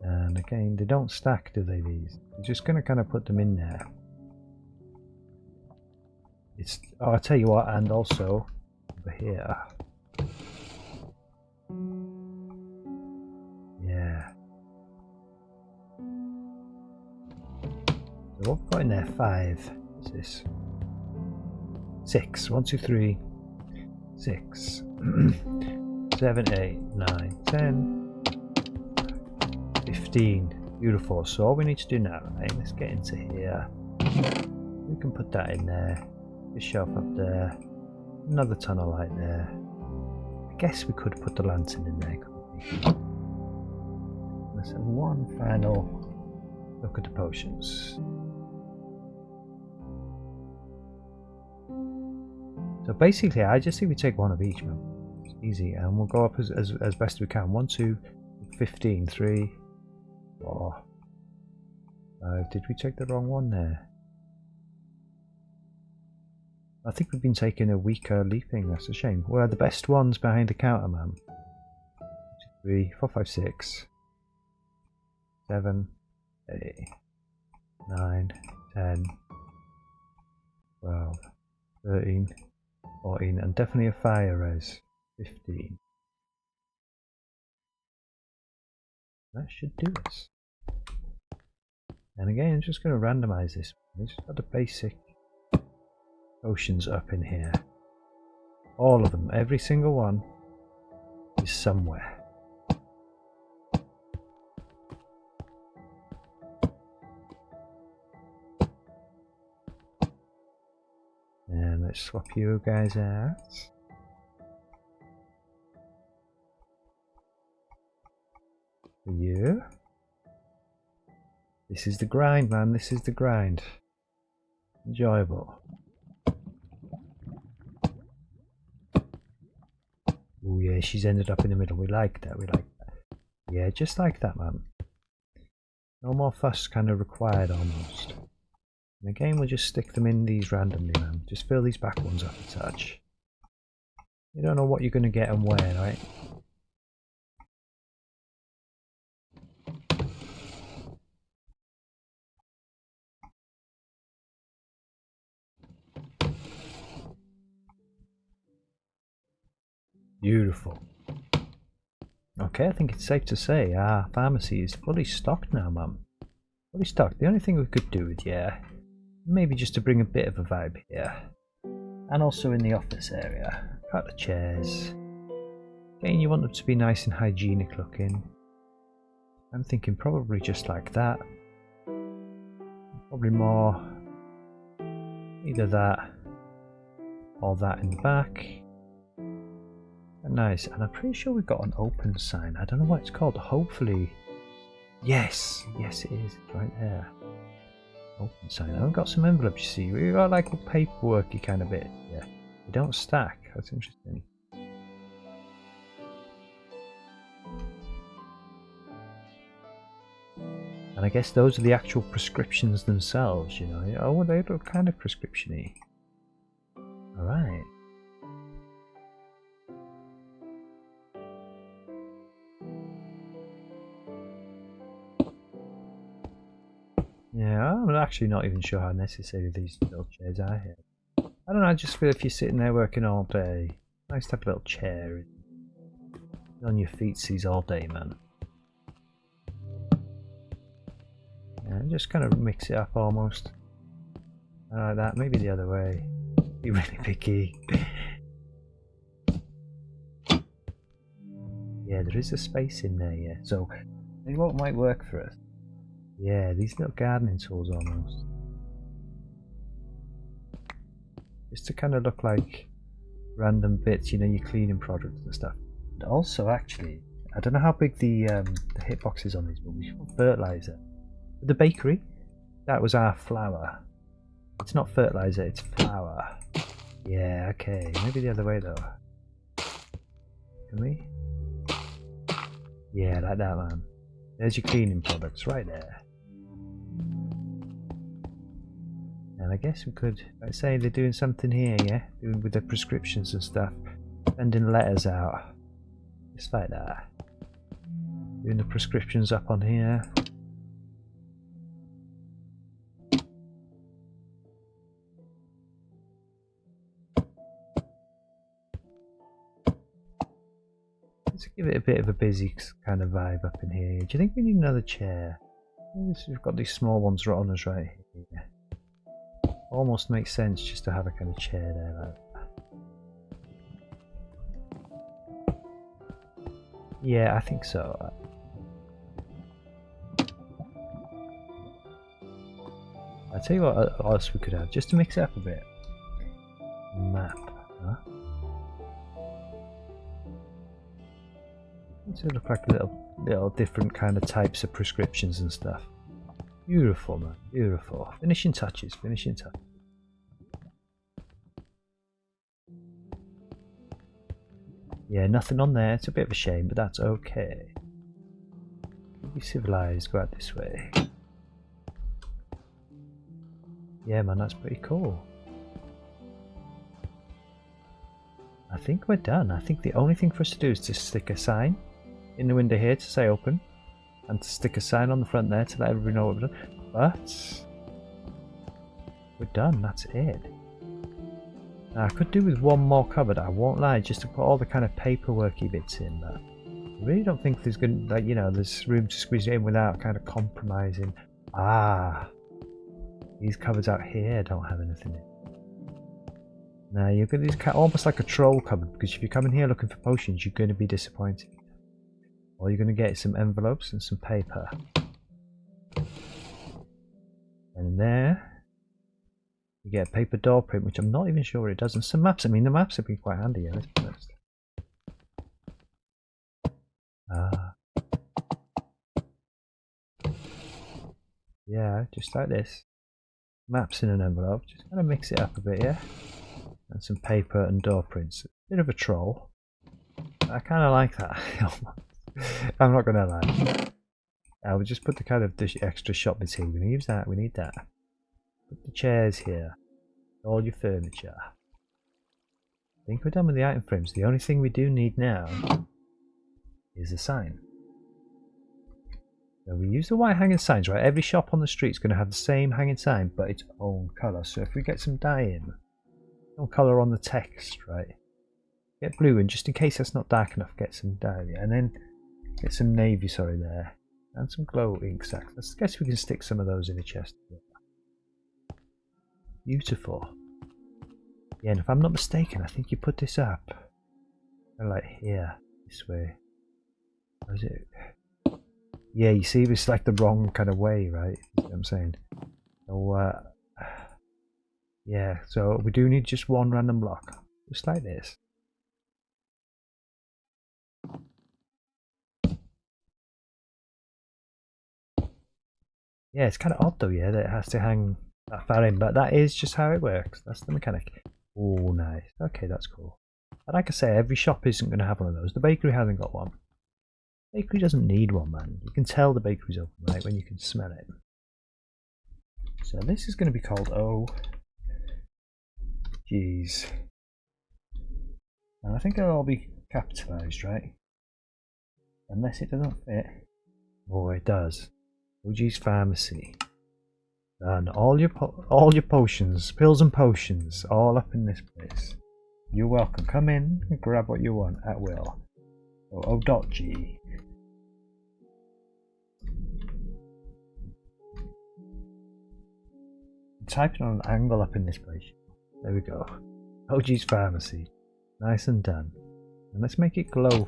And again, they don't stack, do they, these? You're just going to kind of put them in there. It's, oh, I'll tell you what, and also over here. Yeah. So what we've got in there? 5. What's this? 6. 1, 2, 3, 6. 7, 8, 9, 10, 15. Beautiful. So all we need to do now, right? Let's get into here. We can put that in there. The shelf up there. Another tunnel light there. I guess we could put the lantern in there, couldn't we? Let's have one final look at the potions. So basically, I just think we take one of each, man. It's easy, and we'll go up as best we can. 1, 2, 15, 3, 4, 5. Did we take the wrong one there? I think we've been taking a weaker leaping. That's a shame. Where are the best ones behind the counter, man? 1, 2, 3, 4, 5, 6, 7, 8, 9, 10, 12, 13, 14, and definitely a fire res. 15. That should do us. And again, I'm just going to randomize this. We just got the basic potions up in here. All of them, every single one is somewhere. And let's swap you guys out. For you. This is the grind, man. This is the grind. Enjoyable. Oh yeah, she's ended up in the middle. We like that. We like that. Yeah, just like that, man. No more fuss kind of required almost. And again, we'll just stick them in these randomly, man. Just fill these back ones up a touch. You don't know what you're going to get and where, right? Beautiful. Okay, I think it's safe to say our pharmacy is fully stocked now, Mum. Fully stocked. The only thing we could do with maybe just to bring a bit of a vibe here. And also in the office area. Cut the chairs. Again, you want them to be nice and hygienic looking. I'm thinking probably just like that. Probably more either that or that in the back. Nice, and I'm pretty sure we've got an open sign. I don't know what it's called. Hopefully, yes, it is. It's right there. Open sign. I've got some envelopes. You see, we've got like a paperworky kind of bit. Yeah, they don't stack. That's interesting. And I guess those are the actual prescriptions themselves. You know. Oh, they look kind of prescription-y. All right. Yeah, I'm actually not even sure how necessary these little chairs are here. I don't know, I just feel if you're sitting there working all day, nice to have a little chair on your feetsies all day, man. Yeah, just kind of mix it up almost. I like that, maybe the other way. Be really picky. Yeah, there is a space in there, yeah. So, maybe what might work for us. Yeah, these little gardening tools almost. Just to kind of look like random bits, you know, your cleaning products and stuff. And also, actually, I don't know how big the hitbox is on these, but we should fertilizer. The bakery, that was our flour. It's not fertilizer, it's flour. Yeah, okay, maybe the other way though. Can we? Yeah, like that, man. There's your cleaning products right there. And I guess we could, let's say they're doing something here, yeah? Doing with the prescriptions and stuff. Sending letters out. Just like that. Doing the prescriptions up on here. Let's give it a bit of a busy kind of vibe up in here. Do you think we need another chair? We've got these small ones right on us right here. Almost makes sense just to have a kind of chair there like that. Yeah, I think so. I'll tell you what else we could have, just to mix it up a bit. Map, huh? To look like little different kind of types of prescriptions and stuff. Beautiful, man, beautiful. Finishing touches, finishing touches. Yeah, nothing on there. It's a bit of a shame, but that's okay. Be civilized. Go out this way. Yeah, man, that's pretty cool. I think we're done. I think the only thing for us to do is to stick a sign in the window here to say open, and to stick a sign on the front there to let everybody know what we've done. But we're done. That's it. Now, I could do with one more cupboard, I won't lie, just to put all the kind of paperworky bits in, but I really don't think there's going to, like, you know, there's room to squeeze it in without kind of compromising. Ah, these cupboards out here don't have anything in. Now, you've got these almost like a troll cupboard, because if you come in here looking for potions, you're going to be disappointed. All you're going to get is some envelopes and some paper. And in there, you get a paper door print, which I'm not even sure what it does, and some maps. I mean, the maps have been quite handy, yeah, let's be honest. Yeah, just like this. Maps in an envelope, just kind of mix it up a bit, yeah? And some paper and door prints. Bit of a troll. I kind of like that. I'm not going to lie. We'll just put the kind of the extra shop bits here. We're going to use that, we need that. Put the chairs here. All your furniture. I think we're done with the item frames. The only thing we do need now is a sign. So we use the white hanging signs, right? Every shop on the street is going to have the same hanging sign, but its own colour. So if we get some dye in, some colour on the text, right? Get blue in, just in case that's not dark enough, get some dye in. And then Get some navy, sorry, there. And some glow ink sacks. I guess we can stick some of those in a chest. Beautiful. Yeah, and if I'm not mistaken, I think you put this up. Like here, this way. Or is it? Yeah, you see, it's like the wrong kind of way, right? You know what I'm saying? So, yeah, so we do need just one random block. Just like this. Yeah, it's kind of odd though, yeah, that it has to hang that far in, but that is just how it works. That's the mechanic. Oh, nice. Okay, that's cool. But like I say, every shop isn't going to have one of those. The bakery hasn't got one. The bakery doesn't need one, man. You can tell the bakery's open, right, when you can smell it. So this is going to be called Oh Geez. And I think it'll all be capitalised, right? Unless it doesn't fit. Oh, it does. OG's Pharmacy. And all your potions, pills and potions, all up in this place. You're welcome. Come in and grab what you want at will. So, O.G. I'm typing on an angle up in this place. There we go. OG's Pharmacy. Nice and done. And let's make it glow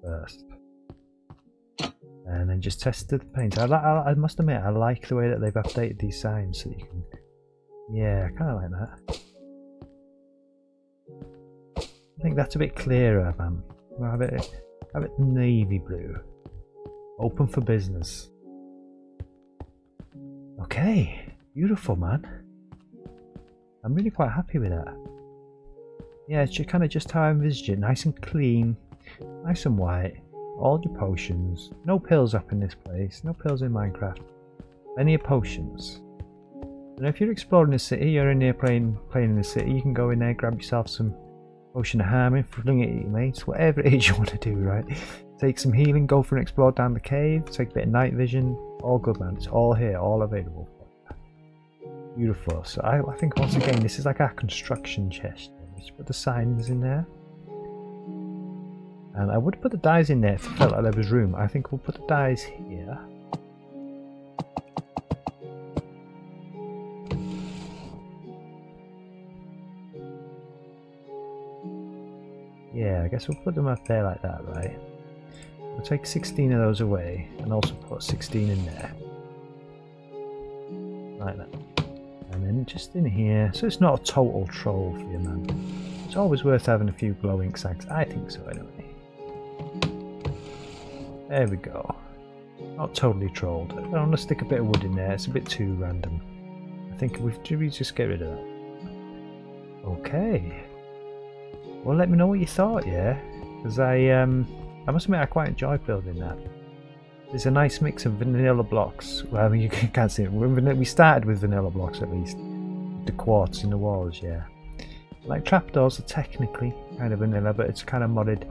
first. And then just test the paint. I must admit, I like the way that they've updated these signs so you can... Yeah, I kind of like that. I think that's a bit clearer, man. We'll have it navy blue. Open for business. Okay, beautiful, man. I'm really quite happy with that. Yeah, it's kind of just how I envisaged it. Nice and clean, nice and white. All your potions. No pills up in this place. No pills in Minecraft. Plenty of potions. And if you're exploring the city, you're in there playing in the city, you can go in there, grab yourself some potion of harming, fling it at your mates, whatever it is you want to do, right? Take some healing, go for an explore down the cave, take a bit of night vision. All good, man. It's all here, all available. Beautiful. So I think once again, this is like our construction chest. We should put the signs in there. And I would put the dyes in there if it felt like there was room. I think we'll put the dyes here. Yeah, I guess we'll put them up there like that, right? We'll take 16 of those away and also put 16 in there. Like that. And then just in here, so it's not a total troll for you, man. It's always worth having a few glow ink sacks. I think so, anyway. There we go. Not totally trolled. I want to stick a bit of wood in there. It's a bit too random. I think we just get rid of that. Okay. Well, let me know what you thought, yeah? Because I must admit I quite enjoy building that. There's a nice mix of vanilla blocks. Well, I mean, you can't see it. We started with vanilla blocks at least. The quartz in the walls, yeah. Like trapdoors are technically kind of vanilla, but it's kind of modded.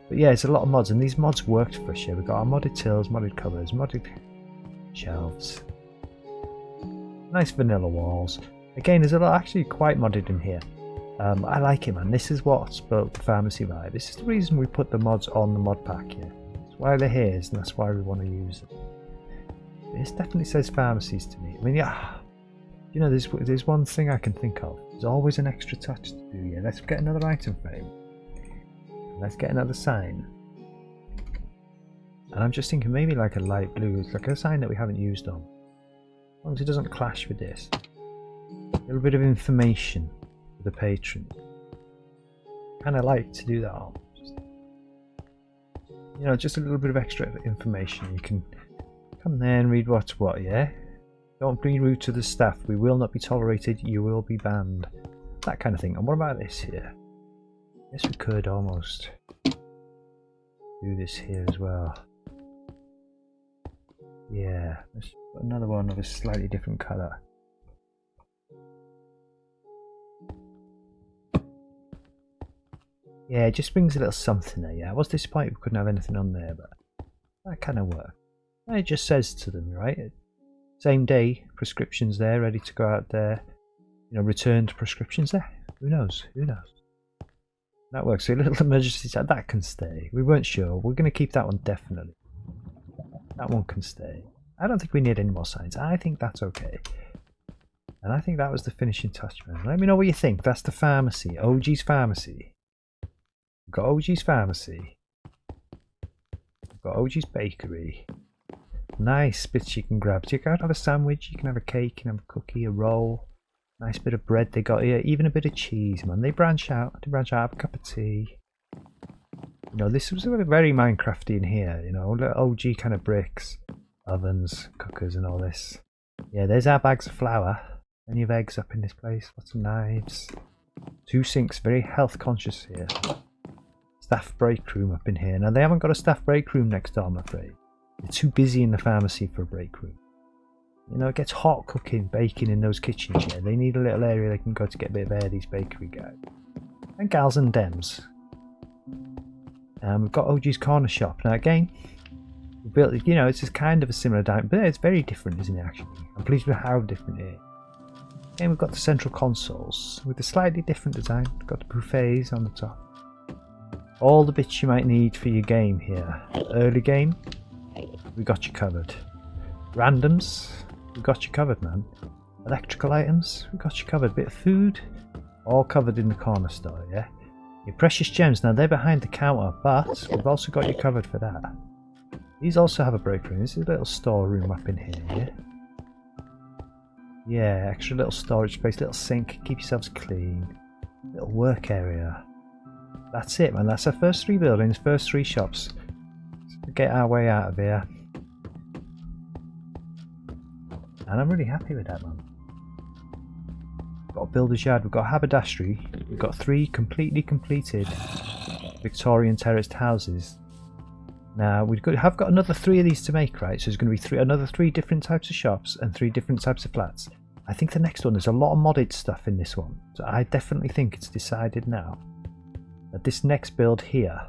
But yeah, it's a lot of mods, and these mods worked for us. Yeah, we've got our modded tills, modded cupboards, modded shelves, nice vanilla walls. Again, there's a lot actually quite modded in here. I like it, man. This is what's built the pharmacy vibe. This is the reason we put the mods on the mod pack here. That's why they're here, and that's why we want to use them. This definitely says pharmacies to me. I mean, yeah, you know, there's one thing I can think of. There's always an extra touch to do. Yeah, let's get another item frame. Let's get another sign. And I'm just thinking maybe like a light blue. It's like a sign that we haven't used on. As long as it doesn't clash with this. A little bit of information for the patron. Kind of like to do that. You know, just a little bit of extra information. You can come there and read what's what, yeah? Don't be rude to the staff. We will not be tolerated. You will be banned. That kind of thing. And what about this here? Guess we could almost do this here as well. Yeah, let's put another one of a slightly different colour. Yeah, it just brings a little something there. Yeah, I was disappointed we couldn't have anything on there, but that kind of worked. And it just says to them, right? Same day, prescriptions there, ready to go out there. You know, returned prescriptions there. Who knows? Who knows? That works. So a little emergency side, that can stay. We weren't sure. We're going to keep that one definitely. That one can stay. I don't think we need any more signs. I think that's okay. And I think that was the finishing touch, man. Let me know what you think. That's the pharmacy. OG's Pharmacy. We've got OG's Pharmacy. We've got OG's Bakery. Nice bits you can grab. So you can have a sandwich, you can have a cake, you can have a cookie, a roll. Nice bit of bread they got here. Even a bit of cheese, man. They branch out. They branch out. Have a cup of tea. You know, this was very Minecrafty in here. You know, OG kind of bricks, ovens, cookers and all this. Yeah, there's our bags of flour. Plenty of eggs up in this place. Lots of knives. 2 sinks. Very health conscious here. Staff break room up in here. Now, they haven't got a staff break room next door, I'm afraid. They're too busy in the pharmacy for a break room. You know, it gets hot cooking, baking in those kitchens, yeah. They need a little area they can go to get a bit of air, these bakery guys. And gals and dems. We've got OG's Corner Shop. Now again, we built, you know, it's just kind of a similar dining, but it's very different, isn't it, actually? I'm pleased with how different it is. Again, we've got the central consoles with a slightly different design. We've got the buffets on the top. All the bits you might need for your game here. Early game, we got you covered. Randoms, we got you covered, man. Electrical items, we got you covered. Bit of food, all covered in the corner store, yeah? Your precious gems, now they're behind the counter, but we've also got you covered for that. These also have a break room. This is a little storeroom up in here, yeah? Yeah, extra little storage space, little sink, keep yourselves clean. Little work area. That's it, man. That's our first 3 buildings, first 3 shops. Let's get our way out of here. And I'm really happy with that, man. We've got a builder's yard, we've got a haberdashery, we've got 3 completely completed Victorian terraced houses. Now, have got another 3 of these to make, right? So there's going to be another 3 different types of shops and 3 different types of flats. I think the next one, there's a lot of modded stuff in this one. So I definitely think it's decided now that this next build here,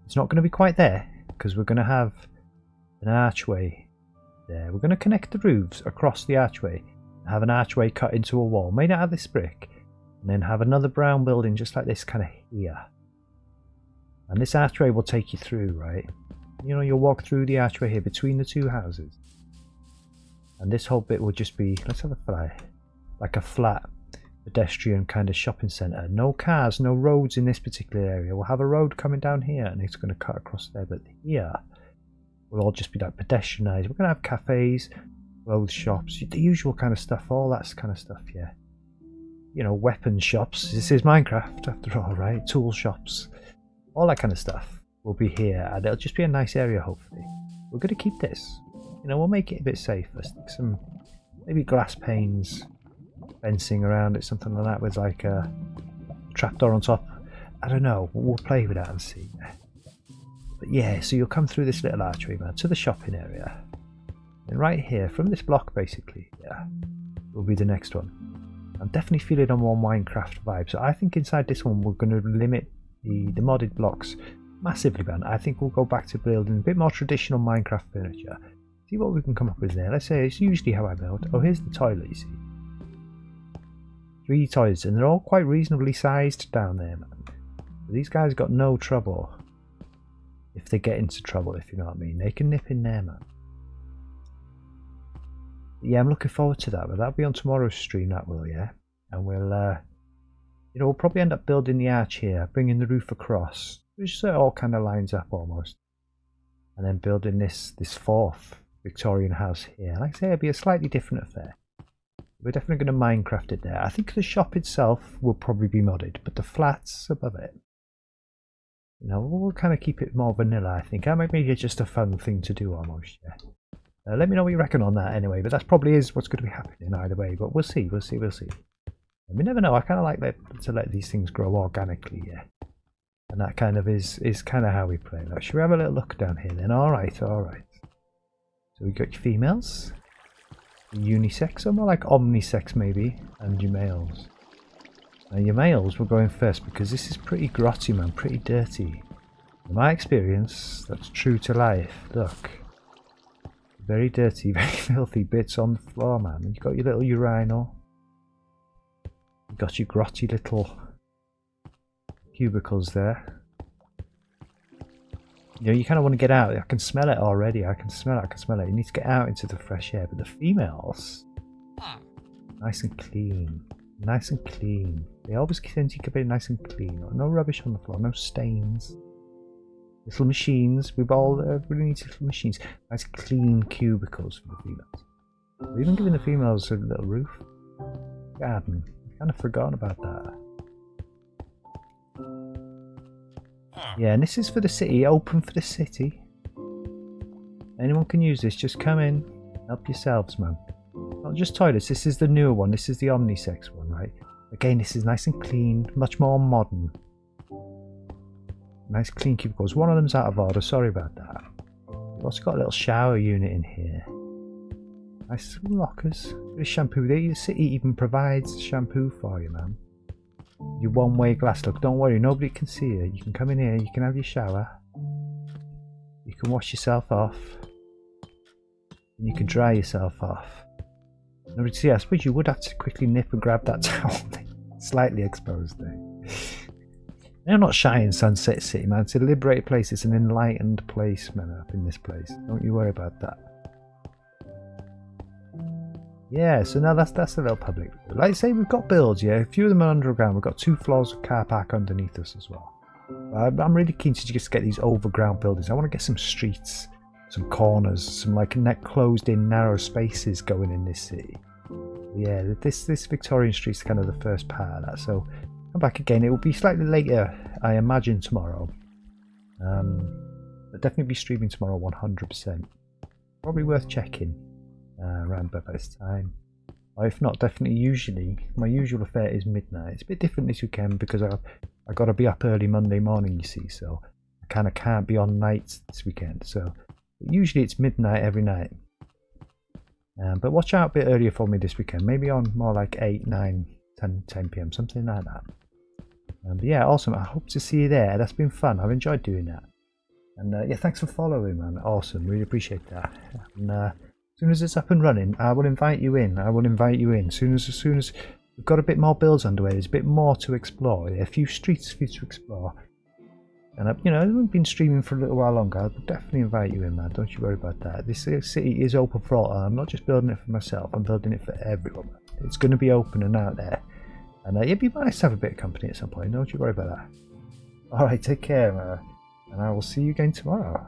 it's not going to be quite there, because we're going to have an archway there. We're going to connect the roofs across the archway, have an archway cut into a wall made out of this brick, and then have another brown building just like this kind of here. And this archway will take you through, right? You know, you'll walk through the archway here between the 2 houses. And this whole bit will just be, let's have a fly, like a flat pedestrian kind of shopping centre. No cars, no roads in this particular area. We'll have a road coming down here and it's going to cut across there, but here will all just be like pedestrianised. We're going to have cafes, clothes shops, the usual kind of stuff, all that kind of stuff, yeah. You know, weapon shops. This is Minecraft after all, right? Tool shops, all that kind of stuff will be here, and it'll just be a nice area, hopefully. We're going to keep this. You know, we'll make it a bit safer. Stick some maybe glass panes, fencing around it, something like that, with like a trapdoor on top. I don't know. We'll play with that and see. But yeah, so you'll come through this little archway, man, to the shopping area. And right here, from this block, basically, yeah, will be the next one. I'm definitely feeling a more Minecraft vibe. So I think inside this one, we're going to limit the modded blocks massively, man. I think we'll go back to building a bit more traditional Minecraft furniture. See what we can come up with there. Let's say it's usually how I build. Oh, here's the toilet, you see. 3 toilets, and they're all quite reasonably sized down there, man. These guys got no trouble. If they get into trouble, if you know what I mean. They can nip in there, man. Yeah, I'm looking forward to that, but that'll be on tomorrow's stream, that will, yeah. And we'll, you know, we'll probably end up building the arch here, bringing the roof across, which so it all kind of lines up almost. And then building this 4th Victorian house here. Like I say, it'll be a slightly different affair. We're definitely going to Minecraft it there. I think the shop itself will probably be modded, but the flats above it, you know, we'll kind of keep it more vanilla, I think. That might make it just a fun thing to do almost, yeah. Let me know what you reckon on that anyway, but that probably is what's going to be happening either way, but we'll see. And we never know. I kind of like to let these things grow organically, yeah. And that kind of is kind of how we play. Like, should we have a little look down here then? Alright. So we got your females, unisex, or more like omnisex maybe, and your males. Now your males we're going first because this is pretty grotty, man, pretty dirty. In my experience, that's true to life. Look. Very dirty, very filthy bits on the floor, man. You've got your little urinal. You've got your grotty little cubicles there. You know, you kind of want to get out. I can smell it already. I can smell it. You need to get out into the fresh air. But the females, nice and clean. Nice and clean. They always tend to keep it nice and clean. No rubbish on the floor. No stains. Little machines. Everybody needs little machines. Nice clean cubicles for the females. We're even giving the females a little roof garden. I've kind of forgotten about that. Yeah, and this is for the city. Open for the city. Anyone can use this. Just come in. Help yourselves, man. Not just toilets. This is the newer one. This is the omnisex one, right? Again, this is nice and clean. Much more modern. Nice clean cubicles. One of them's out of order. Sorry about that. We've also got a little shower unit in here. Nice lockers. Bit of shampoo. The city even provides shampoo for you, man. Your one-way glass. Look, don't worry. Nobody can see you. You can come in here. You can have your shower. You can wash yourself off. And you can dry yourself off. Nobody see. I suppose you would have to quickly nip and grab that towel. Slightly exposed there. They're not shy in Sunset City, man. It's a liberated place. It's an enlightened place, man, up in this place. Don't you worry about that. Yeah, so now that's a little public. Like I say, we've got builds, yeah. A few of them are underground. We've got 2 floors of car park underneath us as well. I'm really keen to just get these overground buildings. I want to get some streets, some corners, some like closed in narrow spaces going in this city. Yeah, this Victorian street's kind of the first part of that. So come back again. It will be slightly later, I imagine, tomorrow. But definitely be streaming tomorrow, 100%. Probably worth checking around by this time. Or if not, definitely my usual affair is midnight. It's a bit different this weekend because I got to be up early Monday morning, you see. So I kind of can't be on nights this weekend. So usually it's midnight every night. But watch out a bit earlier for me this weekend. Maybe on more like 8, 9, 10 p.m. Something like that. But yeah, awesome. I hope to see you there. That's been fun. I've enjoyed doing that. And yeah, thanks for following, man. Awesome. Really appreciate that. And as soon as it's up and running, I will invite you in. As soon as we've got a bit more builds underway, there's a bit more to explore. A few streets for you to explore. And I've been streaming for a little while longer. I'll definitely invite you in, man. Don't you worry about that. This city is open for all. I'm not just building it for myself. I'm building it for everyone. It's going to be open and out there. And it'd be nice to have a bit of company at some point. Don't you worry about that. Alright, take care, man. And I will see you again tomorrow.